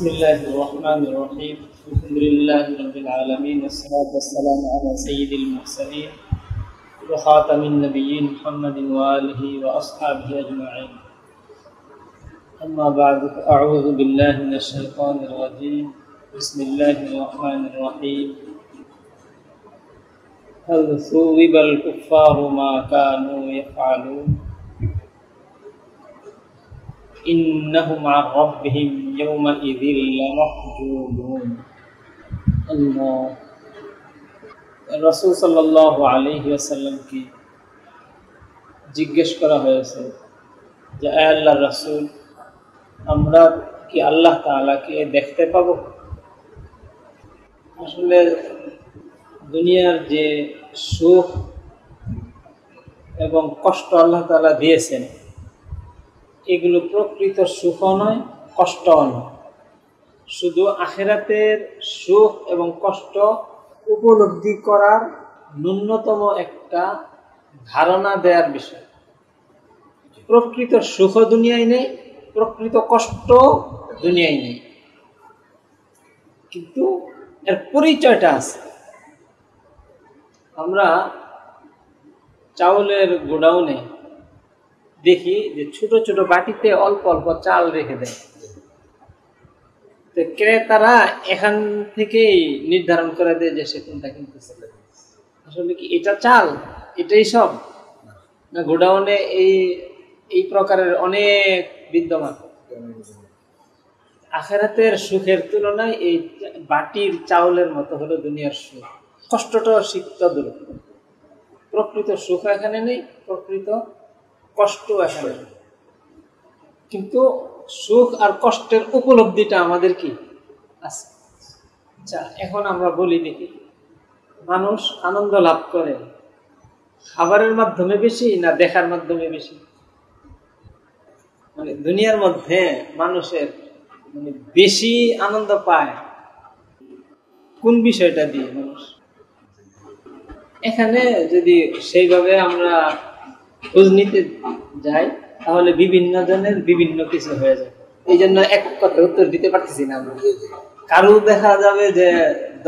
بسم الله الرحمن الرحيم الحمد لله رب العالمين والصلاة والسلام على سيد المرسلين وخاتم النبيين محمد وآله وأصحابه أجمعين أما بعد أعوذ بالله من الشيطان الرجيم بسم الله الرحمن الرحيم هل ثوب الكفار ما كانوا يفعلون إنهم عن ربهم يومئذ لمحجوبون الله রাসূল সাল্লাল্লাহু আলাইহি ওয়াসাল্লামকে জিজ্ঞেস করা হয়েছে যে হে আল্লাহর রাসূল, আমরা কি আল্লাহ তাআলাকে দেখতে পাবো? আসলে দুনিয়ার যে সুখ এবং কষ্ট আল্লাহ তাআলা দিয়েছেন, এগুলো প্রকৃত সুখও নয়, কষ্টও নয়। শুধু আখিরাতের সুখ এবং কষ্ট উপলব্ধি করার ন্যূনতম একটা ধারণা দেওয়ার বিষয়। প্রকৃত সুখ দুনিয়ায় নেই, প্রকৃত কষ্ট দুনিয়ায় নেই, কিন্তু এর পরিচয়টা আছে। আমরা চাউলের গোডাউনে দেখি যে ছোট ছোট বাটিতে অল্প অল্প চাল রেখে দেয়, তো ক্রেতারা এখান থেকেই নির্ধারণ করে দেয় যে সে কোনটা কিনতেছে। আসলে কি এটা চাল, এটাই সব, না গোডাউনে এই প্রকারের অনেক বিদ্যমান। আখিরাতের সুখের তুলনায় এই বাটির চাউলের মতো হলো দুনিয়ার সুখ। কষ্টটাও শিখতে দূর, প্রকৃত সুখ এখানে নেই, প্রকৃত কষ্ট এখানে, কিন্তু সুখ আর কষ্টের উপলব্ধিটা আমাদের কি আছে। আচ্ছা, এখন আমরা বলি দেখি, মানুষ আনন্দ লাভ করে খাবারের মাধ্যমে বেশি না দেখার মাধ্যমে বেশি? মানে দুনিয়ার মধ্যে মানুষের বেশি আনন্দ পায় কোন বিষয়টা দিয়ে? মানুষ এখানে যদি সেইভাবে আমরা খোঁজ নিতে যাই, তাহলে বিভিন্ন জনের বিভিন্ন কিছু হয়ে যায়। এই জন্য এক কথা উত্তর দিতে পারতেছি না আমরা। কারো দেখা যাবে যে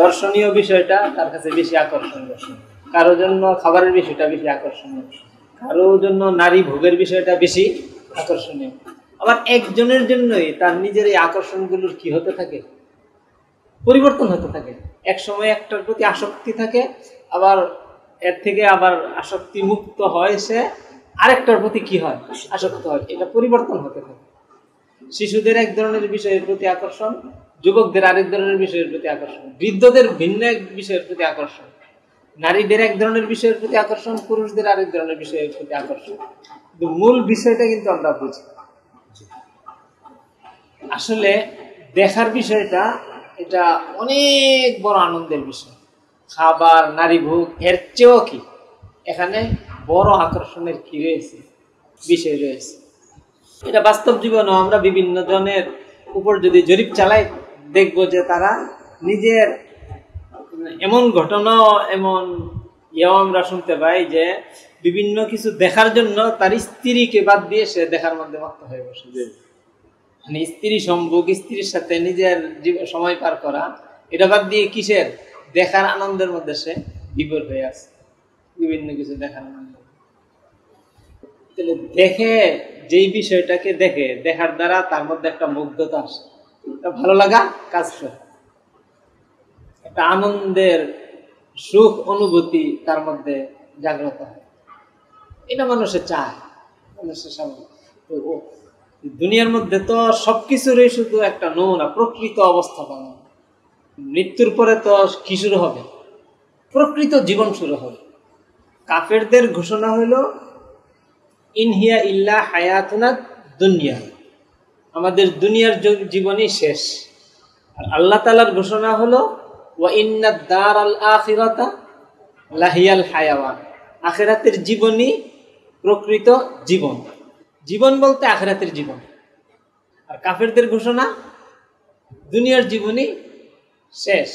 দর্শনীয় বিষয়টা তার কাছে বেশি আকর্ষণীয়, কারোর জন্য খাবারের বিষয়টা বেশি আকর্ষণীয়, কারোর জন্য নারী ভোগের বিষয়টা বেশি আকর্ষণীয়। আবার একজনের জন্যই তার নিজের এই আকর্ষণগুলোর কি হতে থাকে, পরিবর্তন হতে থাকে। এক সময় একটার প্রতি আসক্তি থাকে, আবার এর থেকে আবার আসক্তি মুক্ত হয়, সে আরেকটার প্রতি কি হয়, আসক্ত হয়। এটা পরিবর্তন হতে থাকে। শিশুদের এক ধরনের বিষয়ের প্রতি আকর্ষণ, যুবকদের আরেক ধরনের বিষয়ের প্রতি আকর্ষণ, বৃদ্ধদের ভিন্ন এক বিষয়ের প্রতি আকর্ষণ, নারীদের এক ধরনের বিষয়ের প্রতি আকর্ষণ, পুরুষদের আরেক ধরনের বিষয়ের প্রতি আকর্ষণ। কিন্তু মূল বিষয়টা কিন্তু আমরা বুঝি। আসলে দেখার বিষয়টা এটা অনেক বড় আনন্দের বিষয়। খাবার, নারী ভোগ, এর চেয়েও কি এখানে বড় আকর্ষণের কি রয়েছে, বিষয় রয়েছে। এটা বাস্তব জীবনেও আমরা বিভিন্ন জনের উপর যদি জরিপ চালাই, দেখব যে তারা নিজের এমন ঘটনাও এমন আমরা শুনতে পাই যে বিভিন্ন কিছু দেখার জন্য তার স্ত্রীকে বাদ দিয়ে সে দেখার মধ্যে মত্ত হয়ে বসে। মানে স্ত্রী সম্ভোগ, স্ত্রীর সাথে নিজের সময় পার করা, এটা বাদ দিয়ে কিসের, দেখার আনন্দের মধ্যে সে বিভোর হয়ে আছে। বিভিন্ন কিছু দেখার আনন্দ, তাহলে দেখে যেই বিষয়টাকে দেখে, দেখার দ্বারা তার মধ্যে একটা মুগ্ধতা আসে, একটা ভালো লাগা কাজ করে, একটা আনন্দের সুখ অনুভূতি তার মধ্যে জাগ্রত হয়। এটা মানুষের চায়, মানুষের সামনে। তো দুনিয়ার মধ্যে তো সবকিছুরই শুধু একটা নমুনা, প্রকৃত অবস্থাটা নয়। মৃত্যুর পরে তো কি শুরু হবে, প্রকৃত জীবন শুরু হবে। কাফেরদের ঘোষণা হইল ইনহিয়া ইল্লা হায়াতুনা দুনিয়া, আমাদের দুনিয়ার জীবনই শেষ। আর আল্লাহ তাআলার ঘোষণা হলো ওয়া ইন্নাদ দারাল আখিরাতা লাহিয়াল হায়াওয়ান, আখিরাতের জীবনই প্রকৃত জীবন। জীবন বলতে আখিরাতের জীবন। আর কাফেরদের ঘোষণা দুনিয়ার জীবনই শেষ।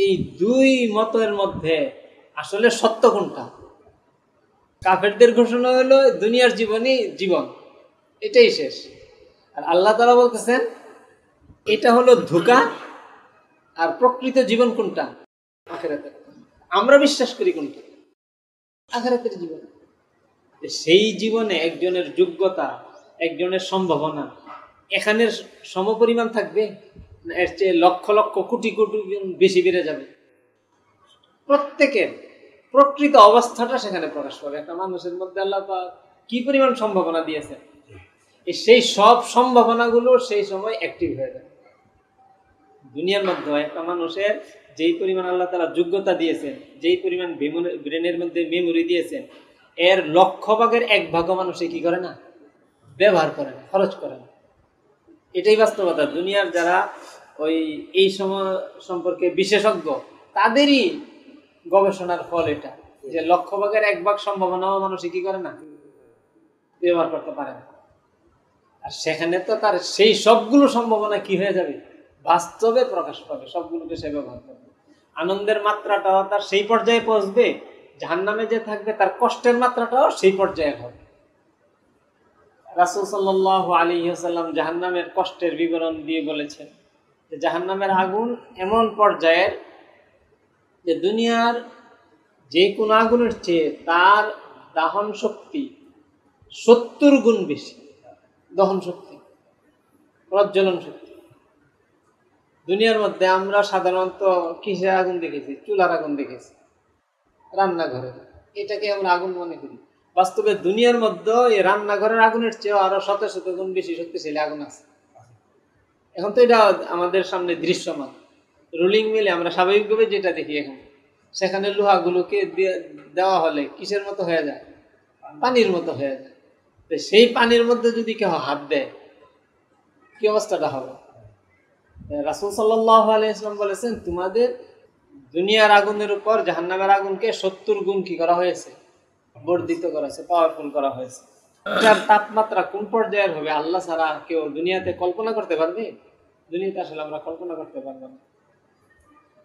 এই দুই মতের মধ্যে আসলে সত্য কোনটা? কাফেরদের ঘোষণা হলো দুনিয়ার জীবনই জীবন, এটাই শেষ। আর আল্লাহ তাআলা বলতেছেন এটা হলো ধোঁকা। আর প্রকৃত জীবন কোনটা? আখিরাতের। আমরা বিশ্বাস করি কোনটা? আখিরাতের জীবন। সেই জীবনে একজনের যোগ্যতা, একজনের সম্ভাবনা এখানের সমপরিমাণ থাকবে, এর চেয়ে লক্ষ লক্ষ কোটি কোটি বেশি বেড়ে যাবে। প্রত্যেকের প্রকৃত অবস্থাটা সেখানে প্রকাশ পাবে। একটা মানুষের মধ্যে আল্লাহ পাক কি পরিমাণ সম্ভাবনা দিয়েছে, সেই সব সম্ভাবনাগুলো সেই সময় অ্যাক্টিভ হয়ে যাবে। দুনিয়ার মধ্যে একটা মানুষের যেই পরিমাণ আল্লাহ তাআলা যোগ্যতা দিয়েছেন, যেই পরিমাণ ব্রেনের মধ্যে মেমোরি দিয়েছেন, এর লক্ষ ভাগের এক ভাগও মানুষে কি করে না, ব্যবহার করে না, খরচ করে না। এটাই বাস্তবতা। দুনিয়ার যারা এই সময় সম্পর্কে বিশেষজ্ঞ, তাদেরই গবেষণার ফল এটা, যে লক্ষ ভাগের এক ভাগ সম্ভাবনাও মানুষে কি করে না, ব্যবহার করতে পারে না। আর সেখানে তো তার সেই সবগুলো সম্ভাবনা কি হয়ে যাবে, বাস্তবে প্রকাশ পাবে, সবগুলোকে সে ব্যবহার করবে। আনন্দের মাত্রাটাও তার সেই পর্যায়ে পৌঁছবে, জাহান্নামে যে থাকবে তার কষ্টের মাত্রাটাও সেই পর্যায়ে হবে। রাসূল সাল্লাল্লাহু আলাইহি ওয়াসাল্লাম জাহান্নামের কষ্টের বিবরণ দিয়ে বলেছেন যে জাহান্নামের আগুন এমন পর্যায়ের যে দুনিয়ার যে কোনো আগুনের চেয়ে তার দাহন শক্তি 70 গুণ বেশি। দহন শক্তি, প্রজ্বলন শক্তি। দুনিয়ার মধ্যে আমরা সাধারণত কিসের আগুন দেখেছি? চুলার আগুন দেখেছি, রান্নাঘরে। এটাকে আমরা আগুন মনে করি। বাস্তবে দুনিয়ার মধ্যে এই রান্নাঘরের আগুনের চেয়েও আরো শত শত গুণ বেশি শক্তিশালী আগুন আছে। এখন তো এটা আমাদের সামনে দৃশ্যমান। রোলিং মিলে আমরা স্বাভাবিকভাবে যেটা দেখি এখন, সেখানে লোহাগুলোকে দেওয়া হলে কিসের মতো হয়ে যায়? পানির মতো হয়ে যায়। তো সেই পানির মধ্যে যদি কেউ হাত দেয়, কি অবস্থাটা হবে? রাসূল সাল্লাল্লাহু আলাইহি ওয়াসাল্লাম বলেছেন, তোমাদের দুনিয়ার আগুনের উপর জাহান্নামের আগুনকে 70 গুণ কি করা হয়েছে? বর্ধিত করা হয়েছে, পাওয়ারফুল করা হয়েছে। এটার তাপমাত্রা কোন পর্যায়ের হবে আল্লাহ ছাড়া কেউ দুনিয়াতে কল্পনা করতে পারবে? দুনিয়াতে আসলে আমরা কল্পনা করতে পারবো না।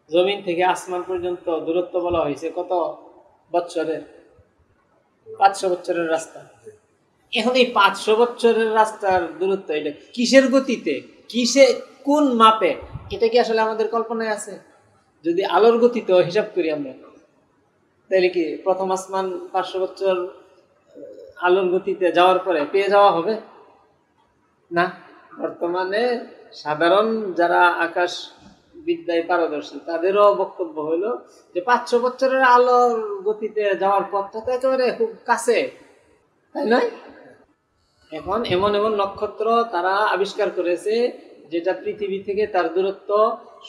জমিন থেকে আসমান পর্যন্ত দূরত্ব বলা হয়েছে কত বছরের? 500 বছরের রাস্তা। এখন এই 500 বছরের রাস্তার দূরত্ব, এটা কিসের গতিতে, কোন মাপে, এটা কি আসলে আমাদের কল্পনায় আছে? যদি আলোর গতিতে হিসাব করি আমরা, তাহলে কি প্রথম আসমান 500 বছর আলোর গতিতে যাওয়ার পরে পেয়ে যাওয়া হবে না? বর্তমানে সাধারণ যারা আকাশ বিদ্যায় পারদর্শী, তাদেরও বক্তব্য হলো যে 500 বছরের আলোর গতিতে যাওয়ার পথটা তো একেবারে খুব কাছে, তাই নয়? এখন এমন এমন নক্ষত্র তারা আবিষ্কার করেছে যেটা পৃথিবী থেকে তার দূরত্ব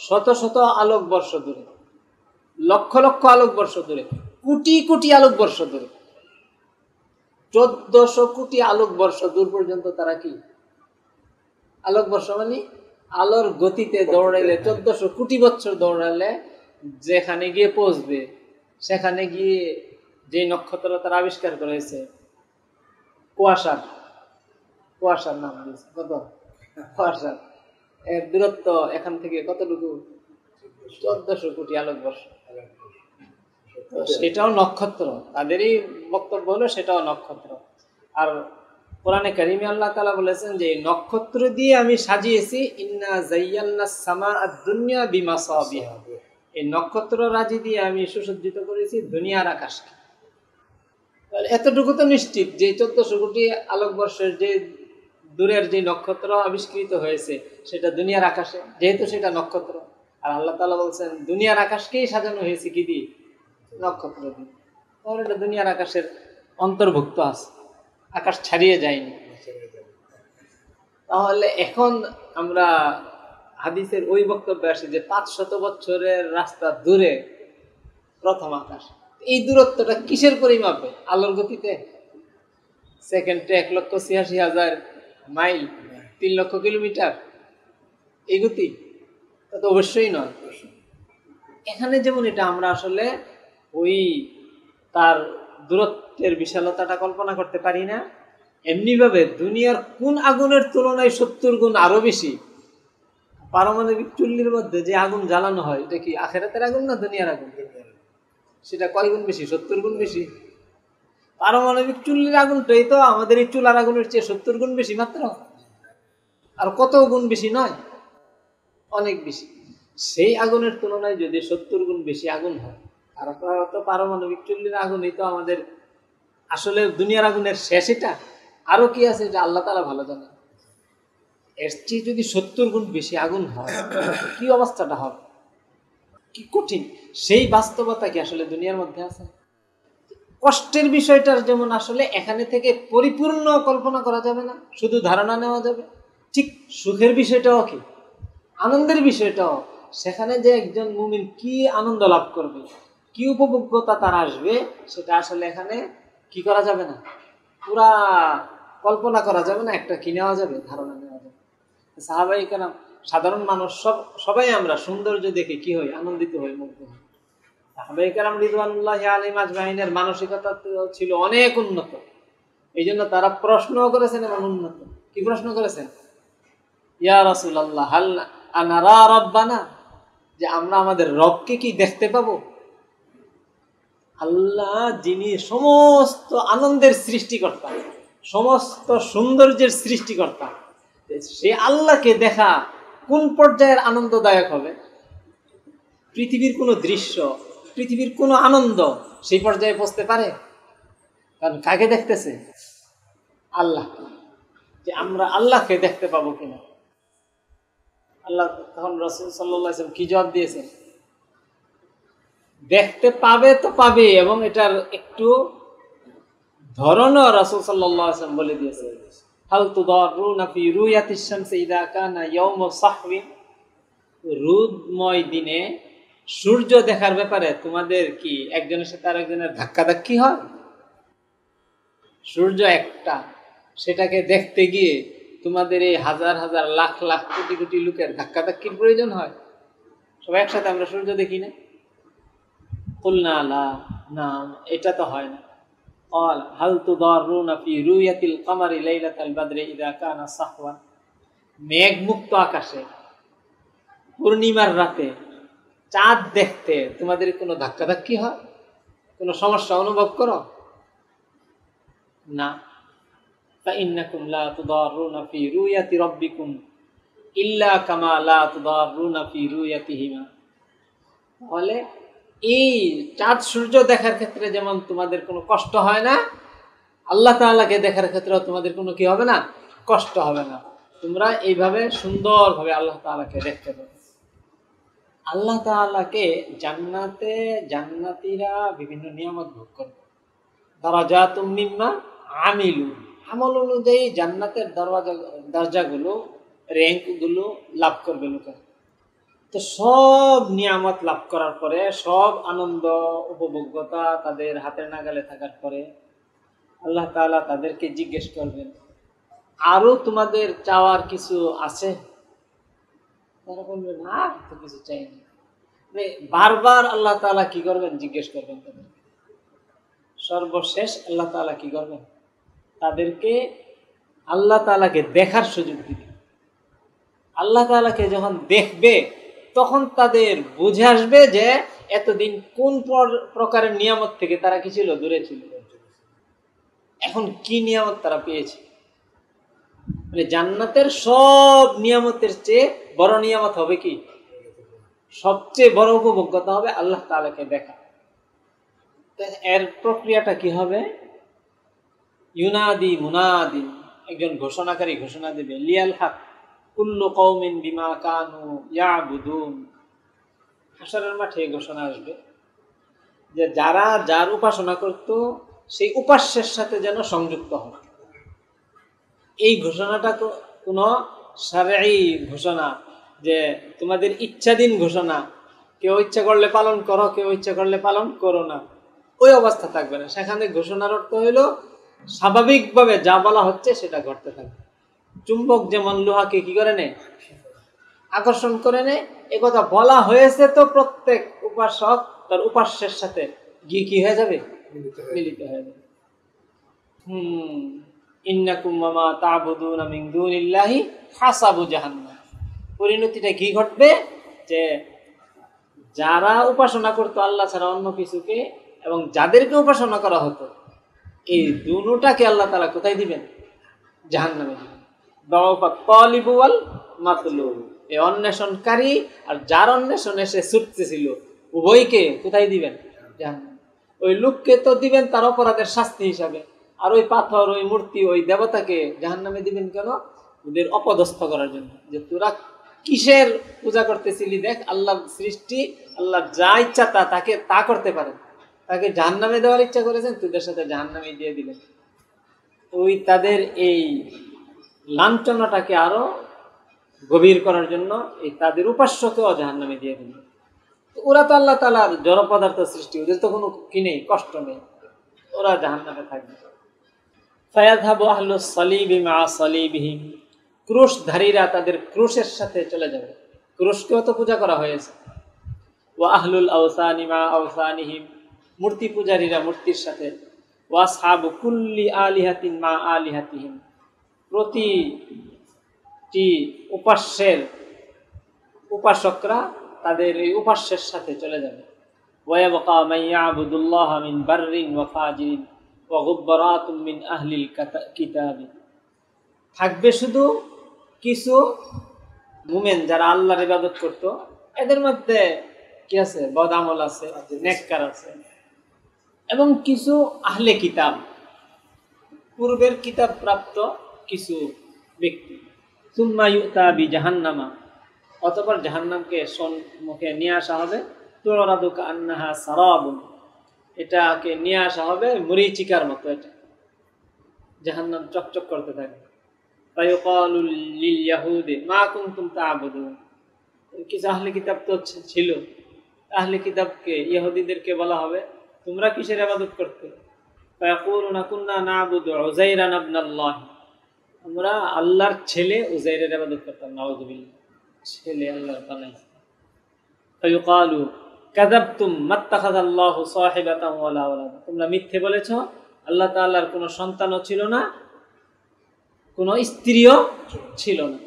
শত শত আলোকবর্ষ দূরে, লক্ষ লক্ষ আলোকবর্ষ দূরে, কোটি কোটি আলোকবর্ষ দূরে। 1400 কোটি আলোকবর্ষ দূর পর্যন্ত তারা কি, আলোকবর্ষ মানে আলোর গতিতে দৌড়াইলে 1400 কোটি বছর দৌড়ালে যেখানে গিয়ে পৌঁছবে, সেখানে গিয়ে যে নক্ষত্র তারা আবিষ্কার করেছে, কুয়াশার নাম দিয়েছে কত, কুয়াশা, এর দূরত্ব এখান থেকে কতটুকু? 1400 কোটি আলোকবর্ষ। সেটাও নক্ষত্র, তাদেরই বক্তব্য হলো সেটাও নক্ষত্র। আর কোরআনে কারিমে আল্লাহ তাআলা বলেছেন যে নক্ষত্র দিয়ে আমি সাজিয়েছি, ইন্না যায়্যানাস সামাআদ দুনিয়া বিমাসাবিহা, এই নক্ষত্র রাজি দিয়ে আমি সুসজ্জিত করেছি দুনিয়ার আকাশকে। তাহলে এতটুকু তো নিশ্চিত যে 1400 কোটি আলোকবর্ষের যে দূরের যে নক্ষত্র আবিষ্কৃত হয়েছে সেটা দুনিয়ার আকাশে, যেহেতু সেটা নক্ষত্র। আর আল্লাহ তাআলা বলছেন দুনিয়ার আকাশকেই সাজানো হয়েছে কি দিয়ে? নক্ষত্র দিয়ে। তাহলে এটা দুনিয়ার আকাশের অন্তর্ভুক্ত আছে, আকাশ ছাড়িয়ে যায়নি। তাহলে এখন আমরা হাদিসের ওই বক্তব্যে আসি যে 500 বছরের রাস্তা দূরে প্রথম আকাশ। এই দূরত্বটা কিসের পরিমাপে? আলোর গতিতে? সেকেন্ডে 1,86,000 মাইল, 3 লক্ষ কিলোমিটার, এই গতি? তা তো অবশ্যই নয়। এখানে যেমন এটা আমরা আসলে ওই তার দূরত্বের বিশালতাটা কল্পনা করতে পারি না, এমনিভাবে দুনিয়ার কোন আগুনের তুলনায় 70 গুণ আরো বেশি। পারমাণবিক চুল্লির মধ্যে যে আগুন জ্বালানো হয়, এটা কি আখিরাতের আগুন না দুনিয়ার আগুন? সেটা কয় গুণ বেশি? 70 গুণ বেশি। পারমাণবিক চুল্লির আগুনটাই তো আমাদের এই চুলার আগুনের চেয়ে 70 গুণ বেশি মাত্র, আর কত গুণ বেশি নয়। অনেক বেশি। সেই আগুনের তুলনায় যদি 70 গুণ বেশি আগুন হয়, আর তো পারমাণবিক চুল্লির আগুনই তো আমাদের আসলে দুনিয়ার আগুনের শেষ। এটা আরো কি আছে এটা আল্লাহ তাআলা ভালো জানেন। এর চেয়ে যদি 70 গুণ বেশি আগুন হয়, কি অবস্থাটা হবে, কি কঠিন। সেই বাস্তবতা কি আসলে দুনিয়ার মধ্যে আছে? কষ্টের বিষয়টার যেমন আসলে এখানে থেকে পরিপূর্ণ কল্পনা করা যাবে না, শুধু ধারণা নেওয়া যাবে, ঠিক সুখের বিষয়টাও কি, আনন্দের বিষয়টাও, সেখানে যে একজন মুমিন কি আনন্দ লাভ করবে, কি উপভোগ্যতা তার আসবে, সেটা আসলে এখানে কি করা যাবে না, পুরা কল্পনা করা যাবে না, একটা কি নেওয়া যাবে, ধারণা নেওয়া যাবে। সাহাবাই কেরাম, সাধারণ মানুষ সবাই আমরা সৌন্দর্য দেখে কি হই, আনন্দিত হই, মুগ্ধ হই। সাহাবায়ে কেরাম রিদওয়ানুল্লাহি আলাইহিম আজমাইনের মানসিকতা ছিল অনেক উন্নত। এই জন্য তারা প্রশ্ন করেছেন এবং উন্নত। কি প্রশ্ন করেছেন? ইয়া রাসূলুল্লাহ হাল আনারা রাব্বানা, যে আমরা আমাদের রবকে কি দেখতে পাবো? আল্লাহ যিনি সমস্ত আনন্দের সৃষ্টিকর্তা, সমস্ত সৌন্দর্যের সৃষ্টিকর্তা, সে আল্লাহকে দেখা কোন পর্যায়ের আনন্দদায়ক হবে? পৃথিবীর কোনো দৃশ্য, পৃথিবীর কোনো আনন্দ সেই পর্যায়ে পৌঁছতে পারে? কারণ কাকে দেখতেছে? আল্লাহ। যে আমরা আল্লাহকে দেখতে পাবো কিনা। আল্লাহ তখন রাসূল সাল্লাল্লাহু আলাইহি ওয়াসাল্লাম কি জবাব দিয়েছেন? দেখতে পাবে তো পাবে, এবং এটার একটু ধরনও রাসূল সাল্লাল্লাহু আলাইহি ওয়াসাল্লাম বলে দিয়েছেন। হাল তুদারুনা ফি রুয়াতিশ শামসি ইযা কানা ইয়াউমু সাহওয়িন, রোদময় দিনে সূর্য দেখার ব্যাপারে তোমাদের কি একজনের সাথে আরেকজনের ধাক্কাধাক্কি হয়? সূর্য একটা, সেটাকে দেখতে গিয়ে তোমাদের এই হাজার হাজার লাখ লাখ কোটি কোটি লোকের ধাক্কাধাক্কির প্রয়োজন হয়? সবাই একসাথে আমরা সূর্য দেখি না? কুলনা লা, না এটা তো হয় না। قال هل تضارون في رؤية القمر ليلة البدر إذا كان صحوا, মেঘমুক্ত আকাশে পূর্ণিমার রাতে চাঁদ দেখতে তোমাদের কোনো ধাক্কাধাক্কি হয়, কোনো সমস্যা অনুভব করো? না। فإنكم لا تضارون في رؤية ربكم إلا كما لا تضارون في رؤيتهما, বলে এই চাঁদ সূর্য দেখার ক্ষেত্রে যেমন তোমাদের কোনো কষ্ট হয় না, আল্লাহ তাআলাকে দেখার ক্ষেত্রেও তোমাদের কোনো কি হবে না, কষ্ট হবে না। তোমরা এইভাবে সুন্দরভাবে আল্লাহ তাআলাকে দেখতে পাবে। আল্লাহ তাআলাকে জান্নাতে জান্নাতীরা বিভিন্ন নিয়ামত ভোগ করবে। দারাজাতুম মিম্মা আমিলু, আমল অনুযায়ী জান্নাতের দরজাগুলো, র্যাঙ্কগুলো লাভ করবে লোকেরা। তো সব নিয়ামত লাভ করার পরে, সব আনন্দ উপভোগ্যতা তাদের হাতের নাগালে থাকার পরে আল্লাহ তাআলা তাদেরকে জিজ্ঞেস করবেন, আরো তোমাদের চাওয়ার কিছু আছে? তারা বলবে না, তো কিছু চাই না। বারবার আল্লাহ তাআলা কি করবেন, জিজ্ঞেস করবেন তাদের। সর্বশেষ আল্লাহ তাআলা কি করবেন, তাদেরকে আল্লাহ তাআলাকে দেখার সুযোগ দিবেন। আল্লাহ তাআলাকে যখন দেখবে তখন তাদের বুঝে আসবে যে এতদিন কোন প্রকারের নিয়ামত থেকে তারা কি ছিল, দূরে ছিল, এখন কি নিয়ামত তারা পেয়েছে। মানে জান্নাতের সব নিয়ামতের চেয়ে বড় নিয়ামত হবে কি, সবচেয়ে বড় উপভোগ্যতা হবে আল্লাহ তাআলাকে দেখা। এর প্রক্রিয়াটা কি হবে? ইউনাদি মুনাদিন, একজন ঘোষণাকারী ঘোষণা দেবে, লিয়াল হক কুল্লু কওমিন বিমা কানু ইয়াবুদুন। হাশরের মাঠে ঘোষণা আসবে যে যারা যার উপাসনা করত সেই উপাস্যের সাথে যেন সংযুক্ত হয়। এই ঘোষণাটা তো কোনো শারঈ ঘোষণা, যে তোমাদের ইচ্ছাধীন ঘোষণা, কেউ ইচ্ছা করলে পালন করো, কেউ ইচ্ছা করলে পালন করো না, ওই অবস্থা থাকবে না। সেখানে ঘোষণার অর্থ হইল স্বাভাবিকভাবে যা বলা হচ্ছে সেটা ঘটতে থাকবে। চুম্বক যেমন লোহাকে কি করে নেয়, আকর্ষণ করে নেয়, একথা বলা হয়েছে, তো প্রত্যেক উপাসক তার উপাস্যের সাথে গিয়ে কি হয়ে যাবে, মিলিত হয়ে যাবে। ইন্নাকুম মা তা'বুদুনা মিন দুনিল্লাহি হাসাবু জাহান্নাম, পরিণতিটা কি ঘটবে, যে যারা উপাসনা করতো আল্লাহ ছাড়া অন্য কিছুকে, এবং যাদেরকে উপাসনা করা হতো, এই দুটোটাকে আল্লাহ তাআলা কোথায় দিবেন, জাহান্নামে দিবেন। দাওফাত তালিবু ওয়াল মাতলুব, এই অন্বেষণকারী আর যার অন্বেষণে সে ছুটতেছিল, উভয়কে কোথায় দিবেন? জাহান্নামে। ওই লোককে তো দিবেন তার অপরাধের শাস্তি হিসাবে, আর ওই পাথর, ওই মূর্তি, ওই দেবতাকে জাহান্নামে দিবেন কেন? ওদের অপদস্থ করার জন্য, যে তোরা কিসের পূজা করতেছিলি, দেখ আল্লাহর সৃষ্টি, আল্লাহ যা ইচ্ছা তাকে তা করতে পারেন, তাকে জাহান্নামে দেওয়ার ইচ্ছা করেছেন, তোদের সাথে জাহান্নামে দিয়ে দিলেন। ওই তাদের এই লাঞ্ছনাটাকে আরো গভীর করার জন্য এই তাদের উপাস্যকেও জাহান্নামে দিয়ে দিল। ওরা তো আল্লাহ তাআলার জড় পদার্থ সৃষ্টি, ওদের তো কোনো কি নেই, কষ্ট নেই, ওরা জাহান্নামে থাকবে। ফায়াযহাবু আহলুস সালিবি মা সালিবিহিম, ক্রুশধারীরা তাদের ক্রুশের সাথে চলে যাবে। ক্রুশকেও তো পূজা করা হয়েছে। ওয়া আহলুল আওসানি মা আওসানিহিম, মূর্তি পূজারীরা মূর্তির সাথে। ওয়া আসহাবু কুল্লি আলিহাতিন মা আলিহাতিহিম, প্রতিটি উপাসকরা তাদের এই উপাস্যের সাথে চলে যাবে। ওয়া ইয়াবকা মান ইয়াবুদুল্লাহ মিন বাররিন ওয়া ফাজিরিন ওয়া গুবরাতুম মিন আহলিল কিতাব, থাকবে শুধু কিছু মুমিন যারা আল্লাহর ইবাদত করত, এদের মধ্যে কি আছে? বদ আমল আছে, নেককার আছে, এবং কিছু আহলে কিতাব, পূর্বের কিতাব প্রাপ্ত কিছু ব্যক্তি। সুম্মা ইউতা বিজাহান্নামা, অতঃপর জাহান্নামকে সম্মুখে নিয়ে আসা হবে। তুরাদু কান্নাহা সারাবুন, এটাকে নিয়ে আসা হবে মরীচিকার মতো, এটা জাহান্নাম চকচক করতে থাকে। ফায়ুকালু লিল ইয়াহুদি মা কুনতুম তা'বুদুন, কিছু আহলে কিতাব তো ছিল, আহলে কিতাবকে ইহুদিদেরকে বলা হবে তোমরা কিসের ইবাদত করতে? ফায়াকুলুনা কুননা না'বুদু উযাইরান ইবনাল্লাহ, আমরা আল্লাহর ছেলে উযাইরের ইবাদত করতাম। নাউযুবিল্লাহ, ছেলে আল্লাহর বানাইছে। ফায়ুকালু কাযাবতুম মাত্তাখাযাল্লাহু সাহিবাতান ওয়ালা ওয়ালাদা, তোমরা মিথ্যে বলেছ, আল্লাহ তাআলার কোনো সন্তানও ছিল না, কোনো স্ত্রীও ছিল না।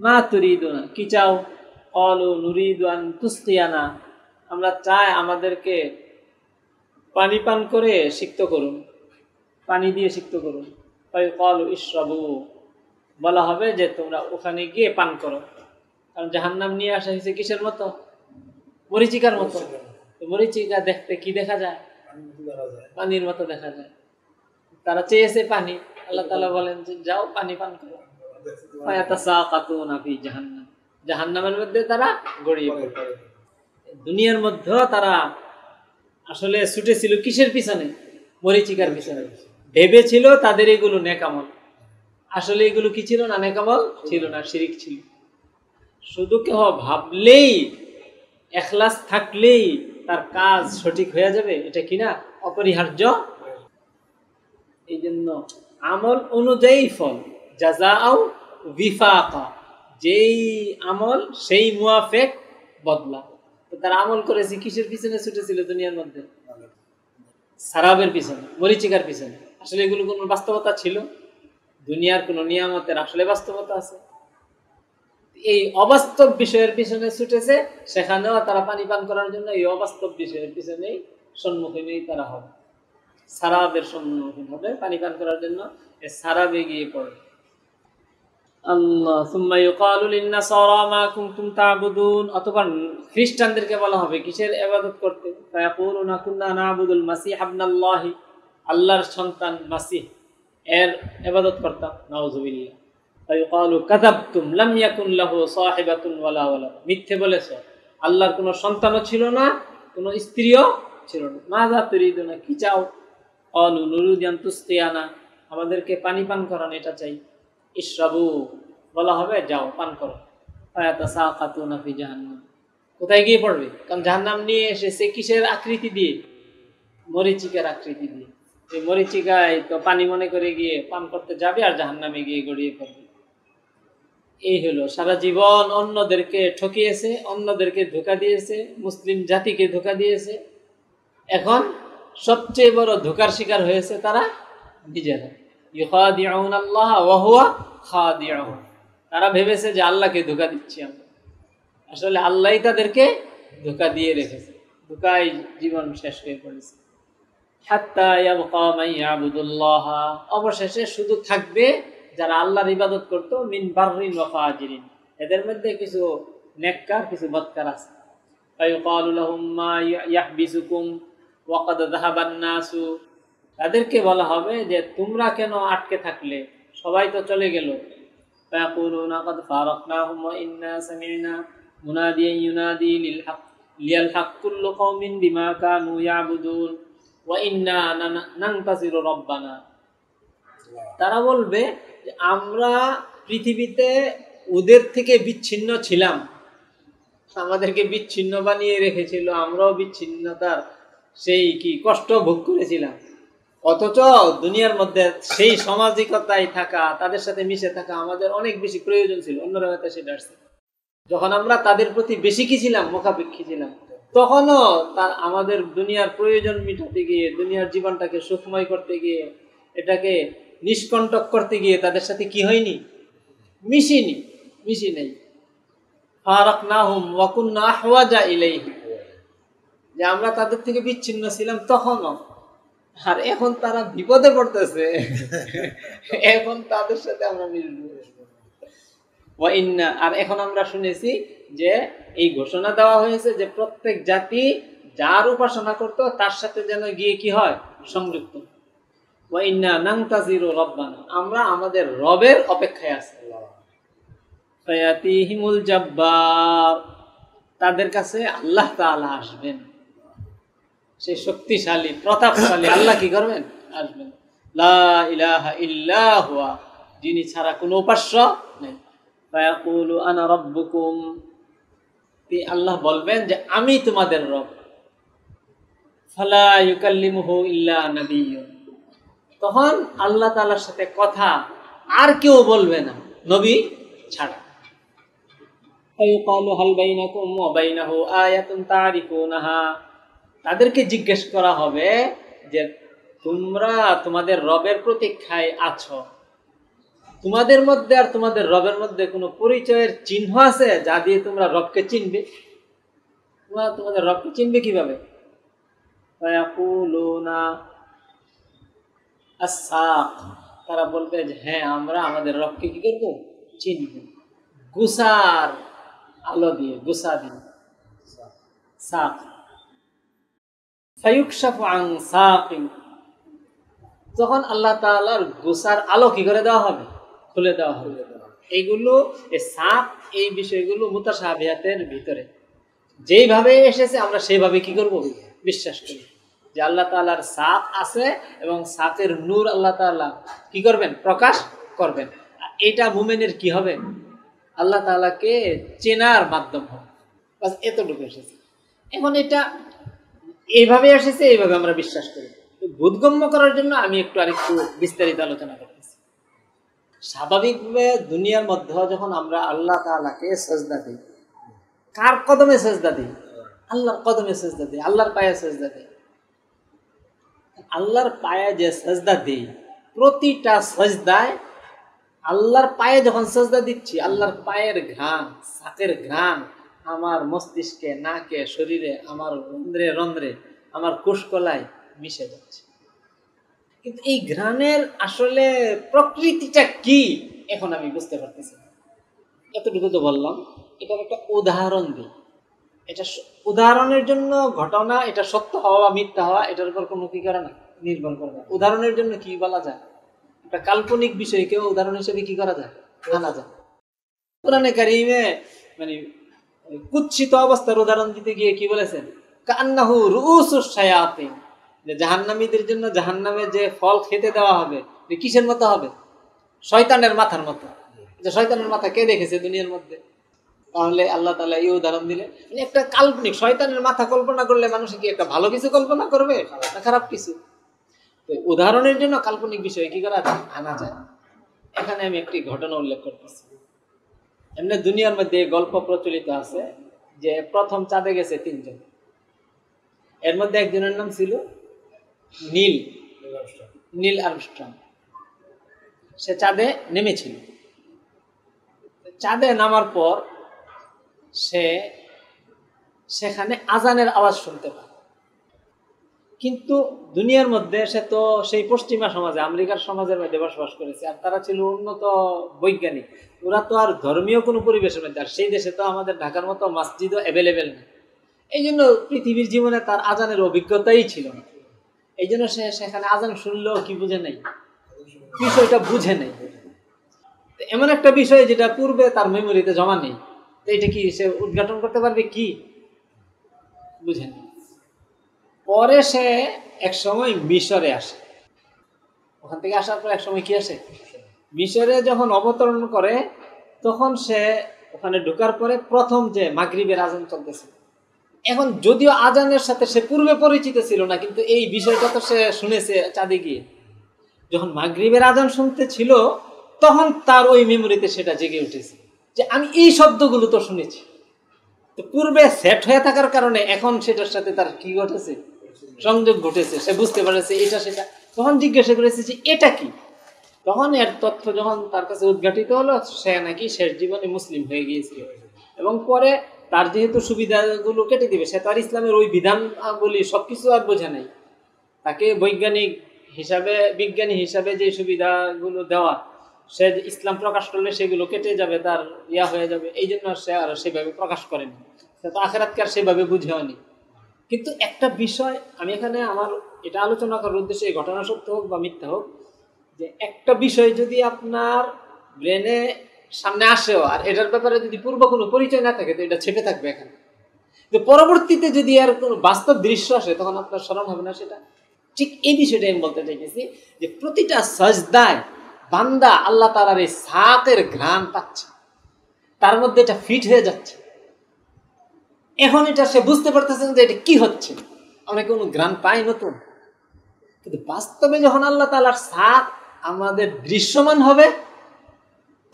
মা তুরিদুনা, কি চাও? ক্বালু নুরিদু আন তুসকিয়ানা, আমরা চাই আমাদেরকে পানি পান করে সিক্ত করুন, পানি দিয়ে সিক্ত করুন। ফায়ুকালু ইশরাবু, বলা হবে যে তোমরা ওখানে গিয়ে পান করো। কারণ জাহান্নাম নিয়ে আসা হয়েছে কিসের মতো? মরীচিকার মতো। মরীচিকা দেখতে কি দেখা যায়? পানির মতো দেখা যায়। তারা চেয়েছে পানি, আল্লাহ তাআলা বলেন যে যাও পানি পান করো। ফায়াতাসাকাতুনা ফি জাহান্নাম, জাহান্নামের মধ্যে তারা গড়িয়ে পড়ে। দুনিয়ার মধ্যেও তারা আসলে ছুটেছিল কিসের পিছনে? মরীচিকার পিছনে। ভেবেছিল তাদের এগুলো নেকামল, আসলে এগুলো কি ছিল না? নেকামল ছিল না, শিরিক ছিল। শুধু কেহ ভাবলেই, ইখলাস থাকলেই তার কাজ সঠিক হয়ে যাবে, এটা কিনা অপরিহার্য। এই জন্য আমল অনুযায়ী ফল, জাযাউ বিফাকা, যেই আমল সেই মুয়াফেক বদলা। তো তারা আমল করেছে কিসের পিছনে ছুটেছিল দুনিয়ার মধ্যে? সারাবের পিছনে, মরীচিকার পিছনে। আসলে এগুলো কোনো বাস্তবতা ছিল? দুনিয়ার কোনো নিয়ামতের আসলে বাস্তবতা আছে? এই অবাস্তব বিষয়ের পিছনে ছুটেছে, সেখানেও তারা পানি পান করার জন্য এই অবাস্তব বিষয়ের পিছনেই সম্মুখীনই তারা হবে, সারাবের সম্মুখীন হবে পানি পান করার জন্য, এই সারাবে গিয়ে পড়বে। আল্লাহ সুম্মা ইউকালু লিন-নাসারা মা কুনতুম তা'বুদুন, অতঃপর খ্রিস্টানদেরকে বলা হবে কিসের ইবাদত করতে? ফায়াকুলুনা কুননা না'বুদুল মাসিহ ইবনাল্লাহ, আল্লাহর সন্তান মাসিহ এর ইবাদত করতাম। নাউযুবিল্লাহ। ফায়ুকালু কাযাবতুম লাম ইয়াকুন লাহু সাহিবাতুন ওয়ালা ওয়ালাদ, মিথ্যে বলেছ, আল্লাহর কোনো সন্তানও ছিল না, কোনো স্ত্রীও ছিল না। মাযা তুরিদুনা, কি চাও? ক্বালু নুরিদু আন তুসকিয়ানা, আমাদেরকে পানি পান করান, এটা চাই। ইশরাবু, বলা হবে যাও পান করো। ফায়াতাসাকাতুনা ফি জাহান্নাম, কোথায় গিয়ে পড়বে? কারণ জাহান্নাম নিয়ে এসেছে কিসের আকৃতি দিয়ে? মরীচিকার আকৃতি দিয়ে। এই মরীচিকায় তো পানি মনে করে গিয়ে পান করতে যাবে আর জাহান্নামে গিয়ে গড়িয়ে পড়বে। এই হলো সারা জীবন অন্যদেরকে ঠকিয়েছে, অন্যদেরকে ধোঁকা দিয়েছে, মুসলিম জাতিকে ধোঁকা দিয়েছে। এখন সবচেয়ে বড় ধোঁকার শিকার হয়েছে তারা নিজেরা। ইউখাদিউনাল্লাহ ওয়া হুয়া খাদিউহুম, তারা ভেবেছে যে আল্লাহকে ধোঁকা দিচ্ছি আমরা, আসলে আল্লাহই তাদেরকে ধোঁকা দিয়ে রেখেছে, ধোঁকায় জীবন শেষ হয়ে পড়েছে। হাত্তা ইয়াবকা মান ইয়াবুদুল্লাহ, অবশেষে শুধু থাকবে যারা আল্লাহর ইবাদত করতো মিন বাররিন ওয়া ফাজিরিন, এদের মধ্যে কিছু নেককার কিছু বদকার আছে। ফায়ুকালু লাহুম মা ইয়াহবিসুকুম ওয়া ক্বাদ যাহাবান নাসু, তাদেরকে বলা হবে যে তোমরা কেন আটকে থাকলে, সবাই তো চলে গেল। ফায়াকুলুনা ক্বাদ ফারাকনাহুম ওয়া ইন্না সামি'না মুনাদিয়ান ইউনাদি লিল হক কুল্লু কওমিন বিমা কানু ইয়াবুদুন ওয়া ইন্না নানতাসিরু রাব্বানা। তারা বলবে যে আমরা পৃথিবীতে ওদের থেকে বিচ্ছিন্ন ছিলাম, আমাদেরকে বিচ্ছিন্ন বানিয়ে রেখেছিল, আমরাও বিচ্ছিন্নতার সেই কি কষ্ট ভোগ করেছিলাম, অথচ দুনিয়ার মধ্যে সেই সামাজিকতায় থাকা, তাদের সাথে মিশে থাকা আমাদের অনেক বেশি প্রয়োজন ছিল। অন্যরা হয়তো সেটা আসছে, যখন আমরা তাদের প্রতি বেশি কি ছিলাম, মুখাপেক্ষী ছিলাম, তখনও আমাদের দুনিয়ার প্রয়োজন মিটাতে গিয়ে, দুনিয়ার জীবনটাকে সুখময় করতে গিয়ে, এটাকে নিষ্কণ্টক করতে গিয়ে তাদের সাথে কি হয়নি, মিশি নেই। ফারাকনাহুম ওয়া কুন্না আহওয়াজা ইলাইহি, যে আমরা তাদের থেকে বিচ্ছিন্ন ছিলাম তখনও, আর এখন তারা বিপদে পড়তেছে, এখন তাদের সাথে আমরা মিশবো। ওয়া ইন্না, আর এখন আমরা শুনেছি যে এই ঘোষণা দেওয়া হয়েছে যে প্রত্যেক জাতি যার উপাসনা করত তার সাথে যেন গিয়ে কি হয়, সংযুক্ত। ওয়া ইন্না নানতাজিরু রাব্বানা, আমরা আমাদের রবের অপেক্ষায় আছি। ফায়াতিহিমুল জাব্বার, তাদের কাছে আল্লাহ তাআলা আসবেন, সেই শক্তিশালী প্রতাপশালী আল্লাহ কি করবেন, আসবেন। লা ইলাহা ইল্লা হুয়া, যিনি ছাড়া কোনো উপাস্য নেই। ফায়াকুলু আনা রাব্বুকুম, আল্লাহ বলবেন যে আমি তোমাদের রব। ফালা ইউকাল্লিমুহু ইল্লা নাবিয়্যুন, তখন আল্লাহ তাআলার সাথে কথা আর কেউ বলবে না, নবী ছাড়া। ফায়ুকালু হাল বাইনাকুম ওয়া বাইনাহু আয়াতুন তারিফুনাহা, তাদেরকে জিজ্ঞেস করা হবে যে তোমরা তোমাদের রবের প্রতীক্ষায় আছো, তোমাদের মধ্যে আর তোমাদের রবের মধ্যে কোনো পরিচয়ের চিহ্ন আছে যা দিয়ে তোমরা রবকে চিনবে? তোমরা তোমাদের রবকে চিনবে কিভাবে? ফায়াকুলুনা আস-সাক, তারা বলবে যে হ্যাঁ আমরা আমাদের রবকে কি করব, চিনব, গুসার আলো দিয়ে, গুসা দিয়ে, সাক। ফায়ুকশাফু আন সাকিন, তখন আল্লাহ তাআলার গুসার আলো কি করে দেওয়া হবে, খুলে দেওয়া হবে। এইগুলো এই সাক, এই বিষয়গুলো মুতাশাবিহাতের ভিতরে যেইভাবে এসেছে আমরা সেইভাবে কি করব, বিশ্বাস করি যে আল্লাহ তাআলার সাক আছে এবং সাকের নূর আল্লাহ তাআলা কি করবেন, প্রকাশ করবেন। এটা মুমিনের কি হবে, আল্লাহ তাআলাকে চেনার মাধ্যম হবে। বাস এতটুকু এসেছে। এখন এটা এইভাবে এসেছে, এইভাবে আমরা বিশ্বাস করি। বোধগম্য করার জন্য আমি আরেকটু বিস্তারিত আলোচনা করতেছি। স্বাভাবিকভাবে দুনিয়ার মধ্যে যখন আমরা আল্লাহ তাআলাকে সেজদা দিই, কার কদমে সেজদা দিই, আল্লাহর কদমে সেজদা দিই, আল্লাহর পায়ে সেজদা দিই। আল্লাহর পায়ে যে সেজদা দিই, প্রতিটা সেজদায় আল্লাহর পায়ে যখন সেজদা দিচ্ছি, আল্লাহর পায়ের ঘ্রাণ, সাকের ঘ্রাণ আমার মস্তিষ্কে, নাকে, শরীরে, আমার রন্ধ্রে রন্ধ্রে, আমার কোষকলায় মিশে যাচ্ছে। কিন্তু এই ঘ্রাণের আসলে প্রকৃতিটা কি এখন আমি বুঝতে পারতেছি না। এতটুকু তো বললাম, এটার একটা উদাহরণ দিই। এটা উদাহরণের জন্য ঘটনা, এটা সত্য হওয়া বা মিথ্যা হওয়া এটার উপর কোনো কি করে না, নির্ভর করে না। উদাহরণের জন্য কি বলা যায়, একটা কাল্পনিক বিষয়কেও উদাহরণ হিসেবে কি করা যায়, আনা যায়। কোরআনে কারিমে মানে কুৎসিত অবস্থার উদাহরণ দিতে গিয়ে কি বলেছেন, কান্নাহু রুউসুশ শায়াতিন, যে জাহান্নামীদের জন্য জাহান্নামে যে ফল খেতে দেওয়া হবে কিসের মতো হবে, শয়তানের মাথার মতো। যে শয়তানের মাথা কে দেখেছে দুনিয়ার মধ্যে? তাহলে আল্লাহ তাআলা এই উদাহরণ দিলে একটা কাল্পনিক শয়তানের মাথা কল্পনা করলে মানুষ কি একটা ভালো কিছু কল্পনা করবে না খারাপ কিছু? তো উদাহরণের জন্য কাল্পনিক বিষয় কি করা যায়, আনা যায়। এখানে আমি একটি ঘটনা উল্লেখ করতেছি। এমনি দুনিয়ার মধ্যে গল্প প্রচলিত আছে যে প্রথম চাঁদে গেছে 3 জন, এর মধ্যে একজনের নাম ছিল নীল আর্মস্ট্রং। সে চাঁদে নেমেছিল। চাঁদে নামার পর সে সেখানে আজানের আওয়াজ শুনতে পায়। কিন্তু দুনিয়ার মধ্যে সে তো সেই পশ্চিমা সমাজে, আমেরিকার সমাজের মধ্যে বসবাস করেছে, আর তারা ছিল উন্নত বৈজ্ঞানিক। ওরা তো আর ধর্মীয় কোনো পরিবেশের মধ্যে, আর সেই দেশে তো আমাদের ঢাকার মতো মসজিদও অ্যাভেলেবেল না। এই জন্য পৃথিবীর জীবনে তার আজানের অভিজ্ঞতাই ছিল না। এই জন্য সে সেখানে আজান শুনলেও কি বুঝে নেই, বিষয়টা বুঝে নেই। এমন একটা বিষয় যেটা পূর্বে তার মেমোরিতে জমা নেই, এটা কি সে উদ্ঘাটন করতে পারবে? কি বুঝে নেই। পরে সে এক সময় মিশরে আসে। ওখান থেকে আসার পর এক সময় কি আসে, মিশরে যখন অবতরণ করে, তখন সে ওখানে ঢোকার পরে প্রথম যে মাগরিবের আজান চলতেছে। এখন যদিও আজানের সাথে সে পূর্বে পরিচিত ছিল না, কিন্তু এই বিষয়টা তো সে শুনেছে চাঁদে গিয়ে। যখন মাগরিবের আজান শুনতে ছিল, তখন তার ওই মেমোরিতে সেটা জেগে উঠেছে যে আমি এই শব্দগুলো তো শুনেছি। তো পূর্বে সেট হয়ে থাকার কারণে এখন সেটার সাথে তার কি ঘটেছে, সংযোগ ঘটেছে, সে বুঝতে পারেছে এটা সেটা। তখন জিজ্ঞাসা করেছে যে এটা কি। তখন এর তথ্য যখন তার কাছে উদ্ঘাটিত হলো, সে নাকি শেষ জীবনে মুসলিম হয়ে গিয়েছিল। এবং পরে তার যেহেতু সুবিধাগুলো কেটে দিবে, সে তো আর ইসলামের ওই বিধান বলি সবকিছু আর বোঝে নাই। তাকে বৈজ্ঞানিক হিসাবে, বিজ্ঞানী হিসাবে যে সুবিধাগুলো দেওয়া, সে ইসলাম প্রকাশ করলে সেগুলো কেটে যাবে, তার ইয়া হয়ে যাবে। এই জন্য সে আর সেভাবে প্রকাশ করেনি, সে তো আখেরাতকে আর সেভাবে বুঝেওনি। কিন্তু একটা বিষয় আমি এখানে আমার এটা আলোচনা করার উদ্দেশ্যে, এই ঘটনা সত্য হোক বা মিথ্যা হোক, যে একটা বিষয় যদি আপনার ব্রেনে সামনে আসেও, আর এটার ব্যাপারে যদি পূর্ব কোনো পরিচয় না থাকে, তো এটা ছেপে থাকবে এখানে। তো পরবর্তীতে যদি আর কোনো বাস্তব দৃশ্য আসে, তখন আপনার স্মরণ হবে না সেটা। ঠিক এই বিষয়টা আমি বলতে চাইতেছি, যে প্রতিটা সাজদায় বান্দা আল্লাহ তাআলার এই সাতের ঘ্রাণ পাচ্ছে, তার মধ্যে এটা ফিট হয়ে যাচ্ছে। এখন এটা সে বুঝতে পারতেছেন যে এটা কি হচ্ছে, আমরা কোনো ঘ্রাণ পাই নতুন। কিন্তু বাস্তবে যখন আল্লাহ তাআলার সাত আমাদের দৃশ্যমান হবে,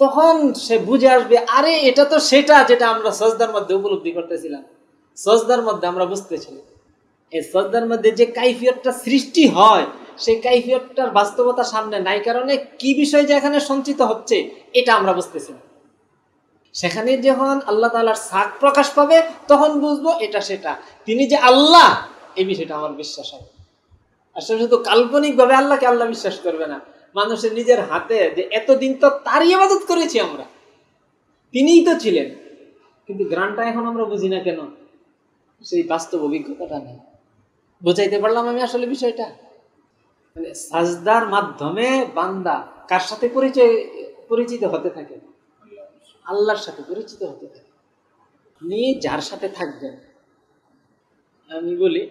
তখন সে বুঝে আসবে, আরে এটা তো সেটা যেটা আমরা সাজদার মধ্যে উপলব্ধি করতেছিলাম, সাজদার মধ্যে আমরা বুঝতেছিলাম। এই সাজদার মধ্যে যে কাইফিয়তটা সৃষ্টি হয়, সেই কাইফিয়তটার বাস্তবতা সামনে নাই কারণে কি বিষয় যে এখানে সঞ্চিত হচ্ছে, এটা আমরা বুঝতেছি না। সেখানে যখন আল্লাহ তাআলার সাক প্রকাশ পাবে, তখন বুঝবো এটা সেটা, তিনি যে আল্লাহ, এই বিষয়টা আমার বিশ্বাস হবে। আসলে শুধু কাল্পনিক ভাবে আল্লাহকে আল্লাহ বিশ্বাস করবে না, মানুষের নিজের হাতে যে এতদিন তো তারই ইবাদত করেছি আমরা, তিনিই তো ছিলেন, কিন্তু গ্রানটা এখন আমরা বুঝি না কেন, সেই বাস্তব অভিজ্ঞতাটা নেই। বুঝাইতে পারলাম আমি আসলে বিষয়টা? মানে সাজদার মাধ্যমে বান্দা কার সাথে পরিচিত হতে থাকে? আল্লাহর সাথে পরিচিত হতে থাকে। আপনি যার সাথে থাকবেন, আমি বলি,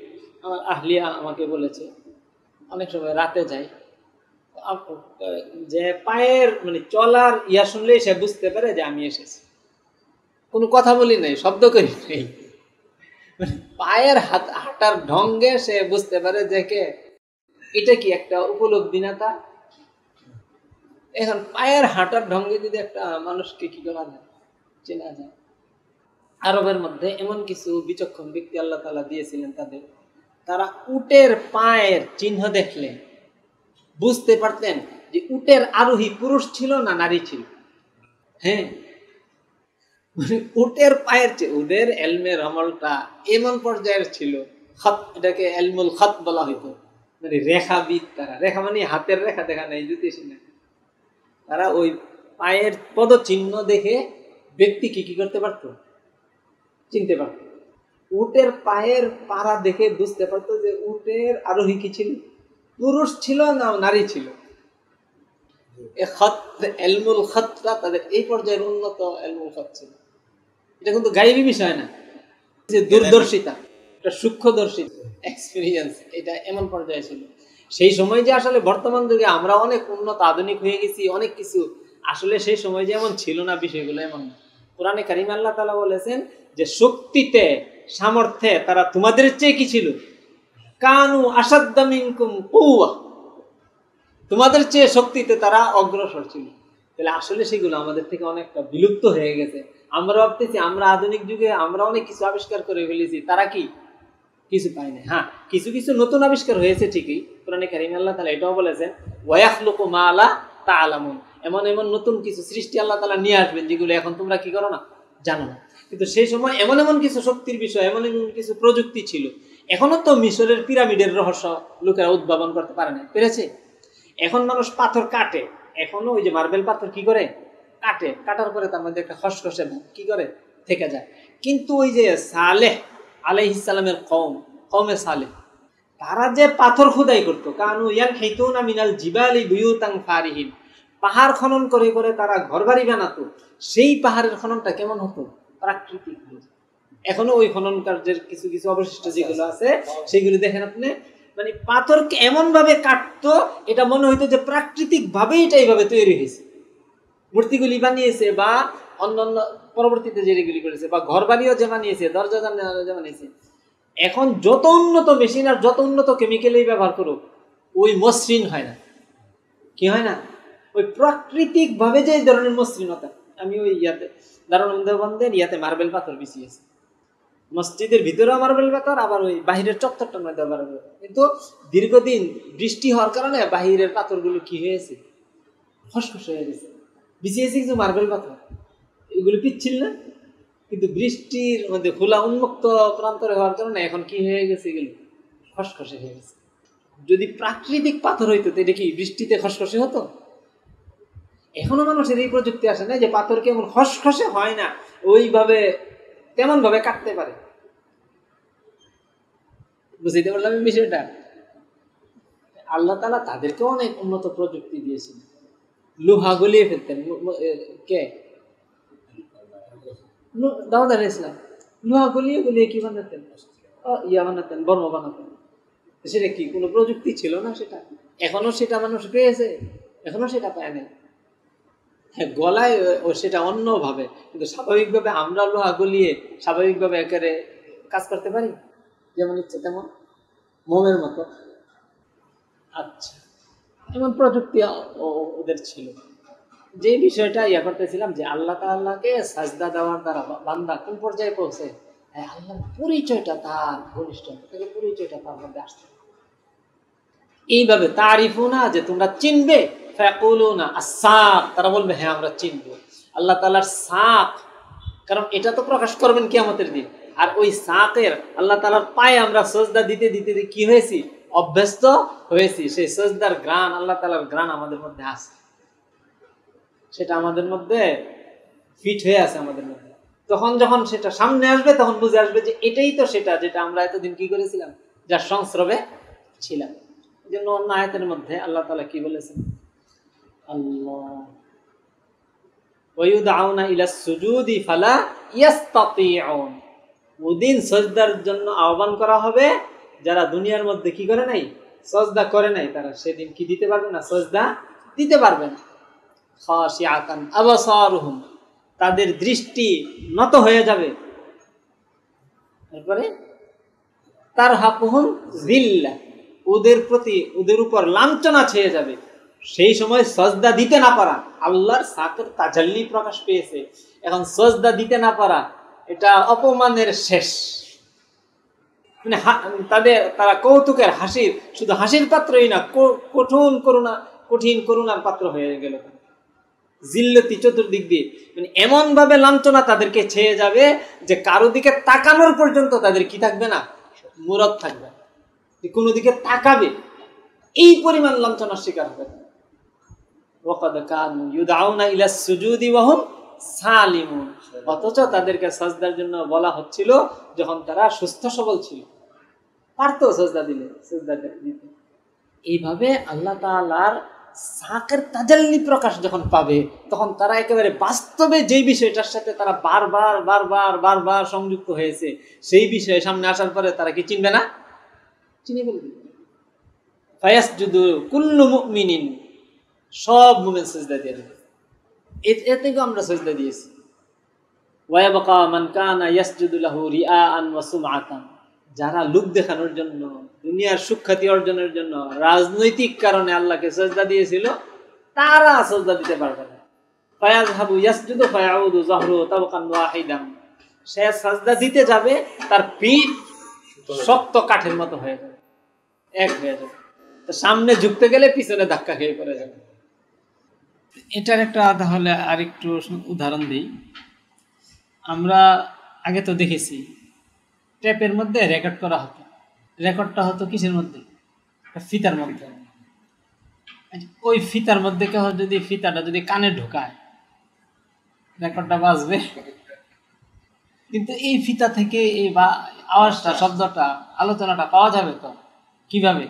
আমার আহলিয়া আমাকে বলেছে, অনেক সময় রাতে যাই, যে পায়ের মানে চলার ইয়া শুনলেই সে বুঝতে পারে যে আমি এসেছি। কোনো কথা বলি নাই, শব্দ করি নাই, পায়ের হাঁটার ঢঙ্গে সে বুঝতে পারে যে কে। এটা কি একটা উপলব্ধি না তা? এখন পায়ের হাঁটার ঢঙ্গে যদি একটা মানুষকে কি করা যায়, চেনা যায়। আরবের মধ্যে এমন কিছু বিচক্ষণ ব্যক্তি আল্লাহ তাআলা দিয়েছিলেন তাদের, তারা উটের পায়ের চিহ্ন দেখলে বুঝতে পারতেন যে উটের আরোহী পুরুষ ছিল না নারী ছিল। হ্যাঁ, উটের পায়ের ওদের এলমের আমলটা এমন পর্যায়ের ছিল, খত, এটাকে এলমুল খত বলা হইতো, মানে রেখাবিদ। তারা রেখা মানে হাতের রেখা দেখা নাই, জুতেছি না, তারা ওই পায়ের পদচিহ্ন দেখে ব্যক্তিকে কি করতে পারতো, চিনতে পারত। উটের পায়ের পাড়া দেখে বুঝতে পারতো যে উটের আরোহী কি ছিল, পুরুষ ছিল না নারী ছিল। এলমুল খতটা তাদের এই পর্যায়ের উন্নত এলমুল খত ছিল। এটা কিন্তু গায়েবী বিষয় না, যে দূরদর্শিতা, এটা সূক্ষ্মদর্শিতা, এক্সপিরিয়েন্স, এটা এমন পর্যায়ে ছিল। সেই সময় যে আসলে বর্তমান যুগে আমরা অনেক উন্নত আধুনিক হয়ে গেছি, অনেক কিছু, আসলে সেই সময় যে এমন ছিল না বিষয়গুলো এমন না। কোরআনে কারীম আল্লাহ তাআলা বলেছেন যে শক্তিতে সামর্থ্যে তারা তোমাদের চেয়ে কি ছিল, কানু আসাদ্দা মিনকুম কুওয়া, তোমাদের চেয়ে শক্তিতে তারা অগ্রসর ছিল। তাহলে আসলে সেগুলো আমাদের থেকে অনেকটা বিলুপ্ত হয়ে গেছে। আমরা ভাবতেছি আমরা আধুনিক যুগে আমরা অনেক কিছু আবিষ্কার করে ফেলেছি, তারা কি কিছু পায় না। হ্যাঁ, কিছু কিছু নতুন আবিষ্কার হয়েছে ঠিকই, কোরআনে কারীমে আল্লাহ তাআলা এটাও বলেছেন, ওয়ায়াখলুকু মা লা তা'লামুন, এমন এমন নতুন কিছু সৃষ্টি আল্লাহ তাআলা নিয়ে আসবেন যেগুলো এখন তোমরা কি করো না, জানো না। কিন্তু সেই সময় এমন এমন কিছু শক্তির বিষয়, এমন এমন কিছু প্রযুক্তি ছিল, এখনো তো মিশরের পিরামিডের রহস্য লোকেরা উদ্ভাবন করতে পারে না, পেরেছে? এখন মানুষ পাথর কাটে, এখনো ওই যে মার্বেল পাথর কি করে কাটে, কাটার পরে তার মধ্যে একটা খসখসে কি করে থেকে যায়। কিন্তু ওই যে সালেহ আলাইহিস সালামের কওমে সালেহ, তারা যে পাথর খোদাই করতো, কানু ইয়ানহিতুনা মিনাল জিবালি বুয়ুতান ফারিহিন, পাহাড় খনন করে করে তারা ঘরবাড়ি বানাতো। সেই পাহাড়ের খননটা কেমন হতো? প্রাকৃতিক। এখনো ওই খনন কার্যের কিছু কিছু অবশিষ্ট যেগুলো আছে সেগুলো দেখেন আপনি, মানে পাথরকে এমন ভাবে কাটতো এটা মনে হইতো যে প্রাকৃতিক ভাবে এটা এইভাবে তৈরি হয়েছে। মূর্তিগুলি বানিয়েছে বা অন্যান্য পরবর্তীতে যেগুলি করেছে, বা ঘর বাড়িও যে বানিয়েছে, দরজা জানালা যে বানিয়েছে, এখন যত উন্নত মেশিন আর যত উন্নত কেমিক্যালই ব্যবহার করুক, ওই মসৃণ হয় না। কি হয় না? ওই প্রাকৃতিক ভাবে যে ধরনের মসৃণতা, আমি ওই দারুল দেওবন্দের মার্বেল পাথর বিছিয়েছি, মসজিদের ভিতরেও মার্বেল পাথর, আবার ওই বাহিরের চত্বরটার মধ্যে মার্বেল পাথর। কিন্তু দীর্ঘদিন বৃষ্টি হওয়ার কারণে বাহিরের পাথরগুলো কি হয়েছে, খসখস হয়ে গেছে। বিছিয়েছি কিছু মার্বেল পাথর, এগুলো পিচ্ছিল না, কিন্তু বৃষ্টির মধ্যে খোলা উন্মুক্ত প্রান্তরে হওয়ার কারণে এখন কি হয়ে গেছে, এগুলো খসখসে হয়ে গেছে। যদি প্রাকৃতিক পাথর হইতো তো এটা কি বৃষ্টিতে খসখসে হতো? এখনো মানুষের এই প্রযুক্তি আসে না যে পাথর কেমন খসখসে হয় না, ওইভাবে তেমন ভাবে কাটতে পারে। বুঝতে পারলাম এই বিষয়টা? আল্লাহ তাআলা তাদেরকে অনেক উন্নত প্রযুক্তি দিয়েছেন। লোহা গলিয়ে ফেলতেন। কে? দাউদ আলাইহিস সালাম লোহা গলিয়ে গলিয়ে কি বানাতেন? ইয়া বানাতেন, বর্ম বানাতেন। সেটা কি কোনো প্রযুক্তি ছিল না? সেটা এখনো সেটা মানুষ পেয়েছে, এখনো সেটা পায় না। হ্যাঁ, গলায় ও সেটা অন্যভাবে, কিন্তু স্বাভাবিকভাবে আমরা লোহা গলিয়ে স্বাভাবিকভাবে একেবারে কাজ করতে পারি, যেমন ইচ্ছে তেমন, মোমের মতো। আচ্ছা, এমন প্রযুক্তি ওদের ছিল। যে বিষয়টা ইয়া করতেছিলাম যে আল্লাহ তাআলাকে সাজদা দেওয়ার দ্বারা বান্দা কোন পর্যায়ে পৌঁছে, আল্লাহর পরিচয়টা তার ঘনিষ্ঠ থেকে পরিচয়টা তার মধ্যে আসছে। এইভাবে তারিফুনা, যে তোমরা চিনবে, ফায়াকুলুনা আস-সাক, তারা বলবে হ্যাঁ আমরা চিনবো আল্লাহ তাআলার সাক, কারণ এটা তো প্রকাশ করবেন কিয়ামতের দিন। আর ওই সাকের আল্লাহ তাআলার পায়ে আমরা সাজদা দিতে দিতে কি হয়েছি, অভ্যস্ত হয়েছি। সেই সাজদার গ্রাণ, আল্লাহ তাআলার গ্রাণ আমাদের মধ্যে আছে, সেটা আমাদের মধ্যে ফিট হয়ে আছে আমাদের মধ্যে। তখন যখন সেটা সামনে আসবে তখন বুঝে আসবে যে এটাই তো সেটা যেটা আমরা এতদিন কি করেছিলাম, যার সংস্রবে ছিলাম। এই জন্য অন্য আয়াতের মধ্যে আল্লাহ তাআলা কি বলেছেন, আল্লাহ ওয়ায়ুদআউনা ইলাস সুজুদি ফালা ইয়াসতাতিউন, ওদিন সাজদার জন্য আহ্বান করা হবে, যারা দুনিয়ার মধ্যে কি করে নাই, সাজদা করে নাই, তারা সেদিন কি দিতে পারবে না, সাজদা দিতে পারবে না। খাশিআতান আবসারুহুম, তাদের দৃষ্টি নত হয়ে যাবে। তারপরে তারহাকুহুম যিল্লাহ, ওদের প্রতি ওদের উপর লাঞ্ছনা ছেয়ে যাবে। সেই সময় সাজদা দিতে না পারা, আল্লাহর সাকের তাজাল্লি প্রকাশ পেয়েছে, এখন সাজদা দিতে না পারা এটা অপমানের শেষ। মানে তারা কৌতুকের হাসির, শুধু হাসির পাত্রই না, কঠিন করুণার পাত্র হয়ে গেল। জিল্লতি চতুর্দিক দিয়ে, মানে এমন ভাবে লাঞ্ছনা তাদেরকে ছেয়ে যাবে যে কারো দিকে তাকানোর পর্যন্ত তাদের কি থাকবে না, মুরত থাকবে, কোনো দিকে তাকাবে এই পরিমাণ লাঞ্ছনার শিকার হবে। ওয়াকাদ কানু ইউদআউনা ইলাস সুজুদি ওয়া হুম সালিমুন, অথচ তাদেরকে সাজদার জন্য বলা হচ্ছিল যখন তারা সুস্থ সবল ছিল, পারতো সাজদা দিতে। এইভাবে আল্লাহ তাআলার সাকের তাজাল্লি প্রকাশ যখন পাবে, তখন তারা একেবারে বাস্তবে যেই বিষয়টার সাথে তারা বারবার সংযুক্ত হয়েছে, সেই বিষয়ে সামনে আসার পরে তারা কি চিনবে না, চিনে ফেলবে। ফায়াসজুদু কুল্লু মুমিনিন, সব মুমিন সিজদা দিয়ে দেবে। এতে আমরা সিজদা দিয়েছি। ওয়ায়াবকা মান কানা ইয়াসজুদু লাহু রিআআন ওয়া সুমআতান, যারা লোক দেখানোর জন্য, দুনিয়ার সুখ্যাতি অর্জনের জন্য, রাজনৈতিক কারণে আল্লাহকে সাজদা দিয়েছিল, তারা সাজদা দিতে পারবে না। ফায়াযহাবু ইয়াসজুদু ফায়াউদু যাহরু তাবকান ওয়াহিদান, সে সাজদা দিতে যাবে, তার পিঠ শক্ত কাঠের মতো হয়ে যাবে, এক হয়ে যাবে। তো সামনে ঝুঁকতে গেলে পিছনে ধাক্কা খেয়ে পড়ে যাবে। এটার একটা তাহলে আরেকটু উদাহরণ দিই। আমরা আগে তো দেখেছি টেপের মধ্যে রেকর্ড করা হতো, রেকর্ডটা হতো কিসের মধ্যে? ফিতার মধ্যে। ওই ফিতার মধ্যে কেউ যদি ফিতাটা যদি কানে ঢোকায় রেকর্ডটা বাজবে, কিন্তু এই ফিতা থেকে এই আওয়াজটা, শব্দটা, আলোচনাটা পাওয়া যাবে তো কিভাবে?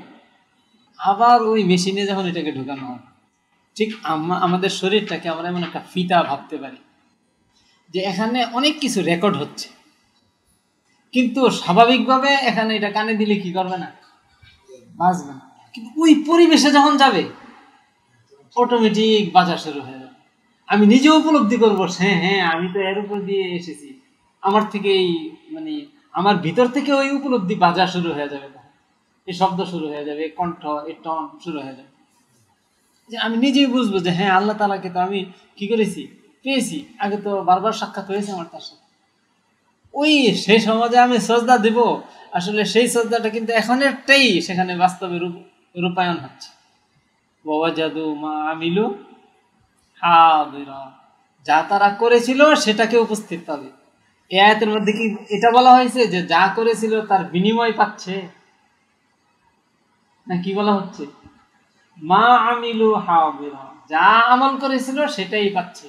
আবার ওই মেশিনে যখন এটাকে ঢোকানো হয়, ঠিক আমাদের শরীরটাকে আমরা এমন একটা ফিতা ভাবতে পারি যে এখানে অনেক কিছু রেকর্ড হচ্ছে, কিন্তু স্বাভাবিকভাবে এখানে এটা কানে দিলে কি করবে না, বাজবে না। কিন্তু ওই পরিবেশে যখন যাবে অটোমেটিক বাজা শুরু হয়ে যাবে। আমি নিজে উপলব্ধি করবো, হ্যাঁ হ্যাঁ আমি তো এর উপর দিয়ে এসেছি, আমার থেকে এই মানে আমার ভিতর থেকে ওই উপলব্ধি বাজা শুরু হয়ে যাবে, এই শব্দ শুরু হয়ে যাবে, এই কণ্ঠ, এই টন শুরু হয়ে যাবে, যে আমি নিজেই বুঝবো যে হ্যাঁ আল্লাহ তাআলাকে তো আমি কি করেছি, পেয়েছি। আগে তো বারবার সাক্ষাৎ হয়েছে আমার তার সাথে। ওই সেই সমাজে আমি সজদা দেব, আসলে সেই সজদাটা কিন্তু এখনেরটাই সেখানে বাস্তবে রূপায়ণ হচ্ছে। ওয়াজাদু মা আমিলু হাদিরা, যা তারা করেছিল সেটাকে উপস্থিত পাবে। এই আয়াতের মধ্যে কি এটা বলা হয়েছে যে যা করেছিল তার বিনিময় পাচ্ছে, না কি বলা হচ্ছে? মা আমিলু হাদিরা, যা আমল করেছিল সেটাই পাচ্ছে।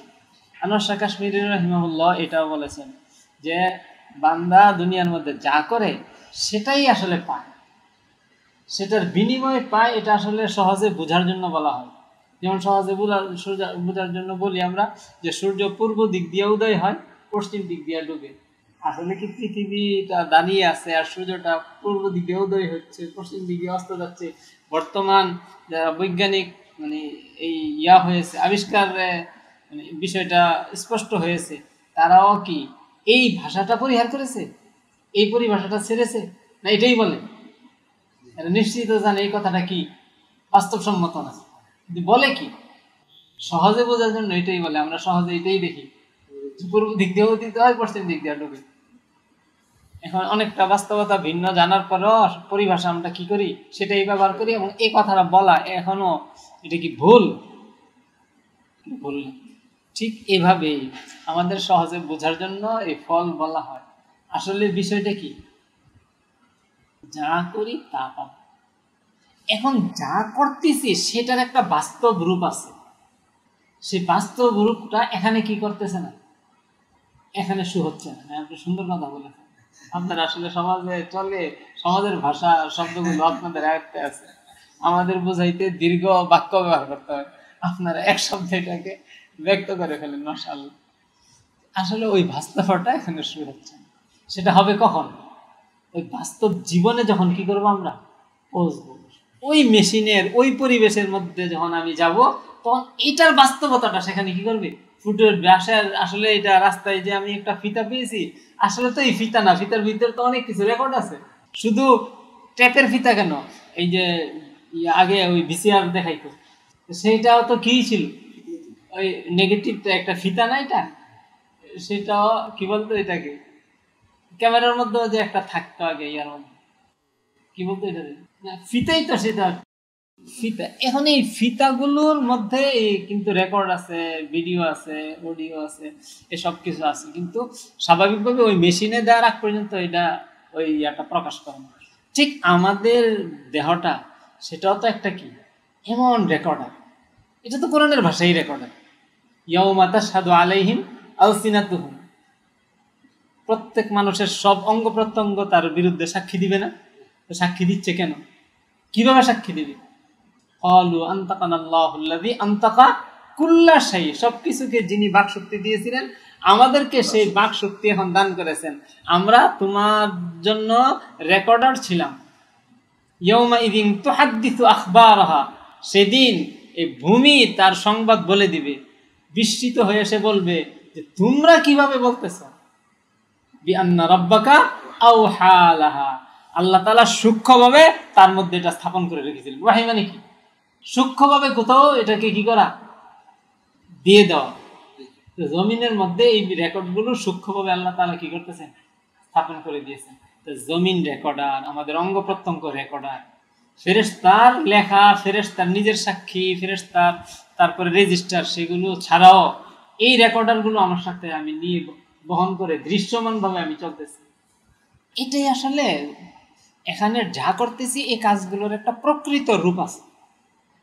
আনোয়ার শাহ কাশ্মীরি রাহিমাহুল্লাহ এটাও বলেছেন যে বান্দা দুনিয়ার মধ্যে যা করে সেটাই আসলে পায়, সেটার বিনিময় পায়। এটা আসলে সহজে বোঝার জন্য বলা হয়। যেমন সহজে বোঝার জন্য বলি আমরা যে সূর্য পূর্ব দিক দিয়ে উদয় হয়, পশ্চিম দিক দিয়ে ডুবে। আসলে কি পৃথিবীটা দাঁড়িয়ে আছে আর সূর্যটা পূর্ব দিকে উদয় হচ্ছে, পশ্চিম দিকে অস্ত যাচ্ছে? বর্তমান যারা বৈজ্ঞানিক মানে এই হয়েছে আবিষ্কার, মানে বিষয়টা স্পষ্ট হয়েছে, তারাও কি এই ভাষাটা পরিহার করেছে, এই পরিভাষাটা ছেড়েছে না? এটাই বলে নিশ্চিত জানে এই কথাটা কি বাস্তবসম্মত না, কিন্তু বলে কি সহজে বোঝার জন্য এটাই বলে। আমরা সহজে এটাই দেখি, পূর্ব দিক দিয়েও দিতে হয়, পশ্চিম দিক দিয়ে ডুবে। এখন অনেকটা বাস্তবতা ভিন্ন জানার পরেও পরিভাষা আমরা কি করি, সেটাই ব্যবহার করি, এবং এই কথাটা বলা এখনো এটা কি ভুল? ভুল না। ঠিক এভাবেই আমাদের সহজে বোঝার জন্য এই ফল বলা হয়। আসলে বিষয়টা কি, যা করি তা পাব। এখন যা করতেছি সেটার একটা বাস্তব রূপ আছে, সেই বাস্তব রূপটা এখানে কি করতেছে না, এখানে শু হচ্ছে না। আপনি সুন্দর কথা বলেছেন। আপনারা আসলে সমাজে চলে, সমাজের ভাষা শব্দগুলো আপনাদের আয়ত্তে আছে, আমাদের বোঝাইতে দীর্ঘ বাক্য ব্যবহার করতে হয়, আপনারা এক শব্দে এটাকে ব্যক্ত করে ফেলেন। মাশাআল্লাহ। আসলে ওই বাস্তবটা এখানে শু হচ্ছে না। সেটা হবে কখন? ওই বাস্তব জীবনে যখন কি করবো আমরা, পৌঁছবো। ওই মেশিনের ওই পরিবেশের মধ্যে যখন আমি যাব, তখন এটার বাস্তবতাটা সেখানে কি করবে, ফুটে উঠবে। আসলে এটা রাস্তায় যে আমি একটা ফিতা পেয়েছি, আসলে তো এই ফিতা না, ফিতার ভিতরে তো অনেক কিছু রেকর্ড আছে। শুধু ট্যাপের ফিতা কেন, এই যে আগে ওই ভিসিআর দেখাইতো, সেইটাও তো কি ছিল, ওই নেগেটিভ একটা ফিতা না এটা, সেটাও কি বলতো এটাকে, ক্যামেরার মধ্যে যে একটা থাকতো আগে, ইয়ার মধ্যে কি বলতো এটা, ফিতাই তো সেটা ফিতা। এখন এই ফিতাগুলোর মধ্যে কিন্তু রেকর্ড আছে, ভিডিও আছে, অডিও আছে, এসব কিছু আছে, কিন্তু স্বাভাবিকভাবে ওই মেশিনে দেওয়ার আগ পর্যন্ত এটা ওই একটা প্রকাশ করে না। ঠিক আমাদের দেহটা সেটাও তো একটা কি এমন রেকর্ডার, এটা তো কোরআনের ভাষাই রেকর্ডার। ইয়াউমা তাশহাদু আলাইহিম আলসিনাতুহুম, প্রত্যেক মানুষের সব অঙ্গ প্রত্যঙ্গ তার বিরুদ্ধে সাক্ষী দিবে না? তো সাক্ষী দিচ্ছে কেন, কিভাবে সাক্ষী দিবে? ক্বালু আনতাকানাল্লাহুল্লাযী আনতাকা কুল্লা শাই, সবকিছুকে যিনি বাকশক্তি দিয়েছিলেন আমাদেরকে সেই বাকশক্তি এখন দান করেছেন, আমরা তোমার জন্য রেকর্ডার ছিলাম। ইয়াউমা ইযিন তুহাদ্দিসু আখবারাহা, সেদিন এই ভূমি তার সংবাদ বলে দিবে, বিস্মিত হয়ে সে বলবে যে তোমরা কিভাবে বলতেছো, বিআন্না রাব্বাকা আওহা লাহা, আল্লাহ তাআলা সূক্ষ্মভাবে তার মধ্যে এটা স্থাপন করে রেখেছিলেন। ওয়াহি মানে কি, সূক্ষ্মভাবে কোথাও এটাকে কি করা, দিয়ে দেওয়া। জমিনের মধ্যে এই রেকর্ডগুলো সূক্ষ্মভাবে আল্লাহ তাআলা কি করতেছেন, স্থাপন করে দিয়েছেন। তো জমিন রেকর্ডার, আমাদের অঙ্গ প্রত্যঙ্গ রেকর্ডার, ফেরেশতার লেখা, ফেরেশতার নিজের সাক্ষী, ফেরেশতার তারপরে রেজিস্টার, সেগুলো ছাড়াও এই রেকর্ডারগুলো আমার সাথে আমি নিয়ে বহন করে দৃশ্যমানভাবে আমি চলতেছি। এটাই আসলে এখানে যা করতেছি এই কাজগুলোর একটা প্রকৃত রূপ আছে।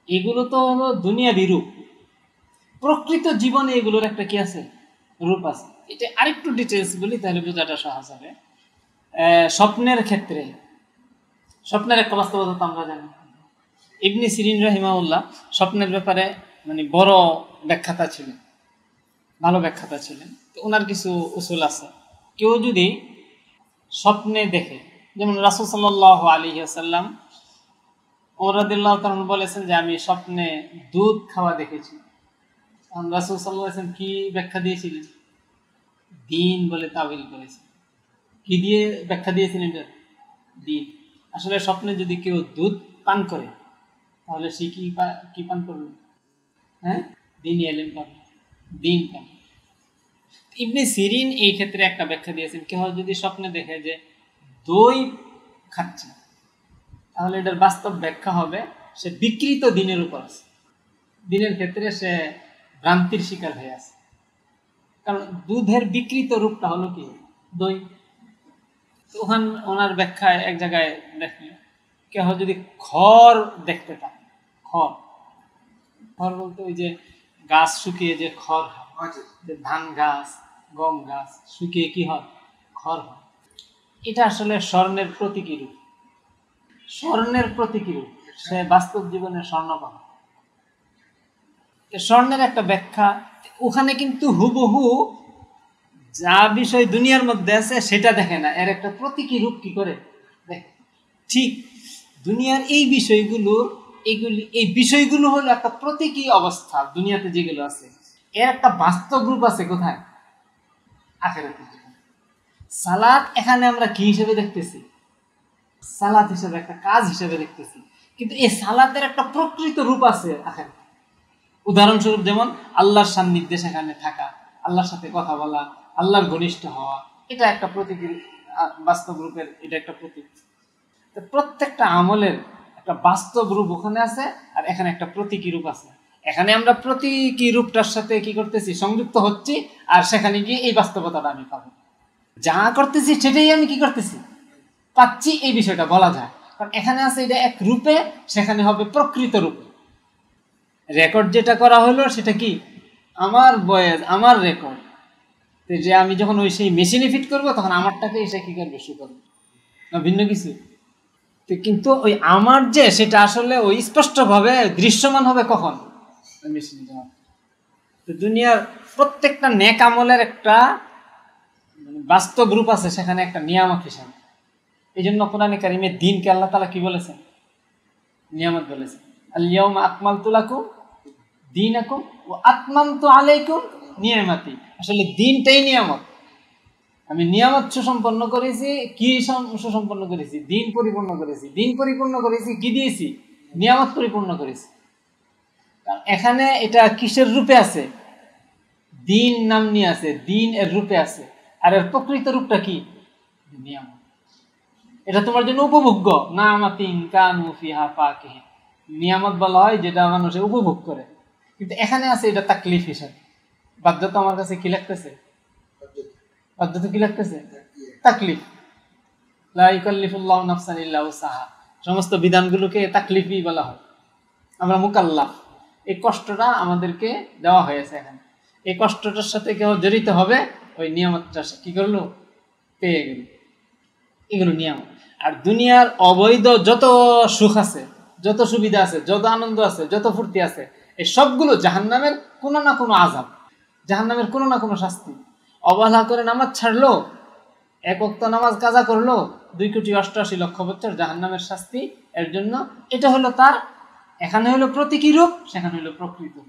এগুলো তো হলো দুনিয়াবি রূপ, প্রকৃত জীবনে এগুলোর একটা কি আছে, রূপ আছে। এটা আরেকটু ডিটেলস বলি, তাহলে বোঝাটা সহজ হবে। স্বপ্নের ক্ষেত্রে, স্বপ্নের একটা বাস্তবতা তো আমরা জানি। ইবনে সিরিন রাহিমাহুল্লাহ স্বপ্নের ব্যাপারে মানে বড় ব্যাখ্যাতা ছিলেন, ভালো ব্যাখ্যাতা ছিলেন। তো ওনার কিছু উসুল আছে। কেউ যদি স্বপ্নে দেখে, যেমন রাসূল সাল্লাল্লাহু আলাইহি ওয়াসাল্লাম রাদিয়াল্লাহু তাআলা বলেছেন যে আমি স্বপ্নে দুধ খাওয়া দেখেছি। রাসূল সাল্লাল্লাহু আলাইহি ওয়াসাল্লাম কি ব্যাখ্যা দিয়েছিলেন? দিন বলে তাবিল করেছেন। কি দিয়ে ব্যাখ্যা দিয়েছিলেন এটা? দিন। আসলে স্বপ্নে যদি কেউ দুধ পান করে তাহলে সে কি পান করবে? হ্যাঁ, দিনই এলেম পাবে, দিন পাবে। ইবনে সিরিন এই ক্ষেত্রে একটা ব্যাখ্যা দিয়েছেন, কেউ যদি স্বপ্নে দেখে যে দই খাচ্ছে, তাহলে এটার বাস্তব ব্যাখ্যা হবে সে বিকৃত দিনের উপর আছে, দিনের ক্ষেত্রে সে ভ্রান্তির শিকার হয়ে আছে। কারণ দুধের বিকৃত রূপটা হলো কি? দই। ওখান ওনার ব্যাখ্যায় এক জায়গায় দেখলেন কেহ যদি খড় দেখতে পায়, খড়, খড় বলতে ওই যে গাছ শুকিয়ে যে খড় হয়, যে ধান গাছ, গম গাছ শুকিয়ে কি হয়? খড় হয়। এটা আসলে স্বর্ণের প্রতীকী রূপ, স্বর্ণের প্রতীকী রূপ। সে বাস্তব জীবনের স্বর্ণ পাবে। স্বর্ণের একটা ব্যাখ্যা ওখানে, কিন্তু হুবহু যা বিষয় দুনিয়ার মধ্যে আছে সেটা দেখে না, এর একটা প্রতীকী রূপ কি করে দেখে। ঠিক দুনিয়ার এই বিষয়গুলোর, এই বিষয়গুলো হলো একটা প্রতীকী অবস্থা। দুনিয়াতে যেগুলো আছে এর একটা বাস্তব রূপ আছে কোথায়? আখিরাতে। সালাত এখানে আমরা কি হিসেবে দেখতেছি? সালাত হিসেবে, একটা কাজ হিসেবে দেখতেছি, কিন্তু এই সালাতের একটা প্রকৃত রূপ আছে আখিরাতে। উদাহরণস্বরূপ যেমন আল্লাহর সান্নিধ্যে সেখানে থাকা, আল্লাহর সাথে কথা বলা, আল্লাহর ঘনিষ্ঠ হওয়া, এটা একটা প্রতীকী বাস্তব রূপের, এটা একটা প্রতীক। প্রত্যেকটা আমলের একটা বাস্তব রূপ ওখানে আছে, আর এখানে একটা প্রতীকী রূপ আছে। এখানে আমরা প্রতীকী রূপটার সাথে কি করতেছি? সংযুক্ত হচ্ছি, আর সেখানে গিয়ে এই বাস্তবতাটা আমি পাবো। যা করতেছি সেটাই আমি কি করতেছি? পাচ্ছি, এই বিষয়টা বলা যায়। কারণ এখানে আছে এটা এক রূপে, সেখানে হবে প্রকৃত রূপে। রেকর্ড যেটা করা হলো সেটা কি? আমার বয়েস, আমার রেকর্ড। যে আমি যখন ওই সেই মেশিনে ফিট করবো তখন আমারটাকে এসে কি করবে? শু করবে না, ভিন্ন কিছু। কিন্তু ওই আমার যে সেটা আসলে ওই স্পষ্টভাবে দৃশ্যমান হবে কখন? মেশিনে যাওয়া। তো দুনিয়ার প্রত্যেকটা নেক আমলের একটা বাস্তব রূপ আছে, সেখানে একটা নিয়ামত হিসাবে। এই জন্য কোরআনে কারিমে দিনকে আল্লাহ তাআলা কি বলেছেন? নিয়ামত বলেছেন। আল-ইয়াউমা আকমালতু লাকুম দীনাকুম ওয়া আতমামতু আলাইকুম নিয়ামতি। আসলে দিনটাই নিয়ামত। আমি নিয়ামত সুসম্পন্ন করেছি। কি সুসম্পন্ন করেছি? দিন পরিপূর্ণ করেছি। দিন পরিপূর্ণ করেছি কি দিয়েছি? নিয়ামত পরিপূর্ণ করেছি। এখানে এটা কিসের রূপে আছে? দিন নাম নিয়ে আছে, দিন এর রূপে আছে। আর এর প্রকৃত রূপটা কি? নিয়ামত। এটা তোমার জন্য উপভোগ্য। নামাতিন কানু ফিহা ফাকিহিন। নিয়ামত বলা হয় যেটা মানুষ উপভোগ করে, কিন্তু এখানে আছে এটা তাকলিফ হিসাবে। বাধ্যতা আমার কাছে কি লাগতেছে? বাধ্যতা কি লাগতেছে? তাকলিফ। লা ইউকাল্লিফুল্লাহু নাফসান ইল্লা উসাহা। সমস্ত বিধানগুলোকে তাকলিফই বলা হয়। আমরা মুকাল্লাফ। এই কষ্টটা আমাদেরকে দেওয়া হয়েছে এখানে। এই কষ্টটার সাথে কেউ জড়িত হবে, ওই নিয়ামতটা কি করলো? পেয়ে গেল। এগুলো নিয়ামত। আর দুনিয়ার অবৈধ যত সুখ আছে, যত সুবিধা আছে, যত আনন্দ আছে, যত ফুর্তি আছে, এই সবগুলো জাহান্নামের কোনো না কোনো আযাব, জাহান্নামের কোনো না কোনো শাস্তি। অবহেলা করে নামাজ ছাড়লো, এক ওয়াক্ত নামাজ কাজা করলো, 2,88,00,000 বছর জাহান্নামের শাস্তি এর জন্য। এটা হলো তার, এখানে হলো প্রতীকী রূপ, সেখানে হলো প্রকৃত রূপ।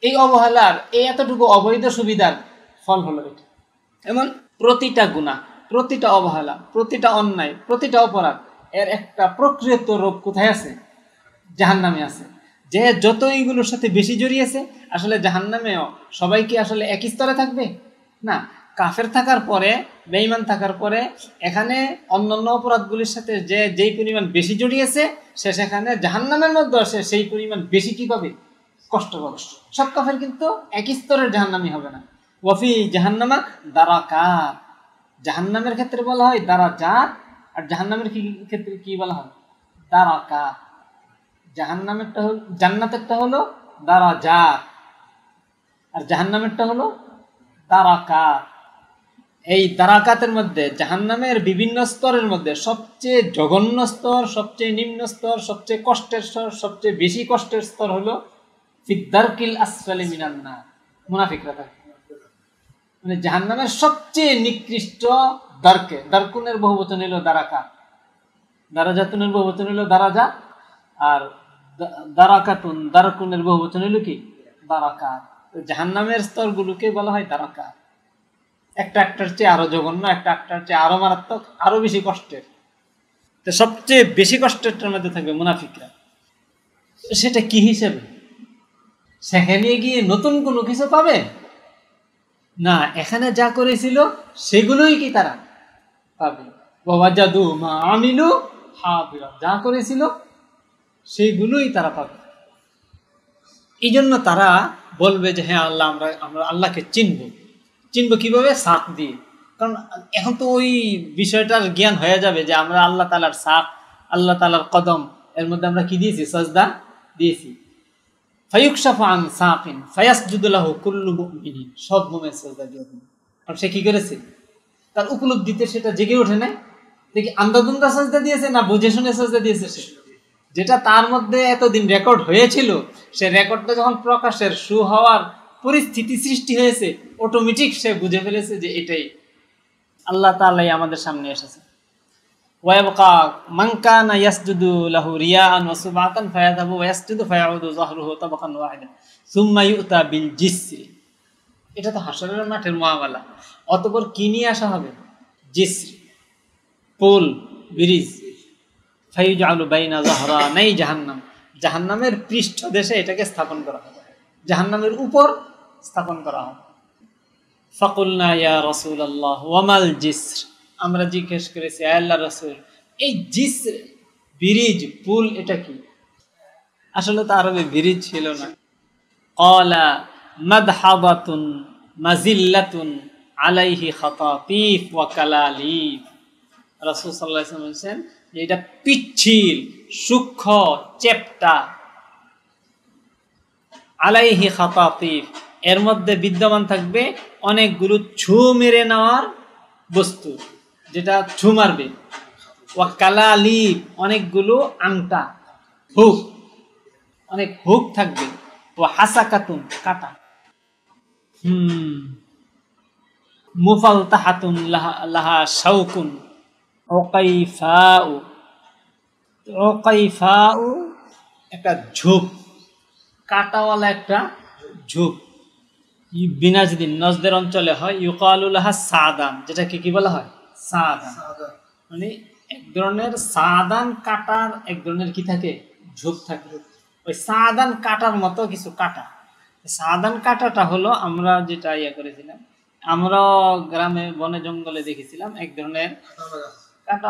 এই অবহেলার, এই এতটুকু অবৈধ সুবিধার ফল হলো এটা। এমন প্রতিটা গুনাহ, প্রতিটা অবহেলা, প্রতিটা অন্যায়, প্রতিটা অপরাধ এর একটা প্রকৃত রূপ কোথায় আছে? জাহান্নামে আছে। যে যত এইগুলোর সাথে বেশি জড়িয়েছে, আসলে জাহান্নামেও সবাই কি আসলে একই স্তরে থাকবে? না। কাফের থাকার পরে, বেঈমান থাকার পরে, এখানে অন্যান্য অপরাধগুলির সাথে যে যেই পরিমাণ বেশি জড়িয়েছে, সে সেখানে জাহান্নামের মধ্যে আসে সেই পরিমাণ বেশি কি পাবে? কষ্ট পাবে। সব কাফের কিন্তু একই স্তরের জাহান্নামী হবে না। ওয়াফি জাহান্নামা দারাকাত। জাহান্নামের ক্ষেত্রে বলা হয় দারাজাত, আর জাহান্নামের ক্ষেত্রে কি বলা হয়? দারাকাত। জাহান্নামেরটা হলো, জান্নাতেরটা হলো দারাজাত, আর জাহান্নামেরটা হলো দারাকাত। এই দারাকাতের মধ্যে জাহান্নামের বিভিন্ন স্তরের মধ্যে সবচেয়ে জঘন্য স্তর, সবচেয়ে নিম্ন স্তর, সবচেয়ে কষ্টের স্তর, সবচেয়ে বেশি কষ্টের স্তর হলো ফিদ্দারকিল আসফালি মিনান নার, মুনাফিকরা থাকে। মানে জাহান্নামের সবচেয়ে নিকৃষ্ট দারকে, দারকুনের বহুবচন হলো দারাকাত, দারাজাতুনের বহুবচন হলো দারাজাত, আর দারাকাতুন দারকুনের বহুবচন হলো কি? দারাকাত। জাহান্নামের স্তরগুলোকে বলা হয় দারাকাত। একটা একটার চেয়ে আরো জঘন্য, একটা একটার চেয়ে আরো মারাত্মক, আরো বেশি কষ্টের। তো সবচেয়ে বেশি কষ্টেরটার মধ্যে থাকবে মুনাফিকরা। সেটা কি হিসেবে? সেখানে গিয়ে নতুন কোনো কিছু পাবে না, এখানে যা করেছিল সেগুলোই কি তারা পাবে। বাবা জাদু মা আমিলু হাদিরা, যা করেছিল সেগুলোই তারা পাবে। এই জন্য তারা বলবে যে হ্যাঁ আল্লাহ, আমরা আল্লাহকে চিনবো কিভাবে? সাক দিয়ে। কারণ এখন তো ওই বিষয়টার জ্ঞান হয়ে যাবে যে আমরা আল্লাহ তাআলার সাক, আল্লাহ তাআলার কদম, এর মধ্যে আমরা কি দিয়েছি? সাজদা দিয়েছি। ফায়ুকশাফু আন সাকিন ফায়াসজুদু লাহু কুল্লু মুমিনিন, সব মুমিন সাজদা দিয়েছে। আর সে কি করেছে? তার উপলব্ধিতে সেটা জেগে ওঠে নাই। দেখি আন্দাদুন্দা সাজদা দিয়েছে না বুঝে শুনে সাজদা দিয়েছে? সে যেটা তার মধ্যে এতদিন রেকর্ড হয়েছিল, সে রেকর্ডটা যখন প্রকাশের শু হওয়ার পরিস্থিতি সৃষ্টি হয়েছে, অটোমেটিক সে বুঝে ফেলেছে যে এটাই আল্লাহ তাআলাই আমাদের সামনে এসেছে। ওয়ায়াবকা মান কানা ইয়াসজুদু লাহু রিয়াআন ওয়া সুবআতান ফায়াযহাবু ওয়া ইয়াসজুদু ফায়াউদু যাহরুহু তাবাকান ওয়াহিদান সুম্মা ইউতা বিল জিসরি। এটা তো হাসরের মাঠের মুআমালা। অতঃপর কি নিয়ে আসা হবে? জিসরি, পুল, ব্রিজ। ফায়ুজআলু বাইনা যাহরানাই জাহান্নাম, জাহান্নামের পৃষ্ঠদেশে এটাকে স্থাপন করা হবে, জাহান্নামের উপর স্থাপন করা হবে। ফাকুলনা ইয়া রাসূলুল্লাহ ওয়া মাল জিসর, আমরা জিজ্ঞেস করেছি আয় আল্লাহর রাসূল, এই জিসর, ব্রিজ, পুল, এটা কি? আসলে তো আরবে ব্রিজ ছিল না। ক্বালা মাদহাবাতুন মাজিল্লাতুন আলাইহি খাতাতিফ ওয়া কালালিফ। রাসূল সাল্লাল্লাহু আলাইহি ওয়াসাল্লাম বলেন যে এটা পিচ্ছিল, সূক্ষ্ম, চেপ্টা। আলাইহি খাতাতিফ, এর মধ্যে বিদ্যমান থাকবে অনেকগুলো ছু মেরে নেওয়ার বস্তু, যেটা ছু মারবে। ওয়া কালালিফ, অনেকগুলো আংটা, হুক, অনেক হুক থাকবে। ওয়া হাসাকাতুন, কাটা। মুফালতাহাতুন লাহা শাউকুন উকাইফাউ, উকাইফাউ একটা ঝোপ, কাটাওয়ালা একটা ঝোপ। বিনাজদিন, নজদের অঞ্চলে হয়। ইউকালু লাহা সাদান, যেটাকে কি বলা হয়? সাদান। মানে এক ধরনের সাদান কাটার এক ধরনের কি থাকে? ঝোপ থাকে। ওই সাদান কাটার মতো কিছু কাটা। সাদান কাটাটা হলো আমরা যেটা করেছিলাম, আমরা গ্রামে বনে জঙ্গলে দেখেছিলাম এক ধরনের কাটা।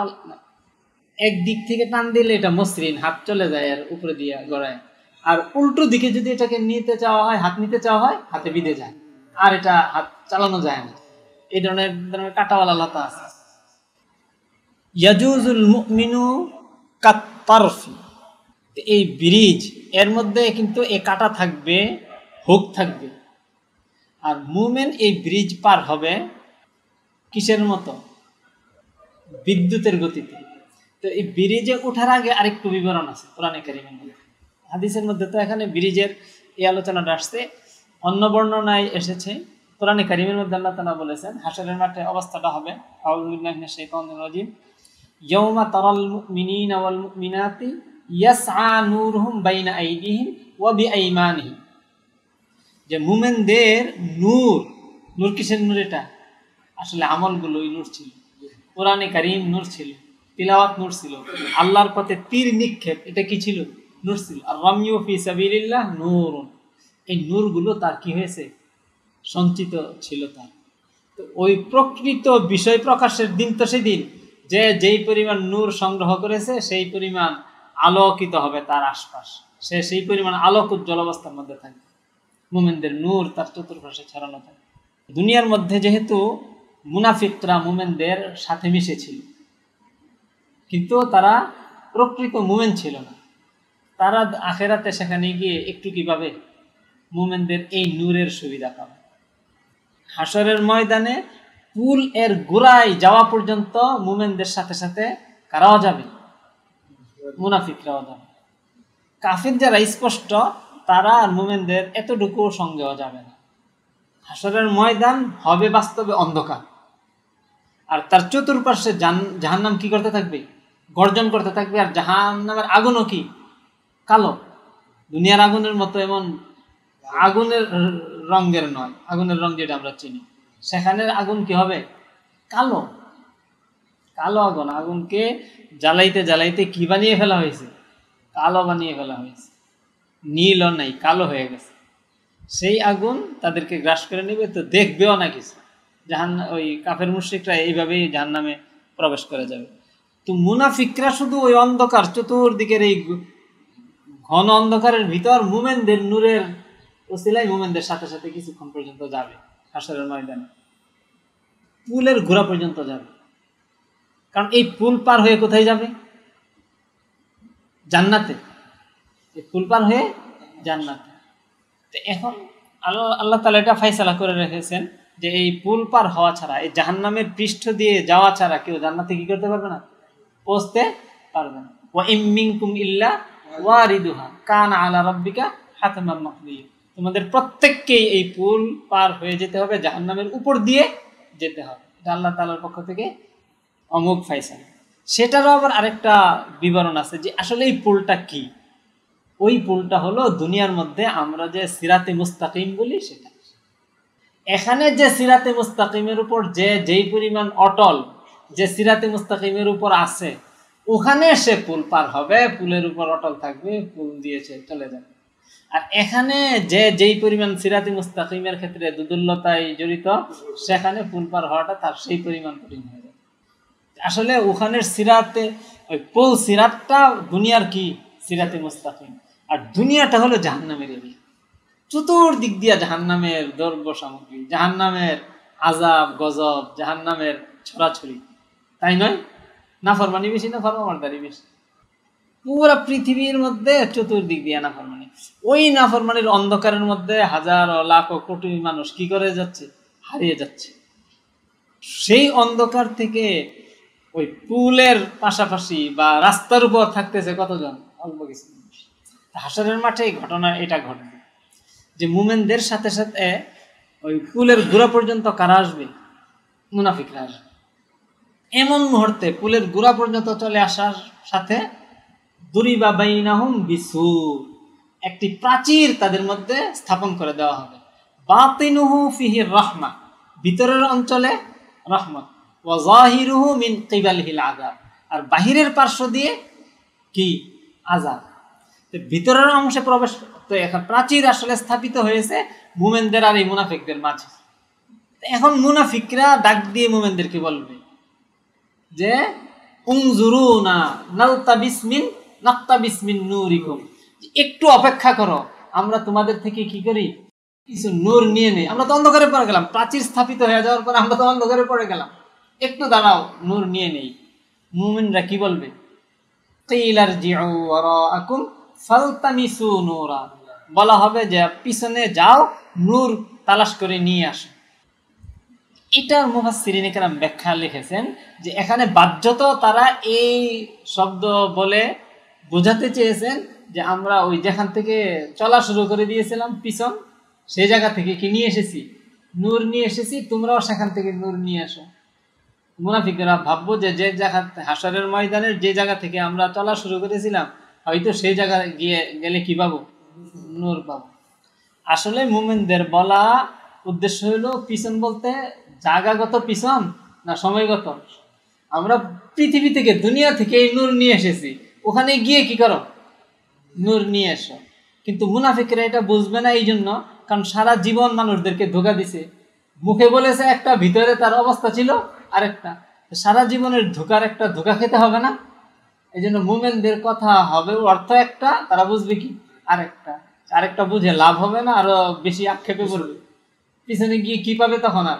একদিক থেকে টান দিলে এটা মসৃণ, হাত চলে যায় আর উপরে দিয়ে গড়ায়। আর উল্টো দিকে যদি এটাকে নিতে চাওয়া হয়, হাত নিতে চাওয়া হয়, হাতে বিঁধে যায়, আর এটা হাত চালানো যায় না। এই ধরনের কাটাওয়ালা লতা আছে। ইয়াজুজুল মুমিনু কাত্তারফি, এই ব্রিজ, এর মধ্যে কিন্তু এ কাটা থাকবে, হুক থাকবে। আর মুমিন এই ব্রিজ পার হবে কিসের মতো? বিদ্যুতের গতিতে। তো এই ব্রিজে ওঠার আগে আরেকটু বিবরণ আছে কোরআনে কারীমের মধ্যে। হাদিসের মধ্যে তো এখানে ব্রিজের এই আলোচনাটা আসছে, অন্য বর্ণনায় এসেছে। কোরআনে কারীমের মধ্যে আল্লাহ তাআলা বলেছেন হাশরের মাঠে অবস্থাটা হবে, আউযু বিল্লাহি মিনাশ শাইতানির রাজিম, ইয়াউমা তারাল মুমিনিনা ওয়াল মুমিনাতি ইয়াসআ নূরুহুম বাইনা আইদিহিম ওয়া বিআইমানিহিম। যে মুমিনদের নূর, নূর কিসের নূর? এটা আসলে আমলগুলোই নূর ছিল, কোরআনে কারীম নূর ছিল, তিলাওয়াত নূর ছিল, আল্লাহর পথে তীর নিক্ষেপ, এটা কি ছিল? নূর ছিল। আর রামিয়ু ফি সাবিলিল্লাহ নূরুন, এই নূরগুলো তার কি হয়েছে? সঞ্চিত ছিল তার। তো ওই প্রকৃত বিষয় প্রকাশের দিন তো সেদিন, যে যেই পরিমাণ নূর সংগ্রহ করেছে সেই পরিমাণ আলোকিত হবে তার আশপাশ, সে সেই পরিমাণ আলোক উজ্জ্বল অবস্থার মধ্যে থাকবে। মুমিনদের নূর তার চতুর্পাশে ছড়ানো থাকে। দুনিয়ার মধ্যে যেহেতু মুনাফিকরা মুমিনদের সাথে মিশেছিল, কিন্তু তারা প্রকৃত মুমিন ছিল না। তারা আখেরাতে সেখানে গিয়ে একটু কি পাবে? মুমিনদের এই নূরের সুবিধা পাবে। হাসরের ময়দানে পুল এর গোড়ায় যাওয়া পর্যন্ত মুমিনদের সাথে সাথে কারাও যাবে? মুনাফিকরাও যাবে। কাফির যারা স্পষ্ট, তারা আর মুমিনদের এতটুকু সঙ্গেও যাবে না। হাসরের ময়দান হবে বাস্তবে অন্ধকার, আর তার চতুর্পার্শ্বে জাহান্নাম কি করতে থাকবে? গর্জন করতে থাকবে। আর জাহান্নামের আগুনও কি? কালো। দুনিয়ার আগুনের মতো এমন আগুনের রঙের নয়, আগুনের রং যেটা আমরা চিনি। সেখানের আগুন কি হবে? কালো। কালো আগুন। আগুনকে জ্বালাইতে জ্বালাইতে কি বানিয়ে ফেলা হয়েছে? কালো বানিয়ে ফেলা হয়েছে। নীলও নাই, কালো হয়ে গেছে। সেই আগুন তাদেরকে গ্রাস করে নেবে, তো দেখবেও না কিছু। ওই কাফের মুশরিকরা এইভাবেই জাহান্নামে প্রবেশ করে যাবে। তো মুনাফিকরা শুধু ওই অন্ধকার, চতুর্দিকের এই ঘন অন্ধকারের ভিতর মুমিনদের নূরের ওসিলায় মুমিনদের সাথে সাথে কিছুক্ষণ পর্যন্ত যাবে। হাসরের ময়দানে পুলের ঘোড়া পর্যন্ত যাবে। কারণ এই পুল পার হয়ে কোথায় যাবে? জান্নাতে। এই পুল পার হয়ে জান্নাতে। তো এখন আল্লাহ তাআলা এটা ফয়সালা করে রেখেছেন যে এই পুল পার হওয়া ছাড়া, এই জাহান্নামের পৃষ্ঠ দিয়ে যাওয়া ছাড়া কেউ জান্নাতে কি করতে পারবে না? পৌঁছতে পারবে না। ওয়া ইম মিনকুম ইল্লা ওয়ারিদুহা কানা আলা রাব্বিকা হাতমান মাকদিয়া। তোমাদের প্রত্যেককেই এই পুল পার হয়ে যেতে হবে, জাহান্নামের উপর দিয়ে যেতে হবে। এটা আল্লাহ তাআলার পক্ষ থেকে অমোঘ ফয়সালা। সেটারও আবার আরেকটা বিবরণ আছে যে আসলে এই পুলটা কি। ওই পুলটা হলো দুনিয়ার মধ্যে আমরা যে সিরাতে মুস্তাকিম বলি সেটা। এখানে যে সিরাতে মুস্তাকিমের উপর যেই পরিমাণ অটল, যে সিরাতে মুস্তাকিমের উপর আছে, ওখানে সে পুল পার হবে, পুলের উপর অটল থাকবে, পুল দিয়েছে চলে যাবে। আর এখানে যেই পরিমাণ সিরাতে মুস্তাকিমের ক্ষেত্রে দুদুল্যতায় জড়িত, সেখানে পুল পার হওয়াটা তার সেই পরিমাণ কঠিন হয়ে যাবে। আসলে ওখানের সিরাতে, ওই পুল সিরাতটা দুনিয়ার কি? সিরাতে মুস্তাকিম। আর দুনিয়াটা হলো জাহান্নামের এরিয়া। চতুর্দিক দিয়া জাহান্নামের দ্রব্য সামগ্রী, জাহান্নামের আযাব গজব, জাহান্নামের ছড়াছড়ি, তাই নয়? নাফরমানি বেশি না ফরমাবরদারি বেশি? পুরো পৃথিবীর মধ্যে চতুর্দিক দিয়া নাফরমানি। ওই নাফরমানির অন্ধকারের মধ্যে হাজার লাখ কোটি মানুষ কি করে যাচ্ছে? হারিয়ে যাচ্ছে। সেই অন্ধকার থেকে ওই পুলের পাশাপাশি বা রাস্তার উপর থাকতেছে কতজন? অল্প কিছু মানুষ। হাসরের মাঠে এই ঘটনা এটা ঘটবে যে মুমিনদের সাথে সাথে ওই পুলের গোড়া পর্যন্ত কারা আসবে? মুনাফিকরা আসবে। এমন মুহূর্তে পুলের গোড়া পর্যন্ত চলে আসার সাথে দুরিবা বাইনাহুম বিসুর, একটি প্রাচীর তাদের মধ্যে স্থাপন করে দেওয়া হবে। বাতিনুহু ফিহি রাহমা, ভিতরের অঞ্চলে রহমত, ওয়া যাহিরুহু মিন কিবালিহিল আযাব, আর বাহিরের পার্শ্ব দিয়ে কি? আযাব। তো ভিতরের অংশে প্রবেশ, তো এখন প্রাচীর আসলে স্থাপিত হয়েছে মুমিনদের আর এই মুনাফিকদের মাঝে। এখন মুনাফিকরা ডাক দিয়ে মুমিনদেরকে বলবে যে উনজুরুনা নাকতাবিস মিন নূরিকুম, একটু অপেক্ষা করো, আমরা তোমাদের থেকে কি করি? কিছু নূর নিয়ে নেই। আমরা তো অন্ধকারে পড়ে গেলাম, প্রাচীর স্থাপিত হয়ে যাওয়ার পর আমরা তো অন্ধকারে পড়ে গেলাম, একটু দাঁড়াও, নূর নিয়ে নেই। মুমিনরা কি বলবে? কিলার জিউ ওয়ারাআকুম ফালতামিসু নূরা, বলা হবে যে পিছনে যাও, নূর তালাশ করে নিয়ে আসো। এটার মুফাসসিরিনে কেরাম ব্যাখ্যা লিখেছেন যে এখানে বাহ্যত তারা এই শব্দ বলে বোঝাতে চেয়েছেন যে আমরা ওই যেখান থেকে চলা শুরু করে দিয়েছিলাম পিছন, সেই জায়গা থেকে কি নিয়ে এসেছি? নূর নিয়ে এসেছি, তোমরাও সেখান থেকে নূর নিয়ে আসো। মুনাফিকরা ভাববো যে জায়গা, হাসরের ময়দানের যে জায়গা থেকে আমরা চলা শুরু করেছিলাম, হয়তো সেই জায়গায় গেলে কি পাবো? নূর পাবো। আসলে মুমিনদের বলা উদ্দেশ্য হলো পিছন বলতে জায়গাগত পিছন না সময়গত? আমরা পৃথিবী থেকে, দুনিয়া থেকে এই নূর নিয়ে এসেছি, ওখানে গিয়ে কি করো? নূর নিয়ে এসো। কিন্তু মুনাফিকরা এটা বুঝবে না, এই জন্য, কারণ সারা জীবন মানুষদেরকে ধোঁকা দিছে। মুখে বলেছে একটা, ভিতরে তার অবস্থা ছিল আরেকটা। সারা জীবনের ধোঁকার একটা ধোঁকা খেতে হবে না? এই জন্য মুমিনদের কথা হবে অর্থ একটা, তারা বুঝবে কি আরেকটা বুঝে লাভ হবে না, আরো বেশি আক্ষেপে পড়বে। পিছনে গিয়ে কি পাবে তখন? আর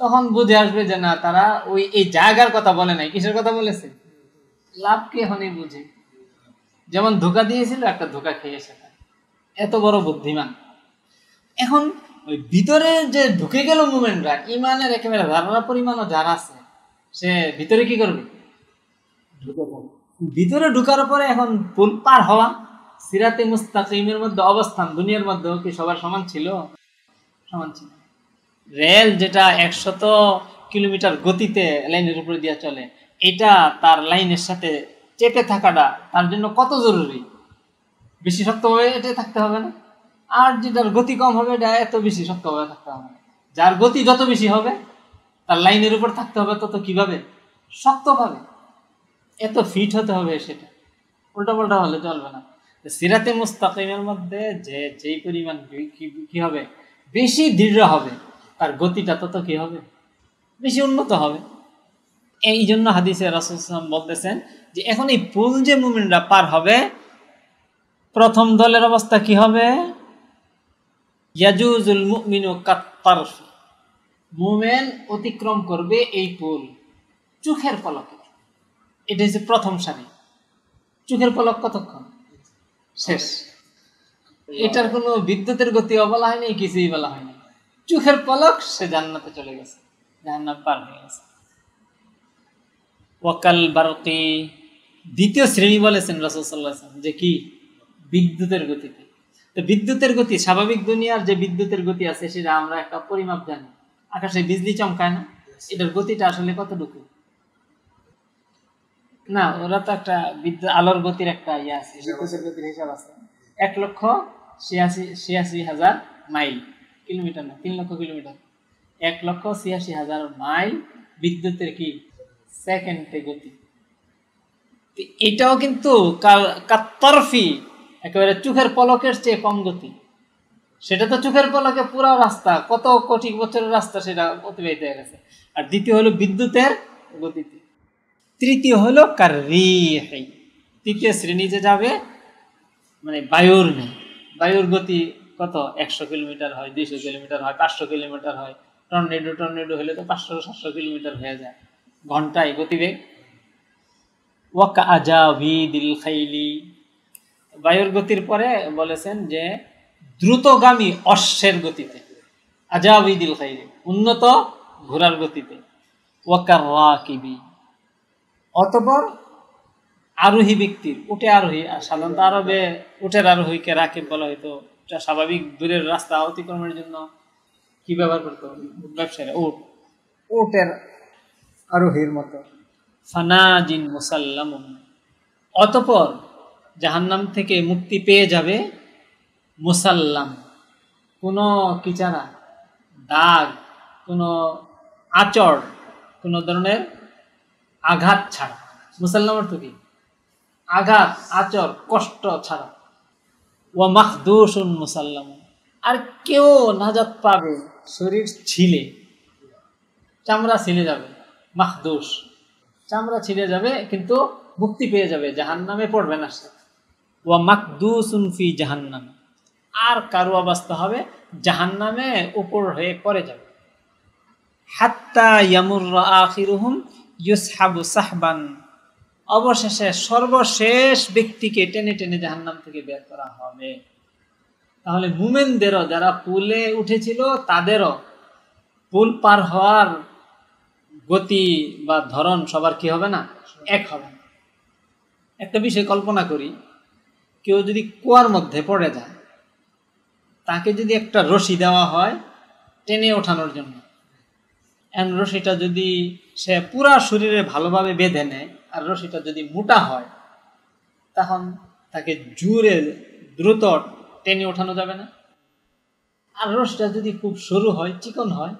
তখন বুঝে আসবে যে না, তারা ওই এই জায়গার কথা বলে নাই, কিসের কথা বলেছে? লাভ কি এখনই বুঝে। যেমন ধোকা দিয়েছিল, একটা ধোকা খেয়ে সেটা এত বড় বুদ্ধিমান। এখন ওই ভিতরে যে ঢুকে গেল মুভমেন্টরা, ইমানের একেবারে ধারণা পরিমাণও যারা আছে, সে ভিতরে কি করবে? ঢুকে পড়বে। ভিতরে ঢুকার পরে এখন পুল পার হওয়া, সিরাতে মুস্তাকিমের মধ্যে অবস্থান, দুনিয়ার মধ্যে কি সবার সমান ছিল? সমান ছিল। রেল যেটা 100 কিলোমিটার গতিতে লাইনের উপরে দিয়ে চলে, এটা তার লাইনের সাথে চেপে থাকাটা তার জন্য কত জরুরি। বেশি শক্তভাবে এটা থাকতে হবে না? আর যেটার গতি কম হবে এটা এত বেশি শক্তভাবে থাকতে হবে না। যার গতি যত বেশি হবে তার লাইনের উপর থাকতে হবে তত কিভাবে? শক্তভাবে। এত ফিট হতে হবে, সেটা উল্টা পাল্টা হলে চলবে না। সিরাতে মুস্তাকিমের মধ্যে যে যেই পরিমাণ কি হবে, বেশি দৃঢ় হবে, তার গতিটা তত কি হবে? বেশি উন্নত হবে। এই জন্য হাদিসে রাসূল সাল্লাল্লাহু আলাইহি ওয়াসাল্লাম বলতেছেন যে এখন এই পুল যে মুমিনরা পার হবে, প্রথম দলের অবস্থা কি হবে? ইয়াজুজুল মুমিনু কাত-তারফ, মুমিন অতিক্রম করবে এই পুল চোখের পলকে। এটা হচ্ছে প্রথম সারি। চোখের পলক কতক্ষণ? শেষ। এটার কোনো বিদ্যুতের গতিও বলা হয়নি, কিছুই বলা হয়নি। চোখের পলক, সে জান্নাতে চলে গেছে, জান্নাত পার হয়ে গেছে। ওয়াকাল বারকি, দ্বিতীয় শ্রেণী বলেছেন রাসূল সাল্লাল্লাহু আলাইহি ওয়াসাল্লাম, যে কি? বিদ্যুতের গতিতে। তো বিদ্যুতের গতি, স্বাভাবিক দুনিয়ার যে বিদ্যুতের গতি আছে সেটা আমরা একটা পরিমাপ জানি। আকাশে বিজলি চমকায় না, এটার গতিটা আসলে কতটুকু? না, ওরা তো একটা আলোর গতির একটা ইয়ে আছে, বিদ্যুতের গতির হিসাব আছে। 1,86,000 মাইল, কিলোমিটার না, 3 লক্ষ কিলোমিটার। 1,86,000 মাইল বিদ্যুতের কি সেকেন্ডে গতি। এটাও কিন্তু কাত-তারফি, একেবারে চোখের পলকের চেয়ে কম গতি। সেটা তো চোখের পলকে পুরো রাস্তা, কত কোটি বছরের রাস্তা সেটা অতিবাহিত হয়ে গেছে। আর দ্বিতীয় হলো বিদ্যুতের গতিতে। তৃতীয় হলো কার-রিহি, তৃতীয় শ্রেণী যে যাবে, মানে বায়ুর নেই। বায়ুর গতি কত? 100 কিলোমিটার হয়, 200 কিলোমিটার হয়, 500 কিলোমিটার হয়। টর্নেডো হলে তো 500-700 কিলোমিটার হয়ে যায় ঘন্টায় গতিবেগ। ওয়াকা আজাবিদিল খাইলি, বায়ুর গতির পরে বলেছেন যে দ্রুতগামী অশ্বের গতিতে, আজাবিদিল খাইলি, উন্নত ঘোড়ার গতিতে। ওয়াকার রাকিবি, অতঃপর আরোহী ব্যক্তির, উটে আরোহী। আর সাধারণত আরবে উটের আরোহীকে রাকিব বলা হইতো। স্বাভাবিক দূরের রাস্তা অতিক্রমের জন্য কি ব্যবহার করতো ব্যবসায়ীরা? উটের আরোহীর মতো। ফানাজিন মুসাল্লামুন, অতঃপর জাহান্নাম থেকে মুক্তি পেয়ে যাবে মুসাল্লাম, কোনো কিচারা, দাগ, কোনো আচড়, কোনো ধরনের আঘাত ছাড়া। মুসাল্লাম অর্থ কি? আঘাত, আচর, কষ্ট ছাড়া। ওয়া মাখদুশুন মুসাল্লাম, আর কেউ নাজাত পাবে শরীর ছিলে, চামড়া ছিলে যাবে। মাখদুশ, চামড়া ছিলে যাবে, কিন্তু মুক্তি পেয়ে যাবে, জাহান্নামে পড়বে না সে। ওয়া মাকদুসুন ফি জাহান্নাম, আর কারো অবস্থা হবে জাহান্নামে উপর হয়ে পড়ে যাবে। হাত্তা ইয়ামুররা আখিরুহুম ইউসহাবু সাহবান, অবশেষে সর্বশেষ ব্যক্তিকে টেনে টেনে জাহান্নাম থেকে বের করা হবে। তাহলে মুমিনদেরও, যারা পুলে উঠেছিল তাদেরও পুল পার হওয়ার গতি বা ধরন সবার কি হবে না? এক হবে না। একটা বিষয় কল্পনা করি, কেউ যদি কুয়ার মধ্যে পড়ে যায়, তাকে যদি একটা রশি দেওয়া হয় টেনে ওঠানোর জন্য, রশিটা যদি সে পুরা শরীরে ভালোভাবে বেঁধে নেয়, আর রশিটা যদি মোটা হয়, তখন তাকে জোরে দ্রুত টেনে ওঠানো যাবে না। আর রশিটা যদি খুব সরু হয়, চিকন হয়,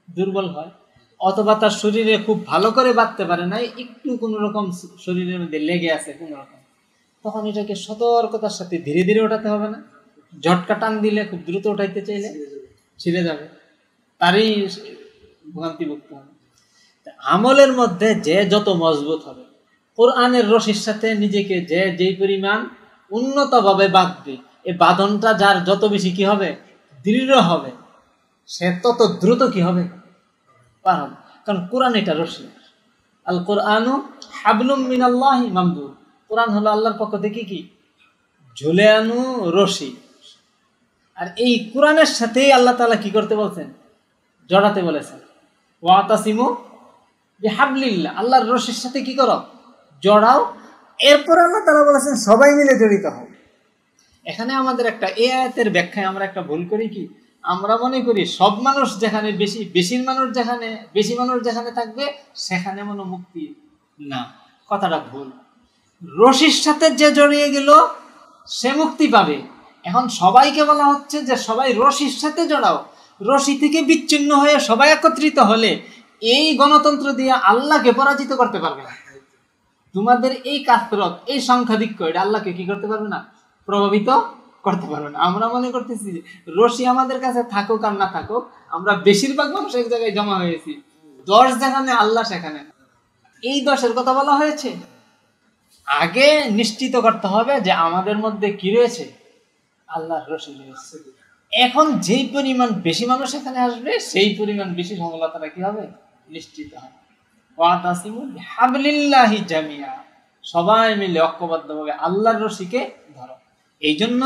দুর্বল হয়, অথবা তার শরীরে খুব ভালো করে বাঁধতে পারে না, একটু কোনো রকম শরীরের মধ্যে লেগে আছে কোনো রকম, তখন এটাকে সতর্কতার সাথে ধীরে ধীরে ওঠাতে হবে না? ঝটকা টান দিলে, খুব দ্রুত ওঠাইতে চাইলে ছিঁড়ে যাবে, তারই ভোগান্তিভুক্ত হবে। আমলের মধ্যে যে যত মজবুত হবে, কোরআনের রশির সাথে নিজেকে যে যেই পরিমাণ উন্নতভাবে বাঁধবে, এই বাঁধনটা যার যত বেশি কি হবে? দৃঢ় হবে, সে তত দ্রুত কি হবে? পার হবে। কারণ কোরআন এটা রশি, আল কোরআনু হাবলুম মিনাল্লাহি মামদুদ, কোরআন হলো আল্লাহর পক্ষ থেকে কি ঝুলে আনু রশি। আর এই কোরআনের সাথেই আল্লাহ তাআলা কি করতে বলছেন, জড়াতে বলেছেন। ওয়াতাসিমু বিহাবলিল্লাহ, আল্লাহর রশির সাথে কি করো, জড়াও। এরপর আল্লাহ তাআলা বলেছেন সবাই মিলে জড়িত হও। এখানে আমাদের একটা এই আয়াতের ব্যাখ্যায় আমরা একটা ভুল করি কি, আমরা মনে করি সব মানুষ যেখানে বেশি মানুষ যেখানে থাকবে সেখানে মনে মুক্তি, না, কথাটা ভুল। রশির সাথে যে জড়িয়ে গেল সে মুক্তি পাবে। এখন সবাইকে বলা হচ্ছে যে সবাই রশির সাথে জড়াও। রশি থেকে বিচ্ছিন্ন হয়ে সবাই একত্রিত হলে এই গণতন্ত্র দিয়ে আল্লাহকে পরাজিত করতে পারবে না। তোমাদের এই কাসরত, এই সংখ্যাধিক্য, এটা আল্লাহকে কি করতে পারবে না, প্রভাবিত করতে পারবে না। আমরা মনে করতেছি যে রশি আমাদের কাছে থাকুক আর না থাকুক, আমরা বেশিরভাগ মানুষ এক জায়গায় জমা হয়েছি, 10 যেখানে আল্লাহ সেখানে। এই 10-এর কথা বলা হয়েছে। আগে নিশ্চিত করতে হবে যে আমাদের মধ্যে কি রয়েছে, আল্লাহর রশি রয়েছে। এখন যেই পরিমাণ বেশি মানুষ এখানে আসবে সেই পরিমাণ বেশি সফলতাটা কি হবে, নিশ্চিত হবে। ওয়াতাসিমু বিহাবলিল্লাহি জামিয়া, সবাই মিলে ঐক্যবদ্ধভাবে আল্লাহর রশিকে ধরো। এই জন্য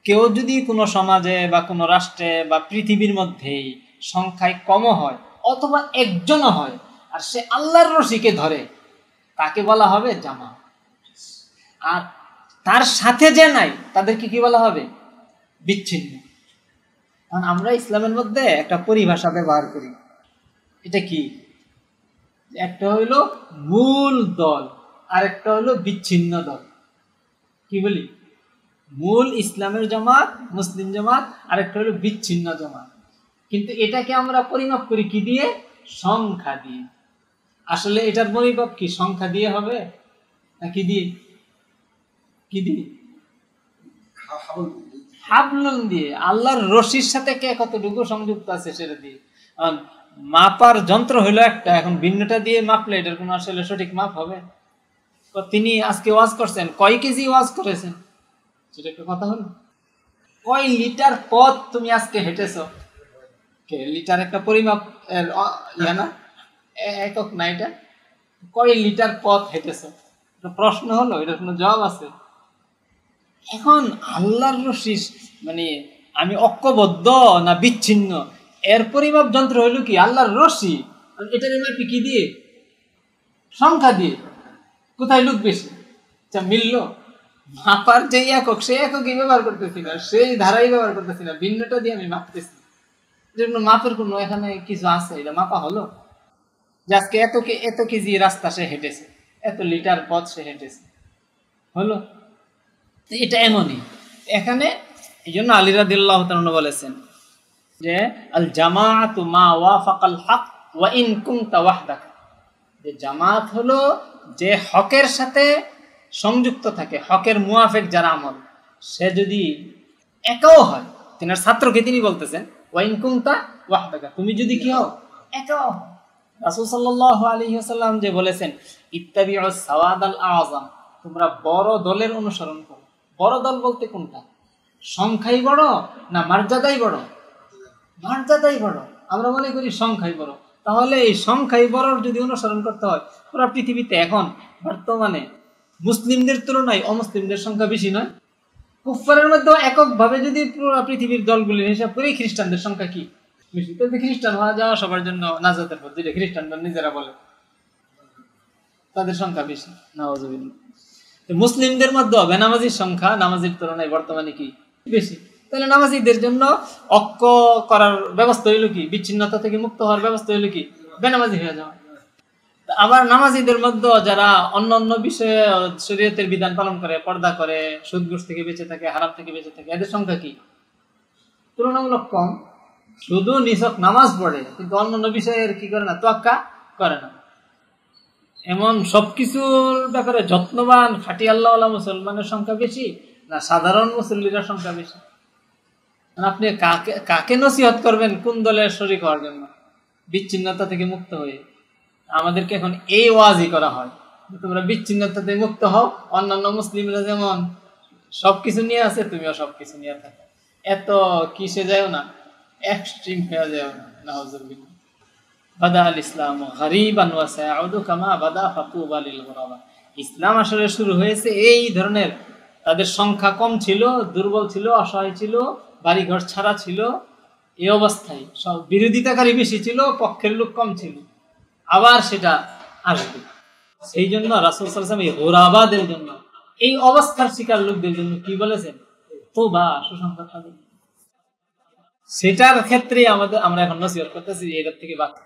কেউ যদি কোনো সমাজে বা কোনো রাষ্ট্রে বা পৃথিবীর মধ্যেই সংখ্যায় কম হয় অথবা একজনও হয় আর সে আল্লাহর রশিকে ধরে, তাকে বলা হবে জামা। আর তার সাথে যে নাই তাদেরকে কি বলা হবে, বিচ্ছিন্ন। কারণ আমরা ইসলামের মধ্যে একটা পরিভাষা ব্যবহার করি, এটা কি, একটা হইলো মূল দল আর একটা হইলো বিচ্ছিন্ন দল। কি বলি, মূল ইসলামের জামাত, মুসলিম জামাত, আর একটা হলো বিচ্ছিন্ন জামাত। কিন্তু এটাকে আমরা পরিমাপ করি কি দিয়ে, সংখ্যা দিয়ে। আসলে এটার পরিমাপ কি সংখ্যা দিয়ে হবে না কি দিয়ে, কি দিয়ে, হাবলুন দিয়ে, আল্লাহর রশির সাথে কে কতটুকু সংযুক্ত আছে সেটা দিয়ে। মাপার যন্ত্র হইলো একটা, এখন ভিন্নটা দিয়ে মাপলে এটার কোনো আসলে সঠিক মাপ হবে? তো তিনি আজকে ওয়াজ করছেন, কয় কেজি ওয়াজ করেছেন সেটা একটা কথা হলো। কয় লিটার পথ তুমি আজকে হেঁটেছ, কে লিটার একটা পরিমাপ ইয়া না, একক না, এটা কয় লিটার পথ হেঁটেছ, এটা প্রশ্ন হলো, এটার কোনো জবাব আছে? এখন আল্লাহর রশি মানে আমি ঐক্যবদ্ধ না বিচ্ছিন্ন, এর পরিমাপ যন্ত্র হইল কি আল্লাহর রশি। এটার মাপি কি দিয়ে, সংখ্যা দিয়ে। কোথায় লোক বেশি, আচ্ছা মিললো, মাপার যে একক সেই একই ব্যবহার করতেছি না, সেই ধারাই ব্যবহার করতেছি না, ভিন্নটা দিয়ে আমি মাপতেছি। মাপের কোনো এখানে কিছু আছে, এটা মাপা হলো যে আজকে এত কেজি রাস্তা সে হেঁটেছে, এত লিটার পথ সে হেঁটেছে, হলো? এটা এমনই এখানে। এই জন্য আলী রাদিয়াল্লাহু তাআলা বলেছেন যে আল জামাআতু মা ওয়াফাকাল হক ওয়া ইন কুনতা ওয়াহদাকা, যে জামাত হলো যে হকের সাথে সংযুক্ত থাকে, হকের মুয়াফিক যারা আমল, সে যদি একাও হয়। তিনার ছাত্রকে তিনি বলতেছেন ওয়া ইন কুনতা ওয়াহদাকা, তুমি যদি কি হও, একাও হও। রাসূল সাল্লাল্লাহু আলাইহি ওয়াসাল্লাম যে বলেছেন ইত্তাবিউস সাওয়াদাল আযম, তোমরা বড় দলের অনুসরণ করো। বড় দল বলতে কোনটা, সংখ্যাই বড় না মর্যাদাই বড়? মর্যাদাই বড়। আমরা মনে করি সংখ্যাই বড়। তাহলে এই সংখ্যাই বড় যদি অনুসরণ করতে হয়, পুরো পৃথিবীতে এখন বর্তমানে মুসলিমদের তুলনায় অমুসলিমদের সংখ্যা বেশি নয়? কুফফারের মধ্যে এককভাবে যদি পুরো পৃথিবীর দলগুলির হিসাব করি, খ্রিস্টানদের সংখ্যা কি বেশি? তো খ্রিস্টান হওয়া যাওয়া সবার জন্য নাজাতের পথ, যেটা খ্রিস্টানরা নিজেরা বলে, তাদের সংখ্যা বেশি। নাউযুবিল্লাহ। মুসলিমদের মধ্যে বেনামাজির সংখ্যা নামাজির তুলনায় বর্তমানে কি বেশি। তাহলে নামাজিদের জন্য ঐক্য করার ব্যবস্থা হইল কি, বিচ্ছিন্নতা থেকে মুক্ত হওয়ার ব্যবস্থা হইল কি, বেনামাজি হয়ে যাওয়া। আবার নামাজিদের মধ্যে যারা অন্য অন্য বিষয়ে শরীয়তের বিধান পালন করে, পর্দা করে, সুদ ঘুষ থেকে বেঁচে থাকে, হারাম থেকে বেঁচে থাকে, এদের সংখ্যা কি তুলনামূলক কম। শুধু নিছক নামাজ পড়ে কিন্তু অন্য অন্য বিষয়ের কি করে না, তোয়াক্কা করে না। এমন সবকিছুর ব্যাপারে যত্নবান খাঁটি আল্লাহওয়ালা মুসলমানের সংখ্যা বেশি না সাধারণ মুসল্লিরা সংখ্যা বেশি? আপনি কাকে নসিহত করবেন কোন দলের শরীক হওয়ার জন্য, বিচ্ছিন্নতা থেকে মুক্ত হয়ে? আমাদেরকে এখন এই ওয়াজই করা হয়, তোমরা বিচ্ছিন্নতা থেকে মুক্ত হও, অন্যান্য মুসলিমরা যেমন সবকিছু নিয়ে আছে তুমিও সবকিছু নিয়ে থাকো। এত কিসে যাও না, এক্সট্রিম হয়ে যাও না, নাউযুবিল্লাহ। বাদা আল ইসলাম গরিবান ওয়া সায়াউদু কামা বাদা ফাতুবা লিল গুরাবা। ইসলাম আসলে শুরু হয়েছে এই ধরনের, তাদের সংখ্যা কম ছিল, দুর্বল ছিল, অসহায় ছিল, বাড়িঘর ছাড়া ছিল, এই অবস্থায় সব বিরোধিতাকারী বেশি ছিল, পক্ষের লোক কম ছিল, আবার সেটা আসবে। সেই জন্য রাসূল সাল্লাল্লাহু আলাইহি ওয়াসাল্লাম এই গুরাবাদের জন্য, এই অবস্থার শিকার লোকদের জন্য কি বলেছেন? তোবা, সুসংবাদ তাদের। সেটার ক্ষেত্রে আমরা এখন নসিহত করতেছি এটার থেকে বাঁচা।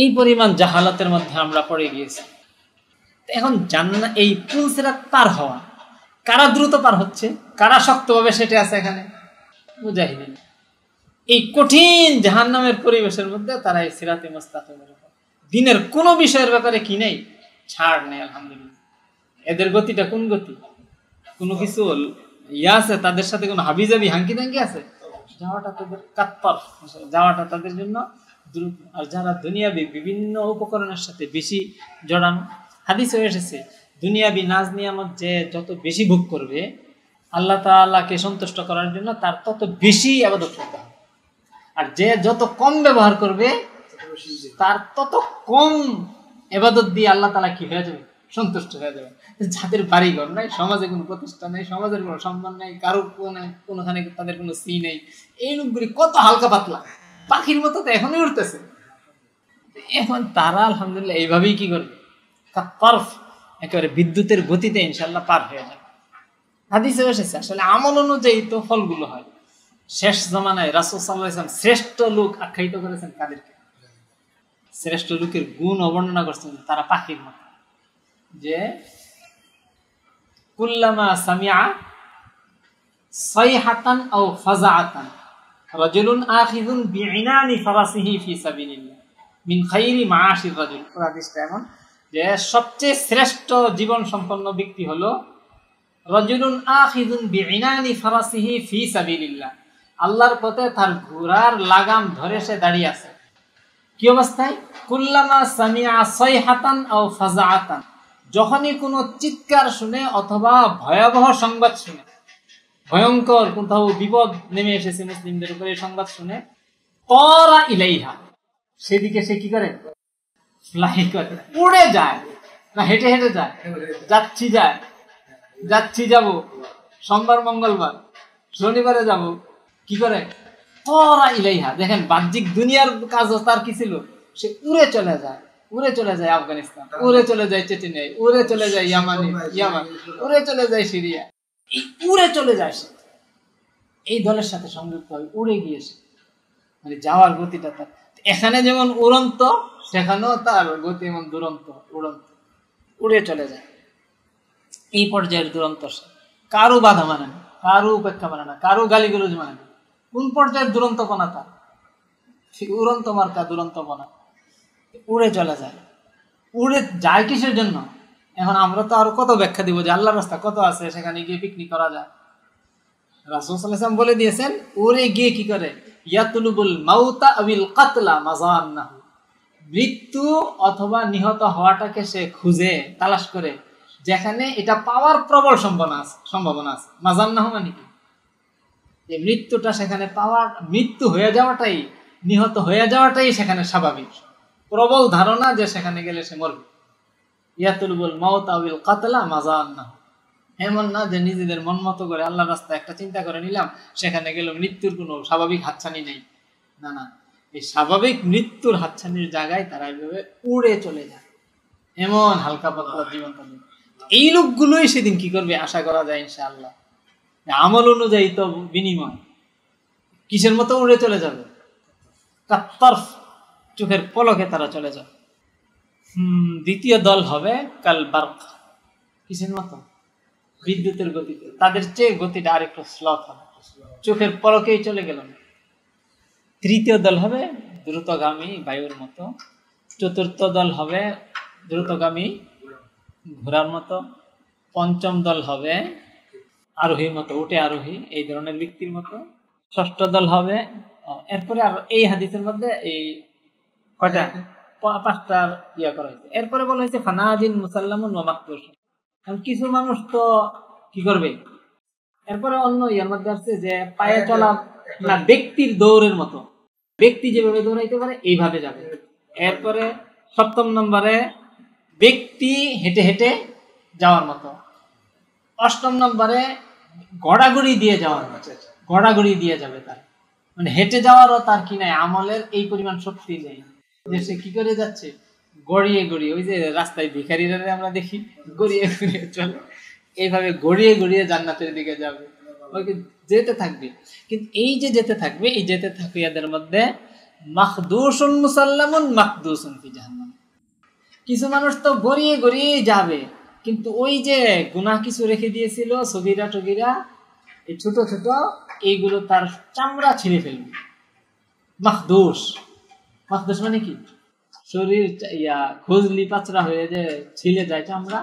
এই পরিমাণ জাহালাতের মধ্যে আমরা পড়ে গিয়েছি। এখন জান্নাত, এই পুল সিরাত পার হওয়া, কারা দ্রুত পার হচ্ছে, কারা শক্তভাবে সেটা আছে এখানে? মুজাহিদিন। এই কঠিন জাহান্নামের পরিবেশের মধ্যে তারা এই সিরাতে মুস্তাকিমের উপর, দিনের কোনো বিষয়ের ব্যাপারে কি নেই, ছাড় নেই। আলহামদুলিল্লাহ। এদের গতিটা কোন গতি? কোনো কিছু ইয়া আছে তাদের সাথে, কোনো হাবিজাবি হাঙ্কি দাঙ্কি আছে? যাওয়াটা তাদের কাত্তর, যাওয়াটা তাদের জন্য দ্রুত। আর যারা দুনিয়াবি বিভিন্ন উপকরণের সাথে বেশি জড়ানো, হাদিসে এসেছে দুনিয়াবি নাজ নিয়ামত যে যত বেশি ভোগ করবে আল্লাহ তাআলাকে সন্তুষ্ট করার জন্য, তার তত বেশি ইবাদত করতে হবে। আর যে যত কম ব্যবহার করবে তার তত কম ইবাদত দিয়ে আল্লাহ তাআলা কি হয়ে যাবে? সন্তুষ্ট হয়ে যাবে। যাদের বাড়িঘর নাই, সমাজে কোনো প্রতিষ্ঠান নেই, সমাজের কোনো সম্মান নেই, কারোর কোনোখানে তাদের কোনো সি নেই, এই লোকগুলি কত হালকা পাতলা, পাখির মতো তো এখনই উঠতেছে। এখন তারা আলহামদুলিল্লাহ এইভাবেই কি করবে? পারফ একেবারে বিদ্যুতের গতিতে ইনশাল্লাহ পার হয়ে যাবে। হাদিসে এসেছে আসলে আমল অনুযায়ী তো ফলগুলো হয়। শেষ জমানায় রাসূল সাল্লাল্লাহু আলাইহি ওয়াসাল্লাম শ্রেষ্ঠ লোক আখ্যায়িত করেছেন কাদেরকে? শ্রেষ্ঠ লোকের গুণ অবর্ণনা করছেন তারা পাখির মতো, যে কুল্লামা সামিআ সাইহাতান আও ফাজাআতান রাজুলুন আখিযুন বিইনানি ফারাসিহি ফি সাবিলিল্লাহ মিন খাইরি মাআশির রাজুল। হাদিসটা এমন যে সবচেয়ে শ্রেষ্ঠ জীবন সম্পন্ন ব্যক্তি হলো রাজুলুন আখিযুন বিইনানি ফারাসিহি ফি সাবিলিল্লাহ, আল্লাহর পথে তার ঘোড়ার লাগাম ধরে সে দাঁড়িয়ে আছে। কি অবস্থায়? কুল্লামা সামিআ সাইহাতান আও ফাজাআতান, যখনই কোনো চিৎকার শুনে অথবা ভয়াবহ সংবাদ শুনে, ভয়ঙ্কর কোথাও বিপদ নেমে এসেছে মুসলিমদের উপরে, সংবাদ শুনে তরা ইলাইহা, সেদিকে সে কি করে? ফ্লাই করে, উড়ে যায়, না হেঁটে হেঁটে যায়, যাচ্ছি যাব, সোমবার মঙ্গলবার শনিবারে যাব, কি করে? তরা ইলাইহা। দেখেন বাহ্যিক দুনিয়ার কাজ তার কি ছিল? সে উড়ে চলে যায় আফগানিস্তান, উড়ে চলে যায় চেচেনিয়া, উড়ে চলে যায় ইয়ামান, উড়ে চলে যায় সিরিয়া, এই উড়ে চলে যায় সে এই দলের সাথে সংযুক্ত হয়, উড়ে গিয়েছে, মানে যাওয়ার গতিটা তার। এখানে যেমন উড়ন্ত, সেখানেও তার গতি এমন দুরন্ত, উড়ে চলে যায়। এই পর্যায়ের দুরন্ত সে, কারো বাধা মানে না, কারো উপেক্ষা মানে না, কারো গালিগুলোজ মানে না। কোন পর্যায়ের দুরন্তপনা তার? উড়ন্ত মার্কা দুরন্তপনা, উড়ে চলে যায়। উড়ে যায় কিসের জন্য? এখন আমরা তো আরো কত ব্যাখ্যা দিব যে আল্লাহর রাস্তা কত আছে, সেখানে গিয়ে পিকনিক করা যায়। রাসূল সাল্লাল্লাহু আলাইহি ওয়াসাল্লাম বলে দিয়েছেন উড়ে গিয়ে কি করে? ইয়াতুলুবুল মাউতা আবিল কাতলা মাযান্নাহু, মৃত্যু অথবা নিহত হওয়াটাকে সে খুঁজে তালাশ করে, যেখানে এটা পাওয়ার প্রবল সম্ভাবনা আছে। মাযান্নাহু মানে কি? যে মৃত্যুটা সেখানে পাওয়ার, মৃত্যু হয়ে যাওয়াটাই, নিহত হয়ে যাওয়াটাই সেখানে স্বাভাবিক, প্রবল ধারণা যে সেখানে গেলে সে মরবে। ইয়াতুলুবুল মাউতা আবিল কাতলা মাযান্নাহু, এমন না যে নিজেদের মন মতো করে আল্লাহর রাস্তায় একটা চিন্তা করে নিলাম, সেখানে গেল মৃত্যুর কোনো স্বাভাবিক হাতছানি নেই। না না, এই স্বাভাবিক মৃত্যুর হাতছানির জায়গায় তারা এইভাবে উড়ে চলে যায়, এমন হালকা পাতলা জীবন তাদের। এই লোকগুলোই সেদিন কি করবে আশা করা যায় ইনশাআল্লাহ, আমল অনুযায়ী তো বিনিময় কিসের মতো উড়ে চলে যাবে? কাত্তরফ, চোখের পলকে তারা চলে যাবে। দ্বিতীয় দল হবে কাল বারক, কিসের মতো? বিদ্যুতের গতিতে, তাদের চেয়ে গতিটা আরেকটু স্লথ হবে, চোখের পলকেই চলে গেল। তৃতীয় দল হবে দ্রুতগামী বায়ুর মতো, চতুর্থ দল হবে দ্রুতগামী ঘোড়ার মতো, পঞ্চম দল হবে আরোহীর মতো, উঠে আরোহী এই ধরনের ব্যক্তির মতো, ষষ্ঠ দল হবে, এরপরে আর এই হাদিসের মধ্যে এই কয়টা? 5টার ইয়া করা হয়েছে। এরপরে বলা হয়েছে ফানাজিন মুসাল্লামুন ওয়া মাকতুস, কিছু মানুষ তো কি করবে? এরপরে অন্য ইয়ার মধ্যে আসছে যে পায়ে চলা না, ব্যক্তির দৌড়ের মতো, ব্যক্তি যেভাবে দৌড়াইতে পারে এইভাবে যাবে। এরপরে 7ম নম্বরে ব্যক্তি হেঁটে হেঁটে যাওয়ার মতো। 8ম নম্বরে গড়াগড়ি দিয়ে যাওয়ার মতো, গড়াগড়ি দিয়ে যাবে তার, মানে হেঁটে যাওয়ারও তার কি নাই, আমলের এই পরিমাণ শক্তি নেই যে সে কি করে যাচ্ছে, গড়িয়ে গড়িয়ে, ওই যে রাস্তায় ভিখারিরা আমরা দেখি গড়িয়ে গড়িয়ে চলে, এইভাবে গড়িয়ে গড়িয়ে জান্নাতের দিকে যাবে, ওকে যেতে থাকবে। কিন্তু এই যে যেতে থাকবে, এই যেতে থাকবে এদের মধ্যে মাখদুসুন মুসাল্লামুন মাকদুসুন ফি জাহান্নাম। কিছু মানুষ তো গড়িয়ে গড়িয়ে যাবে, কিন্তু ওই যে গুনাহ কিছু রেখে দিয়েছিল সগীরা টগীরা, এই ছোট ছোট, এইগুলো তার চামড়া ছিঁড়ে ফেলবে। মাখদুস, মাখদুস মানে কি, শরীর খুজলি পাচরা হয়ে যে ছিলে যায় চামড়া,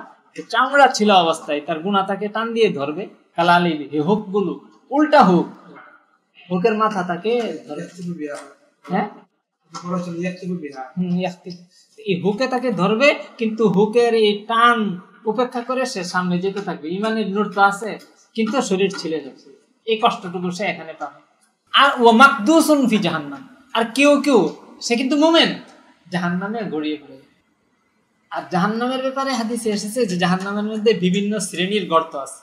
চামড়া ছিল অবস্থায় তার গুনাহ তাকে টান দিয়ে ধরবে। কালালি হুক গুলো উল্টা হুক, হুকের মাথা তাকে ধরে, হ্যাঁ এই হুকে তাকে ধরবে, কিন্তু হুকের এই টান উপেক্ষা করে সে সামনে যেতে থাকবে। ইমানের নূর তো আছে, কিন্তু শরীর ছিলে যাচ্ছে, এই কষ্টটুকু সে এখানে পাবে। আর ও মাকদুসুন ফি জাহান্নাম, আর কেউ কেউ সে কিন্তু মুমিন, জাহান্নামে গড়িয়ে পড়ে। আর জাহান্নামের ব্যাপারে হাদিসে এসেছে যে জাহান্নামের মধ্যে বিভিন্ন শ্রেণীর গর্ত আছে।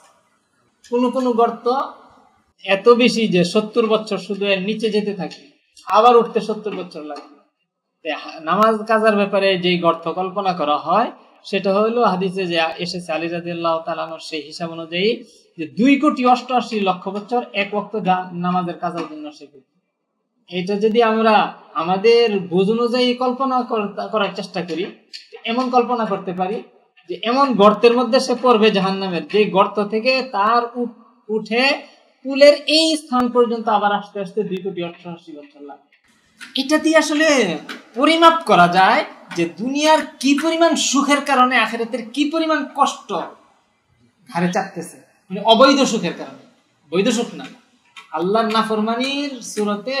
কোন কোন গর্ত এত বেশি যে 70 বছর শুধু এর নিচে যেতে থাকে, আবার উঠতে 70 বছর লাগে। নামাজ কাজার ব্যাপারে যে গর্ত কল্পনা করা হয় সেটা হলো হাদিসে যে এসেছে, আলী রাদিয়াল্লাহু তাআলা আনহু সেই হিসাব অনুযায়ী যে 2,88,00,000 বছর এক ওয়াক্ত নামাজের কাজার জন্য সে। এটা যদি আমরা আমাদের বুঝ অনুযায়ী কল্পনা করার চেষ্টা করি, এমন কল্পনা করতে পারি যে এমন গর্তের মধ্যে সে পড়বে জাহান্নামের, যে গর্ত থেকে তার উঠে পুলের এই স্থান পর্যন্ত আবার আস্তে আস্তে 2,88,00,000 বছর লাগে। এটা দিয়ে আসলে পরিমাপ করা যায় যে দুনিয়ার কি পরিমাণ সুখের কারণে আখিরাতের কি পরিমাণ কষ্ট ঘাড়ে চাপতেছে, মানে অবৈধ সুখের কারণে, বৈধ সুখ না, আল্লাহর নাফরমানির সুরতে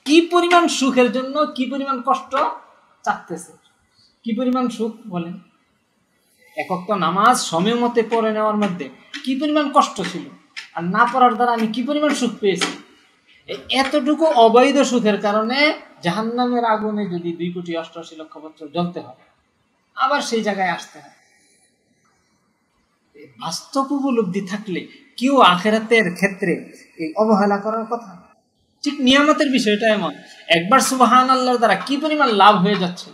কি পরিমাণ সুখের জন্য কি পরিমাণ কষ্ট চাপতেছে। কি পরিমাণ সুখ বলেন, এক ওয়াক্ত নামাজ সময় মতে পড়ে নেওয়ার মধ্যে কি পরিমাণ কষ্ট ছিল, আর না পড়ার দ্বারা আমি কি পরিমাণ সুখ পেয়েছি। এতটুকু অবৈধ সুখের কারণে জাহান্নামের আগুনে যদি 2,88,00,000 বছর জ্বলতে হয়, আবার সেই জায়গায় আসতে হয়। বাস্তব উপলব্ধি থাকলে কেউ আখিরাতের ক্ষেত্রে এই অবহেলা করার কথা। ঠিক নিয়ামতের বিষয়টা এমন, একবার সুবহানাল্লাহর দ্বারা কি পরিমাণ লাভ হয়ে যাচ্ছে।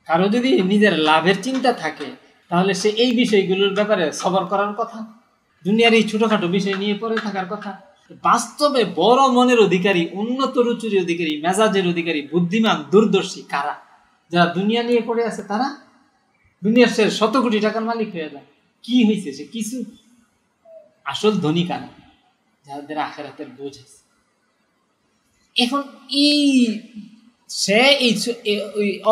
কারো যদি নিজের লাভের চিন্তা থাকে তাহলে সে এই বিষয়গুলোর ব্যাপারে সবর করার কথা, দুনিয়ার এই ছোটখাটো বিষয় নিয়ে পড়ে থাকার কথা। বাস্তবে বড় মনের অধিকারী, উন্নত রুচির অধিকারী, মেজাজের অধিকারী, বুদ্ধিমান, দূরদর্শী কারা? যারা দুনিয়া নিয়ে পড়ে আছে, তারা দুনিয়ার সে 100 কোটি টাকার মালিক হয়ে যায়। কি হয়েছে, সে কিছু আসল ধনী কারা? যাদের আখিরাতের বোঝ আছে। এখন এই সে এই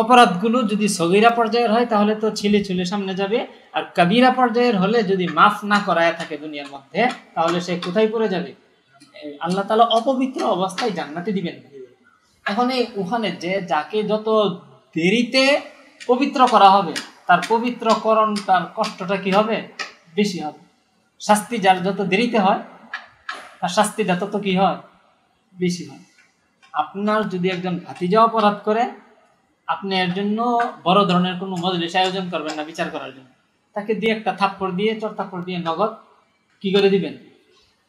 অপরাধগুলো যদি সগীরা পর্যায়ের হয় তাহলে তো ছিলে ছিলে সামনে যাবে, আর কবিরা পর্যায়ের হলে যদি মাফ না করায় থাকে দুনিয়ার মধ্যে, তাহলে সে কোথায় পড়ে যাবে? আল্লাহ তাআলা অপবিত্র অবস্থায় জান্নাতে দিবেন। এখন ওখানে যে যাকে যত দেরিতে পবিত্র করা হবে, তার পবিত্রকরণ, তার কষ্টটা কি হবে? বেশি হবে। শাস্তি যার যত দেরিতে হয়, তার শাস্তিটা তত কি হয়? বেশি হয়। আপনার যদি একজন ভাতিজা অপরাধ করে, আপনি এর জন্য বড় ধরনের কোনো মজলিস আয়োজন করবেন না বিচার করার জন্য, তাকে দিয়ে একটা থাপ্পড় দিয়ে, চর থাপ্পড় দিয়ে নগদ কি করে দিবেন?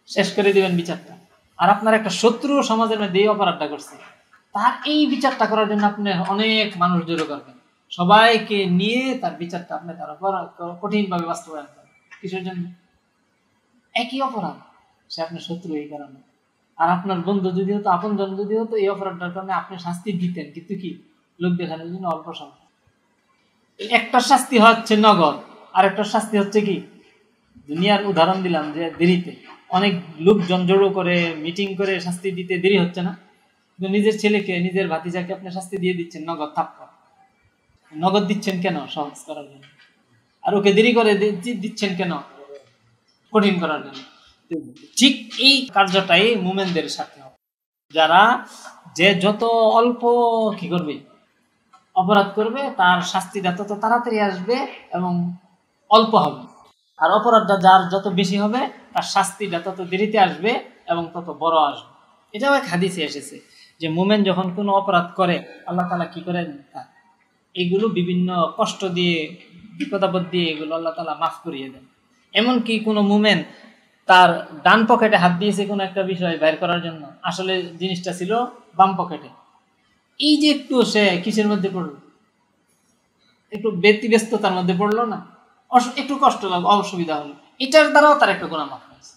শেষ করে দিবেন বিচারটা। আর আপনার একটা শত্রু সমাজের মধ্যে এই অপরাধটা করছে, তার এই বিচারটা করার জন্য আপনি অনেক মানুষ জড়ো করবেন, সবাইকে নিয়ে তার বিচারটা আপনি তার উপর কঠিনভাবে বাস্তবায়ন করেন। কিসের জন্য? একই অপরাধ, সে আপনার শত্রু এই কারণে। আর আপনার বন্ধু যদি হতো, আপন জন যদি হতো, এই অপরাধটার কারণে আপনি শাস্তি দিতেন, কিন্তু কি লোক দেখানোর জন্য অল্প সময়। একটা শাস্তি হচ্ছে নগদ, আর একটা শাস্তি হচ্ছে কি দুনিয়ার উদাহরণ দিলাম যে দেরিতে। অনেক লোকজন জড়ো করে মিটিং করে শাস্তি দিতে দেরি হচ্ছে না, কিন্তু নিজের ছেলেকে, নিজের ভাতিজাকে আপনি শাস্তি দিয়ে দিচ্ছেন নগদ থাপ্পড়। নগদ দিচ্ছেন কেন? সহজ করার জন্য। আর ওকে দেরি করে দিচ্ছেন কেন? কঠিন করার জন্য। ঠিক এই কার্যটাই মুমিনদের সাথে হবে। যারা যে যত অল্প কি করবে, অপরাধ করবে, তার শাস্তিটা তত তাড়াতাড়ি আসবে এবং অল্প হবে। আর অপরাধটা যার যত বেশি হবে, তার শাস্তিটা তত দেরিতে আসবে এবং তত বড় আসবে। এটাও এক হাদিসে এসেছে যে মুমিন যখন কোনো অপরাধ করে আল্লাহ তাআলা কি করে, এগুলো বিভিন্ন কষ্ট দিয়ে বিপদাপদ দিয়ে এগুলো আল্লাহ তাআলা মাফ করিয়ে দেন। এমনকি কোনো মুমিন তার ডান পকেটে হাত দিয়েছে কোনো একটা বিষয় বের করার জন্য, আসলে জিনিসটা ছিল বাম পকেটে, এই যে একটু সে কিসের মধ্যে পড়লো, একটু ব্যতিব্যস্ততার মধ্যে পড়লো না, একটু কষ্ট লাগলো, অসুবিধা হলো, এটার দ্বারাও তার একটা গুনাহ মাফ হয়েছে।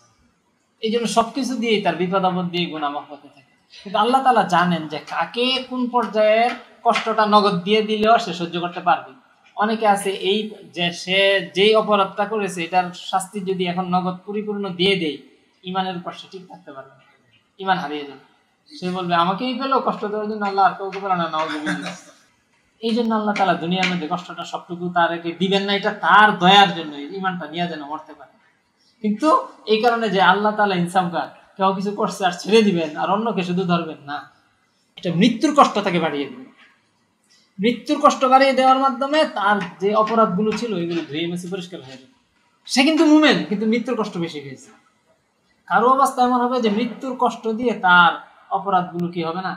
এই জন্য সবকিছু দিয়েই তার বিপদ আপদ দিয়ে গুনাহ মাফ হতে থাকে। কিন্তু আল্লাহ তাআলা জানেন যে কাকে কোন পর্যায়ের কষ্টটা নগদ দিয়ে দিলেও সে সহ্য করতে পারবে। অনেকে আছে এই যে সে যেই অপরাধটা করেছে এটার শাস্তি যদি এখন নগদ পরিপূর্ণ দিয়ে দেয়, ইমানের উপর সে ঠিক থাকতে পারবে না, ইমান হারিয়ে যাবে। সে বলবে আমাকেই পেলো কষ্ট দেওয়ার জন্য, আল্লাহ আর কাউকে পারে না, নাউযুবিল্লাহ। এই জন্য আল্লাহ তাআলা দুনিয়ার মধ্যে কষ্টটা সবটুকু তারকে দিবেন না, এটা তার দয়ার জন্য, ইমানটা নিয়ে যেন মরতে পারে। কিন্তু এই কারণে যে আল্লাহ তাআলা ইনসাফগার, কেউ কিছু করছে আর ছেড়ে দিবেন আর অন্যকে শুধু ধরবেন না, এটা মৃত্যুর কষ্ট তাকে বাড়িয়ে দিবেন। মৃত্যুর কষ্ট বাড়িয়ে দেওয়ার মাধ্যমে তার যে অপরাধগুলো ছিল এগুলো ধুয়ে মুছে পরিষ্কার হয়ে যাবে। সে কিন্তু মুমিন, কিন্তু মৃত্যুর কষ্ট বেশি হয়েছে। কারো অবস্থা এমন হবে যে মৃত্যুর কষ্ট দিয়ে তার অপরাধগুলো কি হবে না,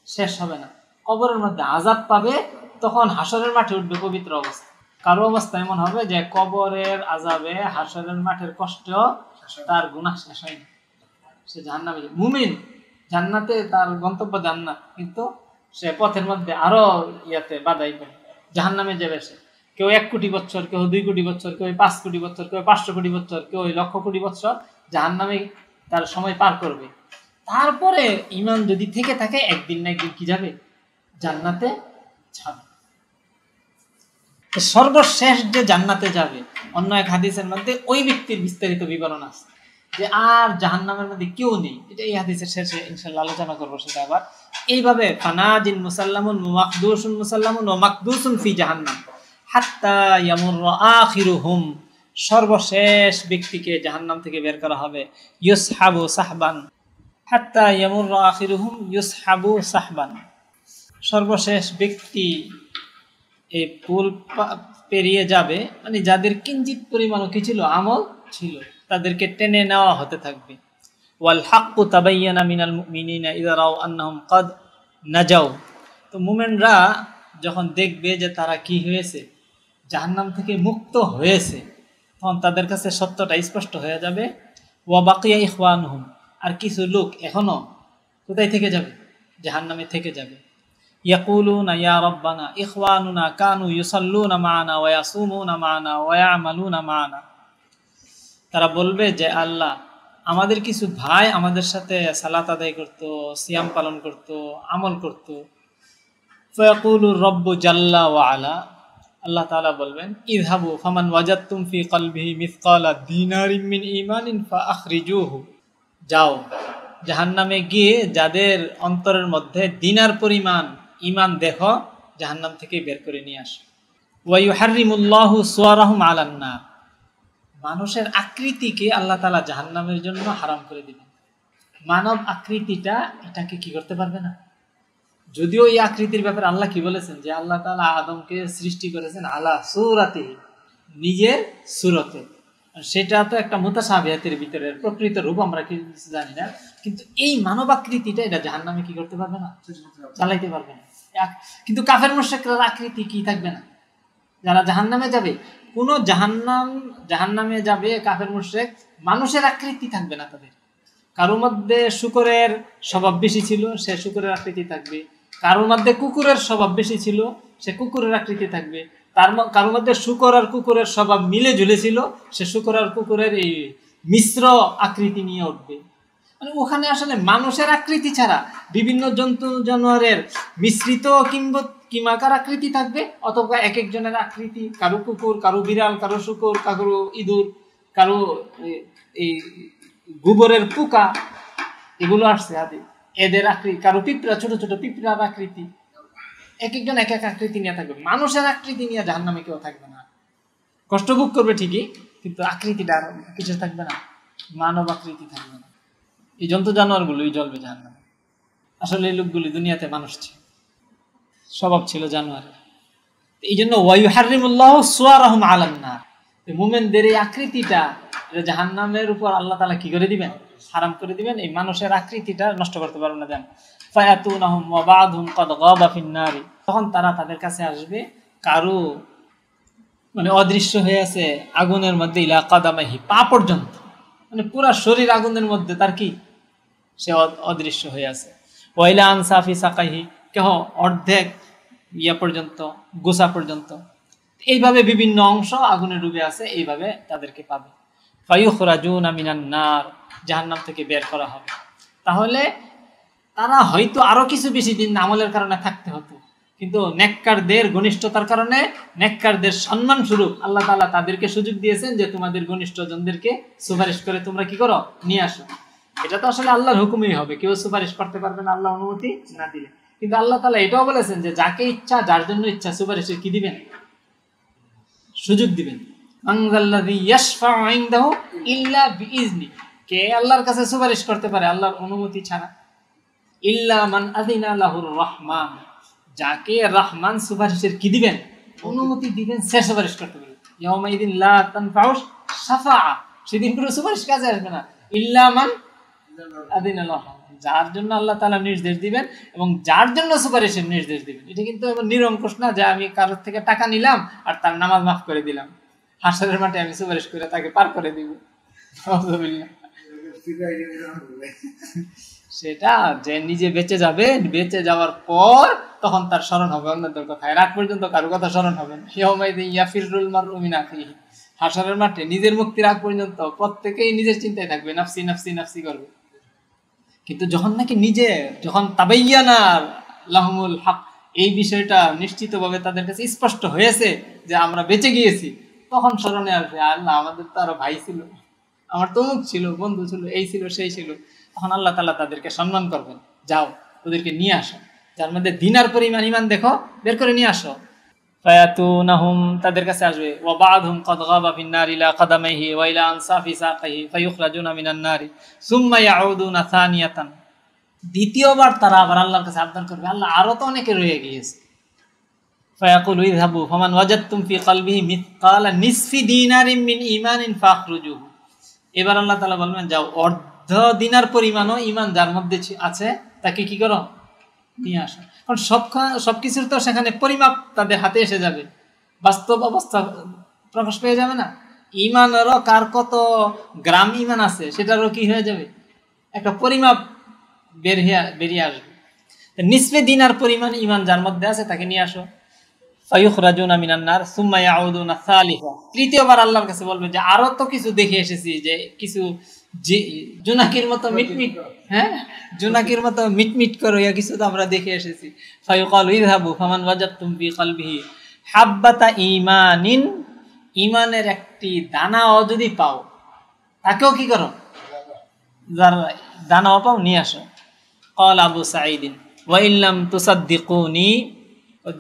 শেষ হবে না, কবরের মধ্যে আযাব পাবে, তখন হাসরের মাঠে উঠবে পবিত্র অবস্থা। কারো অবস্থা এমন হবে যে কবরের আযাবে হাসরের মাঠের কষ্ট তার গুনাহ শেষ হয়নি, সে জাহান্নামে যাবে। মুমিন জান্নাতে, তার গন্তব্য জান্নাত, কিন্তু সে পথের মধ্যে আরো ইয়াতে বাধাই পড়ে, জাহান্নামে যাবে সে। কেউ 1 কোটি বছর, কেউ 2 কোটি বছর, কেউ 5 কোটি বছর, কেউ 500 কোটি বছর, কেউ 1,00,000 কোটি বছর জাহান্নামে তার সময় পার করবে। তারপরে ঈমান যদি থেকে থাকে, একদিন না একদিন কি যাবে, জান্নাতে যাবে। সর্বশেষ যে জান্নাতে যাবে, অন্য এক হাদিসের মধ্যে ওই ব্যক্তির বিস্তারিত বিবরণ আছে যে আর জাহান্নামের মধ্যে কেউ নেই। এটা এই হাদিসের শেষে ইনশাআল্লাহ আলোচনা করবো সেটা আবার। এইভাবে ফানাজিন মুসাল্লামুন মাকদুসুন মুসাল্লামুন ওয়া মাকদুসুন ফি জাহান্নাম হাত্তা ইয়ামুররা আখিরুহুম, সর্বশেষ ব্যক্তিকে জাহান্নাম থেকে বের করা হবে। ইউসহাবু সাহবান হাত্তা ইয়ামুররা আখিরুহুম ইউসহাবু সাহবান, সর্বশেষ ব্যক্তি এই পুল পেরিয়ে যাবে, মানে যাদের কিঞ্চিত পরিমাণও কি ছিল, আমল ছিল, তাদেরকে টেনে নেওয়া হতে থাকবে। ওয়াল হাক্কু তাবায়্যানা মিনাল মুমিনিনা ইযা রাও আন্নাহুম ক্বাদ নাজাউ, তো মুমিনরা যখন দেখবে যে তারা কি হয়েছে, জাহান্নাম থেকে মুক্ত হয়েছে, তখন তাদের কাছে সত্যটা স্পষ্ট হয়ে যাবে। ওয়া বাকিয়া ইখওয়ানুহুম, আর কিছু লোক এখনো কোথায় থেকে যাবে, জাহান্নামে থেকে যাবে। ইয়াকুলুনা ইয়া রাব্বানা ইখওয়ানুনা কানু ইউসাল্লুনা মা'ানা ওয়া ইয়াসুমুনা মা'ানা ওয়া ইয়া'মালুনা মা'ানা, তারা বলবে যে আল্লাহ, আমাদের কিছু ভাই আমাদের সাথে সালাত আদায় করত, সিয়াম পালন করত, আমল করত। ফায়াকুলুর রাব্বু জাল্লা ওয়া আলা, আল্লাহ তাআলা বলবেন ইযহাবু ফামান ওয়াজাদতুম ফি কলবিহি মিসকালা দিনারিন মিন ঈমানিন ফাআখরিজুহু, যাও জাহান্নামে গিয়ে যাদের অন্তরের মধ্যে দিনার পরিমাণ ঈমান দেখো, জাহান্নাম থেকে বের করে নিয়ে আসো। ওয়া ইউহাররিমুল্লাহু সুওয়ারাহুম আলান নার, মানুষের আকৃতিকে আল্লাহ তাআলা জাহান্নামের জন্য হারাম করে দিবেন। মানব আকৃতিটা এটাকে কি করতে পারবে না। যদিও এই আকৃতির ব্যাপারে আল্লাহ কি বলেছেন, যে আল্লাহ তাআলা আদমকে সৃষ্টি করেছেন আলা সূরাতিহি, নিজের সূরতে, সেটা তো একটা মুতাশাবিহাতের ভিতরে, প্রকৃত রূপ আমরা কিছু জানি না। কিন্তু এই মানব আকৃতিটা এটা জাহান্নামে কি করতে পারবে না, চালাইতে পারবে না। কিন্তু কাফের মুশরিকদের আকৃতি কি থাকবে না, যারা জাহান্নামে যাবে, কোন জাহান্নামে যাবে কাফের মুশরিক, মানুষের আকৃতি থাকবে না তাদের। কারোর মধ্যে শূকরের স্বভাব বেশি ছিল, সে শূকরের আকৃতি থাকবে। কারোর মধ্যে কুকুরের স্বভাব বেশি ছিল, সে কুকুরের আকৃতি থাকবে। কারোর মধ্যে শূকর আর কুকুরের স্বভাব মিলে ঝুলেছিল, সে শূকর আর কুকুরের এই মিশ্র আকৃতি নিয়ে উঠবে। মানে ওখানে আসলে মানুষের আকৃতি ছাড়া বিভিন্ন জন্তু জানোয়ারের মিশ্রিত কিমাকার আকৃতি থাকবে, অথবা এক একজনের আকৃতি, কারো কুকুর, কারো বিড়াল, কারো শূকর, কারো ইঁদুর, কারো এই গোবরের পোকা, এগুলো আসছে আদি এদের আকৃতি, কারো পিঁপড়া, ছোট ছোট পিঁপড়ার আকৃতি, এক একজন এক এক আকৃতি নিয়ে থাকবে। মানুষের আকৃতি নিয়ে জাহান্নামে কেউ থাকবে না, কষ্ট ভোগ করবে ঠিকই, কিন্তু আকৃতিটা কিছু থাকবে না, মানব আকৃতি থাকবে না। এই জন্তু জানোয়ারগুলোই জ্বলবে জাহান্নামে। আসলে এই লোকগুলি দুনিয়াতে মানুষ ছিল, স্বভাব ছিল জানোয়ারের। এই জন্য ওয়া ইউহাররিমুল্লাহু সুওয়ারাহুম আলান নার, মুমিনদের এই আকৃতিটা জাহান্নামের উপর আল্লাহ তাআলা কি করে দিবেন, হারাম করে দিবেন। এই মানুষের আকৃতিটা নষ্ট করতে পারবে না। জান ফায়াতুনাহুম ওয়া বা'দহুম ক্বাদ গাবা ফিন নারি, তখন তারা তাদের কাছে আসবে কারো মানে অদৃশ্য হয়ে আছে আগুনের মধ্যে, ইলা কাদামাহি, পা পর্যন্ত, মানে পুরা শরীর আগুনের মধ্যে, তার কি সে অদৃশ্য হয়ে আছে। ওয়াইলা আনসাফি সাকাহি, কেহ অর্ধেক ইয়া পর্যন্ত, গোসা পর্যন্ত, এইভাবে বিভিন্ন অংশ আগুনে ডুবে আছে, এইভাবে তাদেরকে পাবে। ফায়ুখরাজুনা মিনান নার, জাহান্নাম থেকে বের করা হবে। তাহলে তারা হয়তো আরো কিছু বেশি দিন আমলের কারণে থাকতে হতো, কিন্তু নেককারদের ঘনিষ্ঠতার কারণে, নেককারদের সম্মান স্বরূপ আল্লাহ তাআলা তাদেরকে সুযোগ দিয়েছেন যে তোমাদের ঘনিষ্ঠজনদেরকে সুপারিশ করে তোমরা কি করো, নিয়ে আসো। এটা তো আসলে আল্লাহর হুকুমই হবে, কেউ সুপারিশ করতে পারবে না আল্লাহ অনুমতি না দিলে। কিন্তু আল্লাহ তাআলা এটাও বলেছেন যে যাকে ইচ্ছা, যার জন্য ইচ্ছা, সুপারিশের কি দিবেন, সুযোগ দিবেন। মানযাল্লাযী ইয়াশফাউ ইনদাহু ইল্লা বিইজনি, কে আল্লাহর কাছে সুপারিশ করতে পারে আল্লাহর অনুমতি ছাড়া? ইল্লা মান আযিনা লাহুর রাহমান, যাকে রহমান সুপারিশের কি দিবেন, অনুমতি দিবেন, সে সুপারিশ করতে পারে। ইয়াউমাইদিন লা তানফাউ শাফাআ, সেদিন কোনো সুপারিশ কাজে আসবে না। ইল্লা মান আযিনা লাহু, যার জন্য আল্লাহ তাআলা নির্দেশ দিবেন এবং যার জন্য সুপারিশের নির্দেশ দিবেন। এটা কিন্তু নিরঙ্কুশ না যে আমি কারোর থেকে টাকা নিলাম আর তার নামাজ মাফ করে দিলাম, হাসরের মাঠে আমি সুপারিশ করে তাকে পার করে দিব। সেটা যে নিজে বেঁচে যাবে, বেঁচে যাওয়ার পর তখন তার স্মরণ হবে অন্যদের কথা, রাত পর্যন্ত কারো কথা স্মরণ হবে না। ইয়াউমাইদিন ইয়াফিরুল মারউ মিন আখিহি, হাসরের মাঠে নিজের মুক্তির আগ পর্যন্ত প্রত্যেকেই নিজের চিন্তায় থাকবে, নাফসি নাফসি নাফসি করবে। কিন্তু যখন নাকি নিজে, যখন তাবাইয়ানা লাহুমুল হক, এই বিষয়টা নিশ্চিতভাবে তাদের কাছে স্পষ্ট হয়েছে যে আমরা বেঁচে গিয়েছি, তখন স্মরণে আসবে আল্লাহ আমাদের তো আরো ভাই ছিল, আমার তমুক ছিল, বন্ধু ছিল, এই ছিল সেই ছিল। তখন আল্লাহ তাআলা তাদেরকে সম্মান করবেন, যাও ওদেরকে নিয়ে আসো, যার মধ্যে দিনার পরিমাণ ইমান দেখো, বের করে নিয়ে আসো। ফায়াতুনাহুম, তাদের কাছে আসবে, ওয়া বা'দহুম ক্বাদ গাবা ফিন নারি ইলা কাদামাইহি ওয়া ইলা আনসাফি সাকাহি ফায়ুখরাজুনা মিনান নারি সুম্মা ইয়াউদুনা সানিয়াতান, দ্বিতীয়বার তারা আবার আল্লাহর কাছে আবেদন করবে, আল্লাহ আরো তো অনেকে রয়ে গিয়েছে। ফায়াকুলু ইযহাবু ফামান ওয়াজাদতুম ফি কলবিহি মিসকালা নিসফি দিনারিন মিন ঈমানিন ফাখরুজুহু, এবার আল্লাহ তাআলা বলবেন যাও, অর্ধ দিনার পরিমাণও ঈমান যার মধ্যে আছে তাকে কি করো, নিয়ে আসো। কারণ সবকিছুর তো সেখানে পরিমাপ তাদের হাতে এসে যাবে, বাস্তব অবস্থা প্রকাশ পেয়ে যাবে না। ঈমানেরও কার কত গ্রাম ঈমান আছে সেটারও কি হয়ে যাবে, একটা পরিমাপ বেরিয়ে আসবে। নিসফে দিনার পরিমাণ ঈমান যার মধ্যে আছে তাকে নিয়ে আসো। ফায়ুখরাজুনা মিনান নার সুম্মা ইয়াউদুনা সালিসা, তৃতীয়বার আল্লাহর কাছে বলবে যে আরো তো কিছু দেখে এসেছি, যে কিছু জোনাকির মতো মিটমিট, হ্যাঁ জোনাকির মতো মিটমিট করো, ইয়া কিছু তো আমরা দেখে এসেছি। ফায়ুকালু ইযহাবু ফামান ওয়াজাদতুম ফি কলবিহি হাব্বাতা ঈমানিন, ঈমানের একটি দানাও যদি পাও তাকেও কি করো, দানাও পাও, নিয়ে আসো। ক্বাল আবু সাঈদিন ওয়া ইল্লাম তুসাদ্দিকুনি,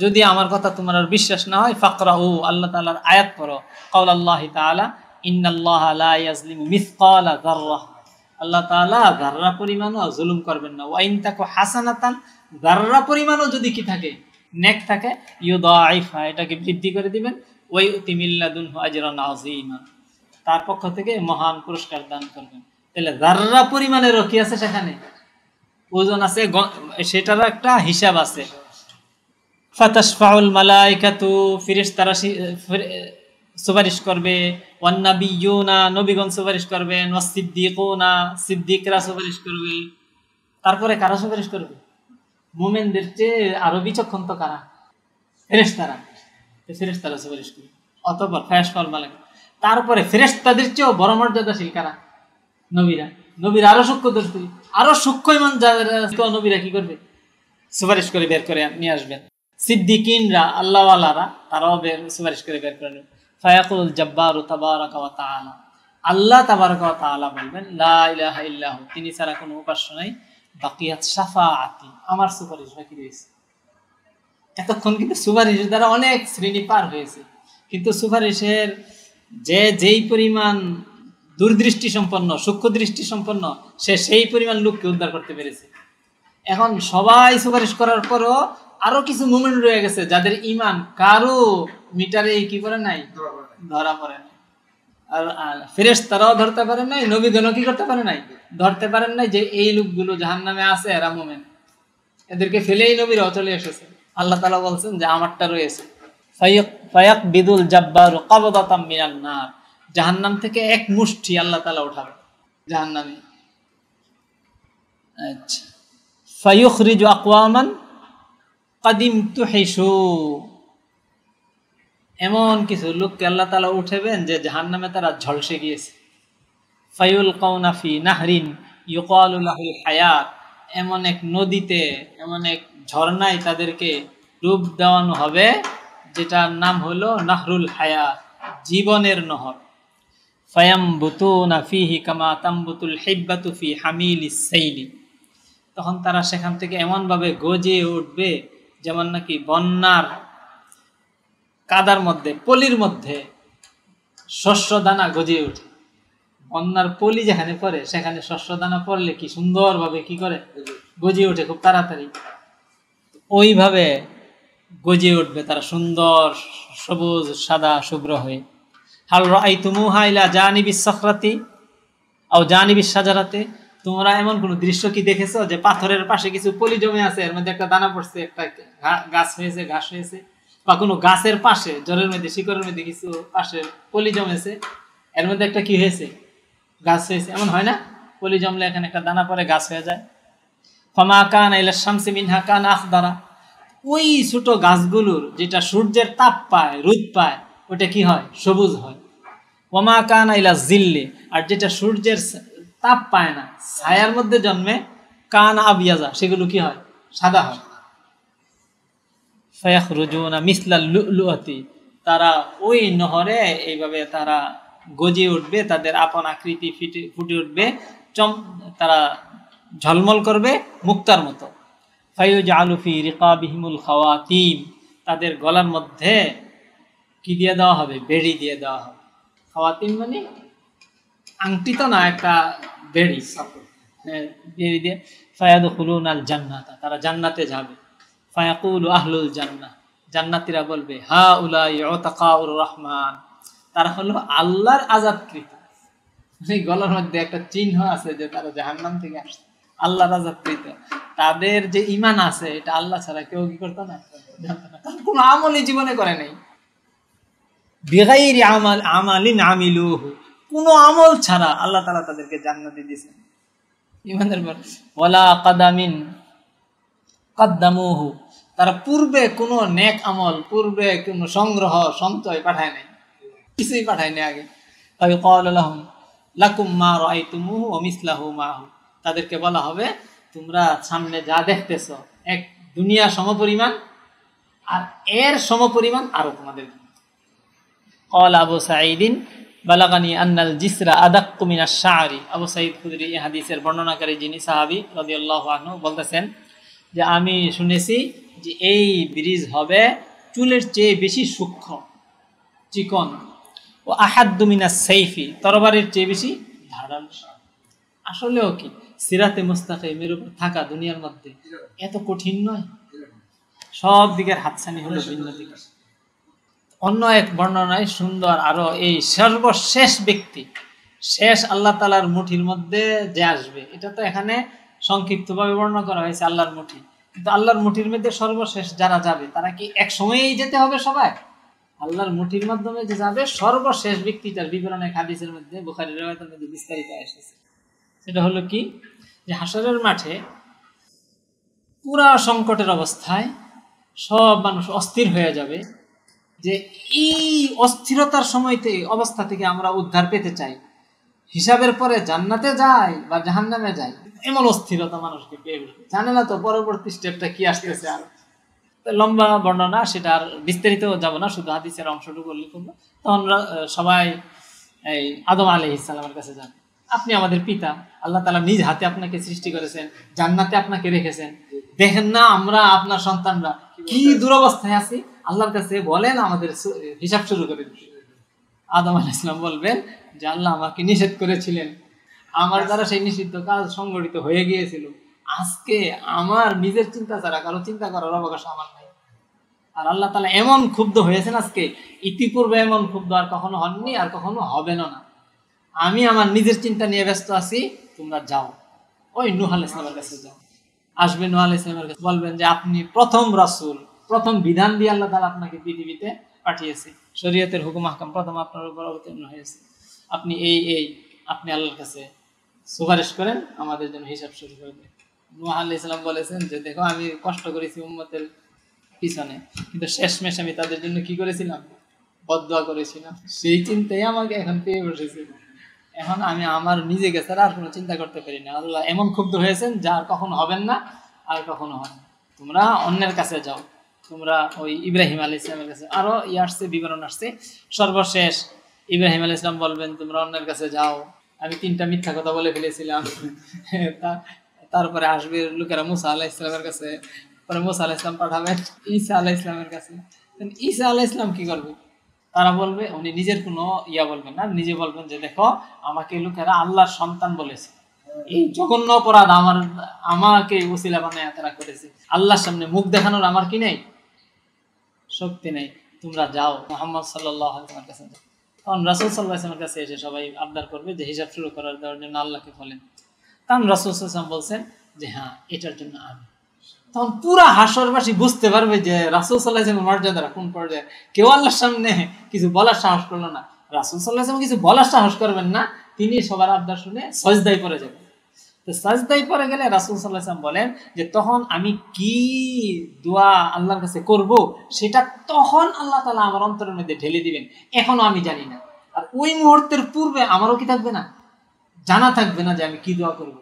যদি আমার কথা তোমার আর বিশ্বাস না হয়, ফাকরাউ, আল্লাহ তাআলার আয়াত পড়ো। কাউলাল্লাহি তাআলা ইন্নাল্লাহা লা ইয়াজলিমু মিসকালা যাররাহ, আল্লাহ তাআলা যাররা পরিমাণও জুলুম করবেন না। ওয়া ইন তাকু হাসানাতান, যাররা পরিমাণও যদি কি থাকে, নেক থাকে, ইউদাইফা, এটাকে বৃদ্ধি করে দিবেন। ওয়া ইউতি মিন লাদুনহু আজরান আযীমা, তার পক্ষ থেকে মহান পুরস্কার দান করবেন। তাহলে যাররা পরিমাণেরও কি আছে, সেখানে ওজন আছে, সেটারও একটা হিসাব আছে। ফাতাশফাউল মালাইকাতু, ফেরেশতারা সুপারিশ করবে, ওয়ান নাবিয়্যুনা, নবীগণ সুপারিশ করবেন, ওয়াস সিদ্দিকুনা, সিদ্দিকরা সুপারিশ করবে। তারপরে কারা সুপারিশ করবে? মুমিনদের চেয়ে আরো বিচক্ষণ তো কারা? ফেরেশতারা। ফেরেশতারা সুপারিশ করবে। অতঃপর ফায়াশফাউল মালাইকা, তারপরে ফেরেশতাদের চেয়েও বড় মর্যাদাশীল কারা? নবীরা। নবীরা আরো সূক্ষ্মদর্শী, আরো সূক্ষ্ম ঈমান যারা, নবীরা কি করবে? সুপারিশ করে বের করে নিয়ে আসবেন। সিদ্দিকিনরা, আল্লাহওয়ালারা, তারাও সুপারিশ করে বের করে নেবেন। ফায়াকুল জাব্বারু তাবারাকা ওয়া তাআলা, আল্লাহ তাবারাকা ওয়া তাআলা বলবেন, লা ইলাহা ইল্লাহু, তিনি ছাড়া কোনো উপাস্য নাই, বাকিয়াত শাফাআতি, আমার সুপারিশ বাকি রয়েছে। এতক্ষণ কিন্তু সুপারিশের দ্বারা অনেক শ্রেণী পার হয়েছে, কিন্তু সুপারিশের যেই পরিমাণ দূরদৃষ্টি সম্পন্ন, সূক্ষ্ম দৃষ্টি সম্পন্ন, সে সেই পরিমাণ লোককে উদ্ধার করতে পেরেছে। এখন সবাই সুপারিশ করার পরও আরো কিছু মুমিন রয়ে গেছে যাদের ঈমান কারো মিটারে কি করে নাই, ধরা পড়ে নাই। আর ফেরেশতারাও ধরতে পারে নাই, নবীগণও কি করতে পারে নাই, ধরতে পারেন নাই যে এই লোকগুলো জাহান্নামে আছে, এরা মুমিন। এদেরকে ফেলেই নবীরাও চলে এসেছে। আল্লাহ তাআলা বলছেন যে আমারটা রয়েছে। ফায়াকবিদুল জাব্বারু কাবদাতাম মিনান নার, জাহান্নাম থেকে এক মুষ্টি আল্লাহ তাআলা উঠাবে জাহান্নামে। আচ্ছা, ফায়ুখরিজু আকওয়ামান কাদিমতু হিসু, এমন কিছু লোককে আল্লাহ তাআলা উঠাবেন যে জাহান্নামে তারা ঝলসে গিয়েছে। ফায়ুলকাউনা ফি নাহরিন ইউকালু লাহুল হায়াত, এমন এক নদীতে, এমন এক ঝর্ণায় তাদেরকে ডুব দেওয়ানো হবে যেটার নাম হলো নাহরুল হায়াত, জীবনের নহর। ফায়ামবুতুনা ফিহি কামা তামবুতুল হিব্বাতু ফি হামিলিস সাইলি, তখন তারা সেখান থেকে এমনভাবে গজিয়ে উঠবে যেমন নাকি বন্যার কাদার মধ্যে, পলির মধ্যে শস্য দানা গজিয়ে ওঠে। বন্যার পলি যেখানে পড়ে সেখানে শস্য দানা পড়লে কি সুন্দরভাবে কি করে গজিয়ে ওঠে খুব তাড়াতাড়ি, ওইভাবে গজিয়ে উঠবে তারা সুন্দর সবুজ সাদা শুভ্র হয়ে। হাল রাআইতুমুহা ইলা জানিবিস সাখরাতি আও জানিবিস শাজারাতে, তোমরা এমন কোন দৃশ্য কি দেখেছো যে পাথরের পাশে কিছু পলি জমে আছে, এর মধ্যে একটা দানা পড়ছে, একটা গাছ হয়েছে, ঘাস হয়েছে, বা কোনো গাছের পাশে জলের মধ্যে শিকড়ের মধ্যে কিছু পাশে পলি জমেছে, এর মধ্যে একটা কি হয়েছে, গাছ হয়েছে, এমন হয় না? পলি জমলে এখানে একটা দানা পরে গাছ হয়ে যায়। ফামা কানা ইলা শামসি মিনহা কানা আখদারা, ওই ছোট গাছগুলোর যেটা সূর্যের তাপ পায়, রোদ পায়, ওটা কি হয়, সবুজ হয়। ওমা কানা ইলা জিল্লি, আর যেটা সূর্যের তাপ পায় না, ছায়ার মধ্যে জন্মে, কানা আবিয়াজা, সেগুলো কি হয়, সাদা হয়। ফায়াখরুজুনা মিসলাল লুলুআতি, তারা ওই নহরে এইভাবে তারা গজিয়ে উঠবে, তাদের আপন আকৃতি ফুটে উঠবে, তারা ঝলমল করবে মুক্তার মতো। ফায়ুজআলু ফি রিকাবিহিমুল খাওয়াতিম, তাদের গলার মধ্যে কি দিয়ে দেওয়া হবে, বেড়ি দিয়ে দেওয়া হবে। খাওয়াতিম মানে আংটি তো না, একটা বেড়ি, বেড়ি দিয়ে। ফায়াদখুলুনাল জান্নাতা, তারা জান্নাতে যাবে। ফায়াকুলু আহলুল জান্নাহ, জান্নাতীরা বলবে হা উলাই উতাকাউর রহমান, তারা হলো আল্লাহর আযাদকৃত। এই গলার মধ্যে একটা চিহ্ন আছে যে তারা জাহান্নাম থেকে আসছে, আল্লাহর আযাদকৃত। তাদের যে ঈমান আছে এটা আল্লাহ ছাড়া কেউ কি করতো না, জানতো না, কারণ কোনো আমলই জীবনে করে নাই। বিগাইরি আমালিন আমিলুহু, কোনো আমল ছাড়া আল্লাহ তাআলা তাদেরকে জান্নাতে দিয়েছেন ঈমানের পর। ওয়ালা কাদামিন কাদ্দামুহু, তারা পূর্বে কোনো নেক আমল, পূর্বে কোনো সংগ্রহ সঞ্চয় পাঠায় নাই, কিছুই পাঠায় নাই আগে। ফায়ুকালু লাহুম লাকুম মা রাআইতুমুহু ওয়া মিসলাহু মাহু, তাদেরকে বলা হবে তোমরা সামনে যা দেখতেছো এক দুনিয়া সমপরিমাণ, আর এর সমপরিমাণ আরো তোমাদের। قال আবু সাঈদিন বালাগানি আন্নাল জিসরা আদাক্কু মিনাশ শা'রি, আবু সাঈদ খুদরি এই হাদিসের বর্ণনাকারী যিনি সাহাবী রাদিয়াল্লাহু আনহু বলতেছেন যে আমি শুনেছি যে এই ব্রিজ হবে চুলের চেয়ে বেশি সূক্ষ্ম, চিকন, ও আহাদ্দু মিনাস সাইফি, তরবারির চেয়ে বেশি ধারালো। আসলেও কি সিরাতে মুস্তাকিমের উপর থাকা দুনিয়ার মধ্যে এত কঠিন নয়, সব দিকের হাতছানি হলো ভিন্ন দিকে। অন্য এক বর্ণনায় সুন্দর আরো, এই সর্বশেষ ব্যক্তি, শেষ আল্লাহ তাআলার মুঠির মধ্যে যে আসবে, এটা তো এখানে সংক্ষিপ্তভাবে বর্ণনা করা হয়েছে আল্লাহর মুঠি, কিন্তু আল্লাহর মুঠির মধ্যে সর্বশেষ যারা যাবে তারা কি এক সময়েই যেতে হবে সবাই? আল্লাহর মুঠির মাধ্যমে যে যাবে সর্বশেষ ব্যক্তিটার বিবরণ এক হাদিসের মধ্যে, বুখারীর riwayat-এর মধ্যে বিস্তারিত এসেছে। সেটা হলো কি, যে হাসরের মাঠে পুরা সংকটের অবস্থায় সব মানুষ অস্থির হয়ে যাবে, যে এই অস্থিরতার সময়তে অবস্থা থেকে আমরা উদ্ধার পেতে চাই, হিসাবের পরে জান্নাতে যাই বা জাহান্নামে যাই, এমন অস্থিরতা মানুষকে পেয়ে উঠবে, জানে না তো পরবর্তী স্টেপটা কি আসতেছে। আর লম্বা বর্ণনা, সেটা আর বিস্তারিত যাব না, শুধু হাদিসের অংশটুকু উল্লেখ করবো। তখন সবাই এই আদম আলাইহিস সালামের কাছে যান, আপনি আমাদের পিতা, আল্লাহ তাআলা নিজ হাতে আপনাকে সৃষ্টি করেছেন, জান্নাতে আপনাকে রেখেছেন, দেখেন না আমরা আপনার সন্তানরা কি দুরবস্থায় আছি, আল্লাহর কাছে বলেন আমাদের হিসাব শুরু করে দিন। আদম আলাইহিস সালাম বলবেন যে আল্লাহ আমাকে নিষেধ করেছিলেন, আমার দ্বারা সেই নিষিদ্ধ কাজ সংগঠিত হয়ে গিয়েছিল, আজকে আমার নিজের চিন্তা ছাড়া কারো চিন্তা করার অবকাশ আমার নাই, আর আল্লাহ তাআলা এমন ক্ষুব্ধ হয়েছেন আজকে, ইতিপূর্বে এমন ক্ষুব্ধ আর কখনো হননি, আর কখনো হবেন না। আমি আমার নিজের চিন্তা নিয়ে ব্যস্ত আছি, তোমরা যাও ওই নূহ আলাইহিস সালামের কাছে যাও। আসবে নূহ আলাইহিস সালামের কাছে, বলবেন যে আপনি প্রথম রাসূল, প্রথম বিধান দিয়ে আল্লাহ তাআলা আপনাকে পৃথিবীতে পাঠিয়েছে, শরীয়তের হুকুম আহকাম প্রথম আপনার উপর অবতীর্ণ হয়েছে, আপনি আপনি আল্লাহর কাছে সুপারিশ করেন, আমাদের জন্য হিসাব শুরু করে দেন। নূহ আলাইহিস সালাম বলেছেন যে দেখো আমি কষ্ট করেছি উম্মতের পিছনে, কিন্তু শেষমেশ আমি তাদের জন্য কি করেছিলাম? বদদুয়া করেছিলাম। সেই চিন্তাই আমাকে এখন পেয়ে বসেছে। এখন আমি আমার নিজেকে ছাড়া আর কোনো চিন্তা করতে পারি না। আল্লাহ এমন ক্ষুব্ধ হয়েছেন যা আর কখনো হবেন না, আর কখনো হয় না। তোমরা অন্যের কাছে যাও, তোমরা ওই ইব্রাহিম আলাইহিস সালামের কাছে। আরো আসছে, বিবরণ আসছে, সর্বশেষ ইব্রাহিম আলাইহিস সালাম বলবেন তোমরা অন্যের কাছে যাও, আমি 3টা মিথ্যা কথা বলে ফেলেছিলাম। তারপরে আসবে লোকেরা মুসা আলাইহিস সালামের কাছে, পরে মুসা আলাইহিস সালাম পাঠাবেন ঈসা আলাইহিস সালামের কাছে। ঈসা আলাইহিস সালাম কি করবে? তারা বলবে, উনি নিজের কোনো বলবেন না, নিজে বলবেন যে দেখো আমাকে লোকেরা আল্লাহর সন্তান বলেছে, এই জঘন্য অপরাধ আমাকে ওসিলা বানায় তারা করেছে, আল্লাহর সামনে মুখ দেখানোর আমার কি নেই, শক্তি নেই, তোমরা যাও মুহাম্মদ সাল্লাল্লাহু আলাইহি ওয়াসাল্লামের কাছে যাও। তখন রাসূল সাল্লাল্লাহু আলাইহি ওয়াসাল্লামের কাছে এসে সবাই আবদার করবে যে হিসাব শুরু করার দেওয়ার জন্য আল্লাহকে বলেন। তখন রাসূল সাল্লাল্লাহু আলাইহি ওয়াসাল্লাম বলছেন যে হ্যাঁ, এটার জন্য আমি। তখন পুরা হাসরবাসী বুঝতে পারবে যে রাসূল সাল্লাল্লাহু আলাইহি ওয়াসাল্লামের মর্যাদা কোন পর্যায়ে। কেউ আল্লাহর সামনে কিছু বলার সাহস করলো না, রাসূল সাল্লাল্লাহু আলাইহি ওয়াসাল্লাম কিছু বলার সাহস করবেন না, তিনি সবার আবদার শুনে সাজদায় পড়ে যাবেন। তো সাজদায় পড়ে গেলে রাসূল সাল্লাল্লাহু আলাইহি ওয়াসাল্লাম বলেন যে তখন আমি কি দোয়া আল্লাহর কাছে করব সেটা তখন আল্লাহ তাআলা আমার অন্তরের মধ্যে ঢেলে দিবেন, এখনো আমি জানি না। আর ওই মুহূর্তের পূর্বে আমারও কি থাকবে না, জানা থাকবে না যে আমি কি দোয়া করব।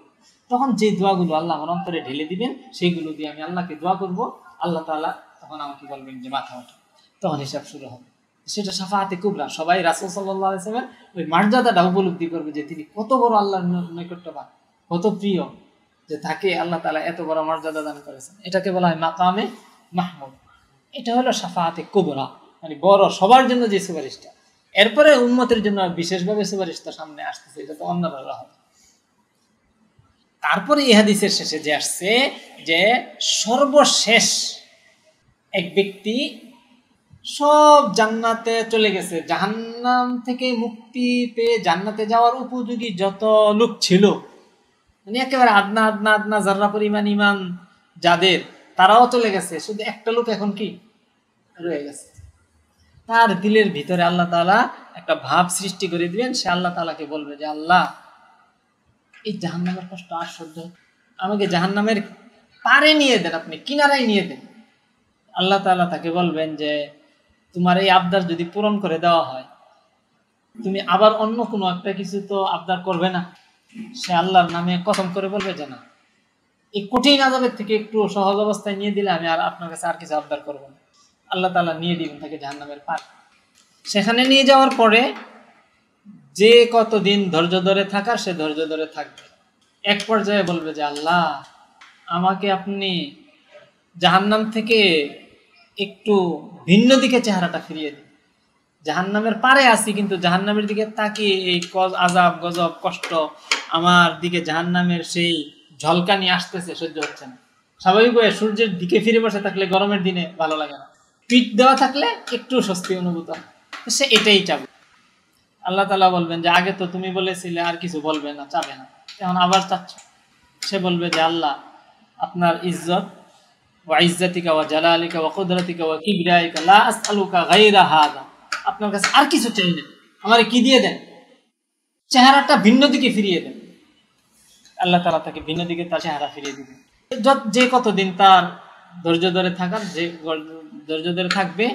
তখন যে দোয়াগুলো আল্লাহ আমার অন্তরে ঢেলে দিবেন সেইগুলো দিয়ে আমি আল্লাহকে দোয়া করব, আল্লাহ তাআলা তখন আমাকে বলবেন যে মাথা ওঠো, তখন হিসাব শুরু হবে। সেটা শাফাআতে কুবরা, সবাই রাসূল সাল্লাল্লাহু আলাইহি ওয়াসাল্লামের ওই মর্যাদাটা উপলব্ধি করবে যে তিনি কত বড় আল্লাহর নৈকট্যবান, কত প্রিয়, যে তাকে আল্লাহ তাআলা এত বড় মর্যাদা দান করেছেন। এটাকে বলা হয় মাকামে মাহমুদ। এটা হলো শাফাআতে কুবরা, মানে বড় সবার জন্য যে সুপারিশটা। এরপরে উম্মতের জন্য বিশেষভাবে সুপারিশটা সামনে আসতেছে, এটা তো অন্যরা হবে। তারপরে এই হাদিসের শেষে যে আসছে যে সর্বশেষ এক ব্যক্তি সব জান্নাতে চলে গেছে, জাহান্নাম থেকে মুক্তি পেয়ে জান্নাতে যাওয়ার উপযোগী যত লোক ছিল, মানে একেবারে আদনা যারা পরিমাণ ইমান যাদের, তারাও চলে গেছে, শুধু একটা লোক এখন কি রয়ে গেছে। তার দিলের ভিতরে আল্লাহ তাআলা একটা ভাব সৃষ্টি করে দিবেন। সে আল্লাহ তাআলাকে বলবে যে আল্লাহ, এই জাহান্নামের কষ্ট আর সহ্য, আমাকে জাহান্নামের পারে নিয়ে দেন, আপনি কিনারায় নিয়ে দেন। আল্লাহ তাআলা তাকে বলবেন যে তোমার এই আবদার যদি পূরণ করে দেওয়া হয়, তুমি আবার অন্য কোনো একটা কিছু তো আবদার করবে না। সে আল্লাহর নামে কসম করে বলবে যে না, এই কঠিন আযাবের থেকে একটু সহজ অবস্থায় নিয়ে দিলে আমি আর আপনার কাছে আর কিছু আবদার করবো না। আল্লাহ তাআলা নিয়ে দিবেন তাকে জাহান্নামের পার। সেখানে নিয়ে যাওয়ার পরে যে কতদিন ধৈর্য ধরে থাকার সে ধৈর্য ধরে থাকবে। এক পর্যায়ে বলবে যে আল্লাহ, আমাকে আপনি জাহান্নাম থেকে একটু ভিন্ন দিকে চেহারাটা ফিরিয়ে দিন। জাহান্নামের পারে আছি, কিন্তু জাহান্নামের দিকে তাকিয়ে এই আযাব গজব কষ্ট আমার দিকে জাহান্নামের সেই ঝলকানি আসতেছে, সহ্য হচ্ছে না। স্বাভাবিকভাবে সূর্যের দিকে ফিরে বসে থাকলে গরমের দিনে ভালো লাগে না, পিঠ দেওয়া থাকলে একটু স্বস্তি অনুভূত, সে এটাই চাবে। আল্লাহ তাআলা বলবেন যে আগে তো তুমি বলেছিলে আর কিছু বলবে না, চাবে না, এখন আবার চাচ্ছ। সে বলবে যে আল্লাহ, আপনার ইজ্জত ওয়া ইজ্জাতিকা ওয়া জালালিকা ওয়া কুদরাতিকা ওয়া কিবরিয়াইকা লা আসআলুকা গায়রা হাযা, আপনার কাছে আর কিছু চাই না, আমারে কি দিয়ে দেন, চেহারাটা ভিন্ন দিকে ফিরিয়ে দেন। আল্লাহ তাআলা তাকে ভিন্ন দিকে তার চেহারা ফিরিয়ে দিবেন। যে কতদিন তার ধৈর্য ধরে থাকার, যে ধৈর্য ধরে থাকবে,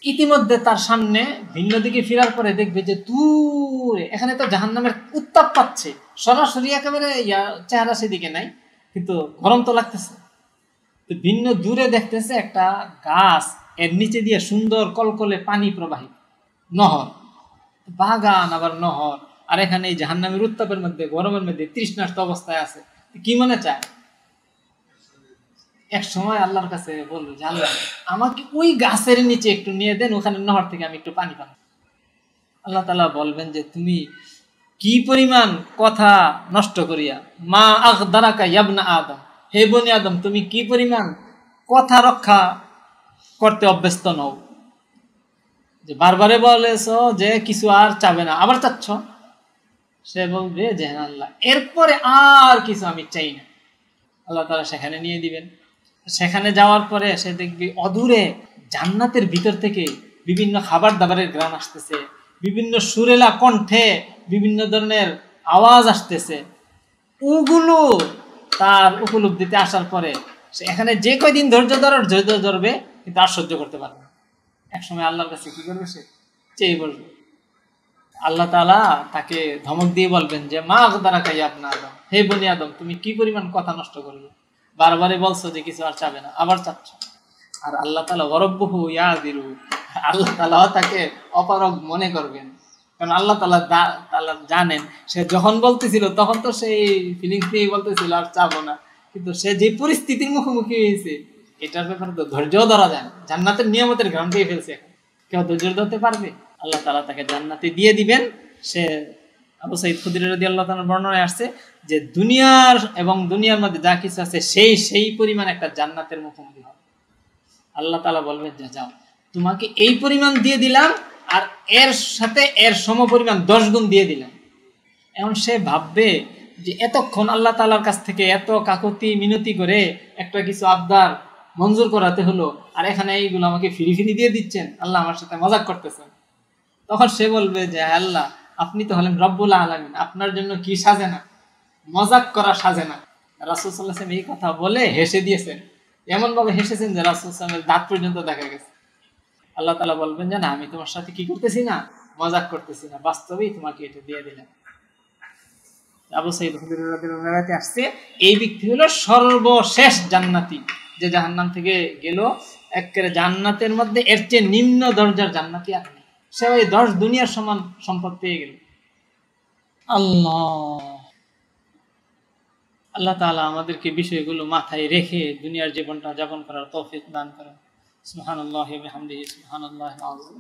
ইতিমধ্যে তার সামনে ভিন্ন দিকে ফেরার পরে দেখবে যে দূরে, এখানে তো জাহান্নামের উত্তাপ পাচ্ছে, সরাসরি একেবারে চেহারা সেদিকে নাই, কিন্তু গরম তো লাগতেছে। তো ভিন্ন দূরে দেখতেছে একটা গাছ, এর নিচে দিয়ে সুন্দর কলকলে পানি প্রবাহিত, নহর, বাগান আবার নহর, আর এখানে এই জাহান্নামের উত্তাপের মধ্যে, গরমের মধ্যে তৃষ্ণার্ত অবস্থায় আছে। কি মনে চায়? এক সময় আল্লাহর কাছে বলবে যে আল্লাহ, আমাকে ওই গাছের নিচে একটু নিয়ে দেন, ওখানে নহর থেকে আমি একটু পানি পাবো। আল্লাহ তাআলা বলবেন যে তুমি কি পরিমাণ কথা নষ্ট করিয়া, মা আগদারাকা ইয়া ইবনা আদম, হে বনি আদম, তুমি কি পরিমাণ কথা রক্ষা করতে অভ্যস্ত নও, যে বারবারে বলেছো যে কিছু আর চাবে না, আবার চাচ্ছ, সে বলবে যে হ্যাঁ আল্লাহ এরপরে আর কিছু আমি চাই না। আল্লাহ তাআলা সেখানে নিয়ে দিবেন। সেখানে যাওয়ার পরে সে দেখবে অদূরে জান্নাতের ভিতর থেকে বিভিন্ন খাবার দাবারের ঘ্রাণ আসতেছে, বিভিন্ন সুরেলা কণ্ঠে বিভিন্ন ধরনের আওয়াজ আসতেছে। ওগুলো তার উপলব্ধিতে আসার পরে সে এখানে যে কয়দিন ধৈর্য ধরবে, কিন্তু আর সহ্য করতে পারবে না। একসময় আল্লাহর কাছে কি করবে, সে চেয়ে বসবে। আল্লাহ তাআলা তাকে ধমক দিয়ে বলবেন যে মা আকদারা কাইয়া ইবনা আদম, হে বনি আদম, তুমি কি পরিমাণ কথা নষ্ট করবে, বারবারে বলছো যে কিছু আর চাবে না, আবার চাচ্ছ। আর আল্লাহ তাআলা ওয়ারাব্বুহু ইয়াদিরু, আল্লাহ তাআলা তাকে অপারগ মনে করবেন। কারণ আল্লাহ তাআলা জানেন সে যখন বলতেছিল তখন তো সেই ফিলিংস নিয়ে বলতেছিল আর চাবো না, কিন্তু সে যে পরিস্থিতির মুখোমুখি হয়েছে এটার ব্যাপারে তো ধৈর্য ধরা যায় না। জান্নাতের নিয়ামতের ঘ্রাণ পেয়ে ফেলছে, এখন কেউ ধৈর্য ধরতে পারবে? আল্লাহ তাআলা তাকে জান্নাতে দিয়ে দিবেন। সে আবু সাঈদ খুদরি রাদিয়াল্লাহু তাআলার বর্ণনায় আসছে যে দুনিয়ার এবং দুনিয়ার মধ্যে যা কিছু আছে সেই পরিমাণ একটা জান্নাতের মুখোমুখি হবে। আল্লাহ তাআলা বলবেন যে যাও, তোমাকে এই পরিমাণ দিয়ে দিলাম, আর এর সাথে এর সমপরিমাণ 10 গুণ দিয়ে দিলাম। এখন সে ভাববে যে এতক্ষণ আল্লাহ তাআলার কাছ থেকে এত কাকুতি মিনতি করে একটা কিছু আবদার মঞ্জুর করাতে হলো, আর এখানে এইগুলো আমাকে ফিরি ফিরি দিয়ে দিচ্ছেন, আল্লাহ আমার সাথে মজাক করতেছেন। তখন সে বলবে যে আল্লাহ, আপনি তো হলেন রব্বুল আলামিন, আপনার জন্য কি সাজে না, মজাক করা সাজে না। রাসূল সাল্লাল্লাহু আলাইহি ওয়াসাল্লাম এই কথা বলে হেসে দিয়েছেন, এমন ভাবে হেসেছেন যে রাসূল সাল্লাল্লাহু আলাইহি ওয়াসাল্লামের দাঁত পর্যন্ত দেখা গেছে। আল্লাহ তাআলা বলবেন যে না, আমি তোমার সাথে কি করতেছি না, মজাক করতেছি না, বাস্তবেই তোমাকে এটা দিয়ে দিলাম। আবু সাঈদ খুদরি রাদিয়াল্লাহু আনহু আসছে এই ব্যক্তি হলো সর্বশেষ জান্নাতি, যে জাহান্নাম থেকে গেল একেবারে জান্নাতের মধ্যে এর চেয়ে নিম্ন দরজার জান্নাতি আর নেই। সে ওই 10 দুনিয়ার সমান সম্পদ পেয়ে গেল। আল্লাহ তাআলা আমাদেরকে বিষয়গুলো মাথায় রেখে দুনিয়ার জীবনটা যাপন করার তৌফিক দান করেন। সুবহানাল্লাহি ওয়া বিহামদিহি, সুবহানাল্লাহিল আযীম।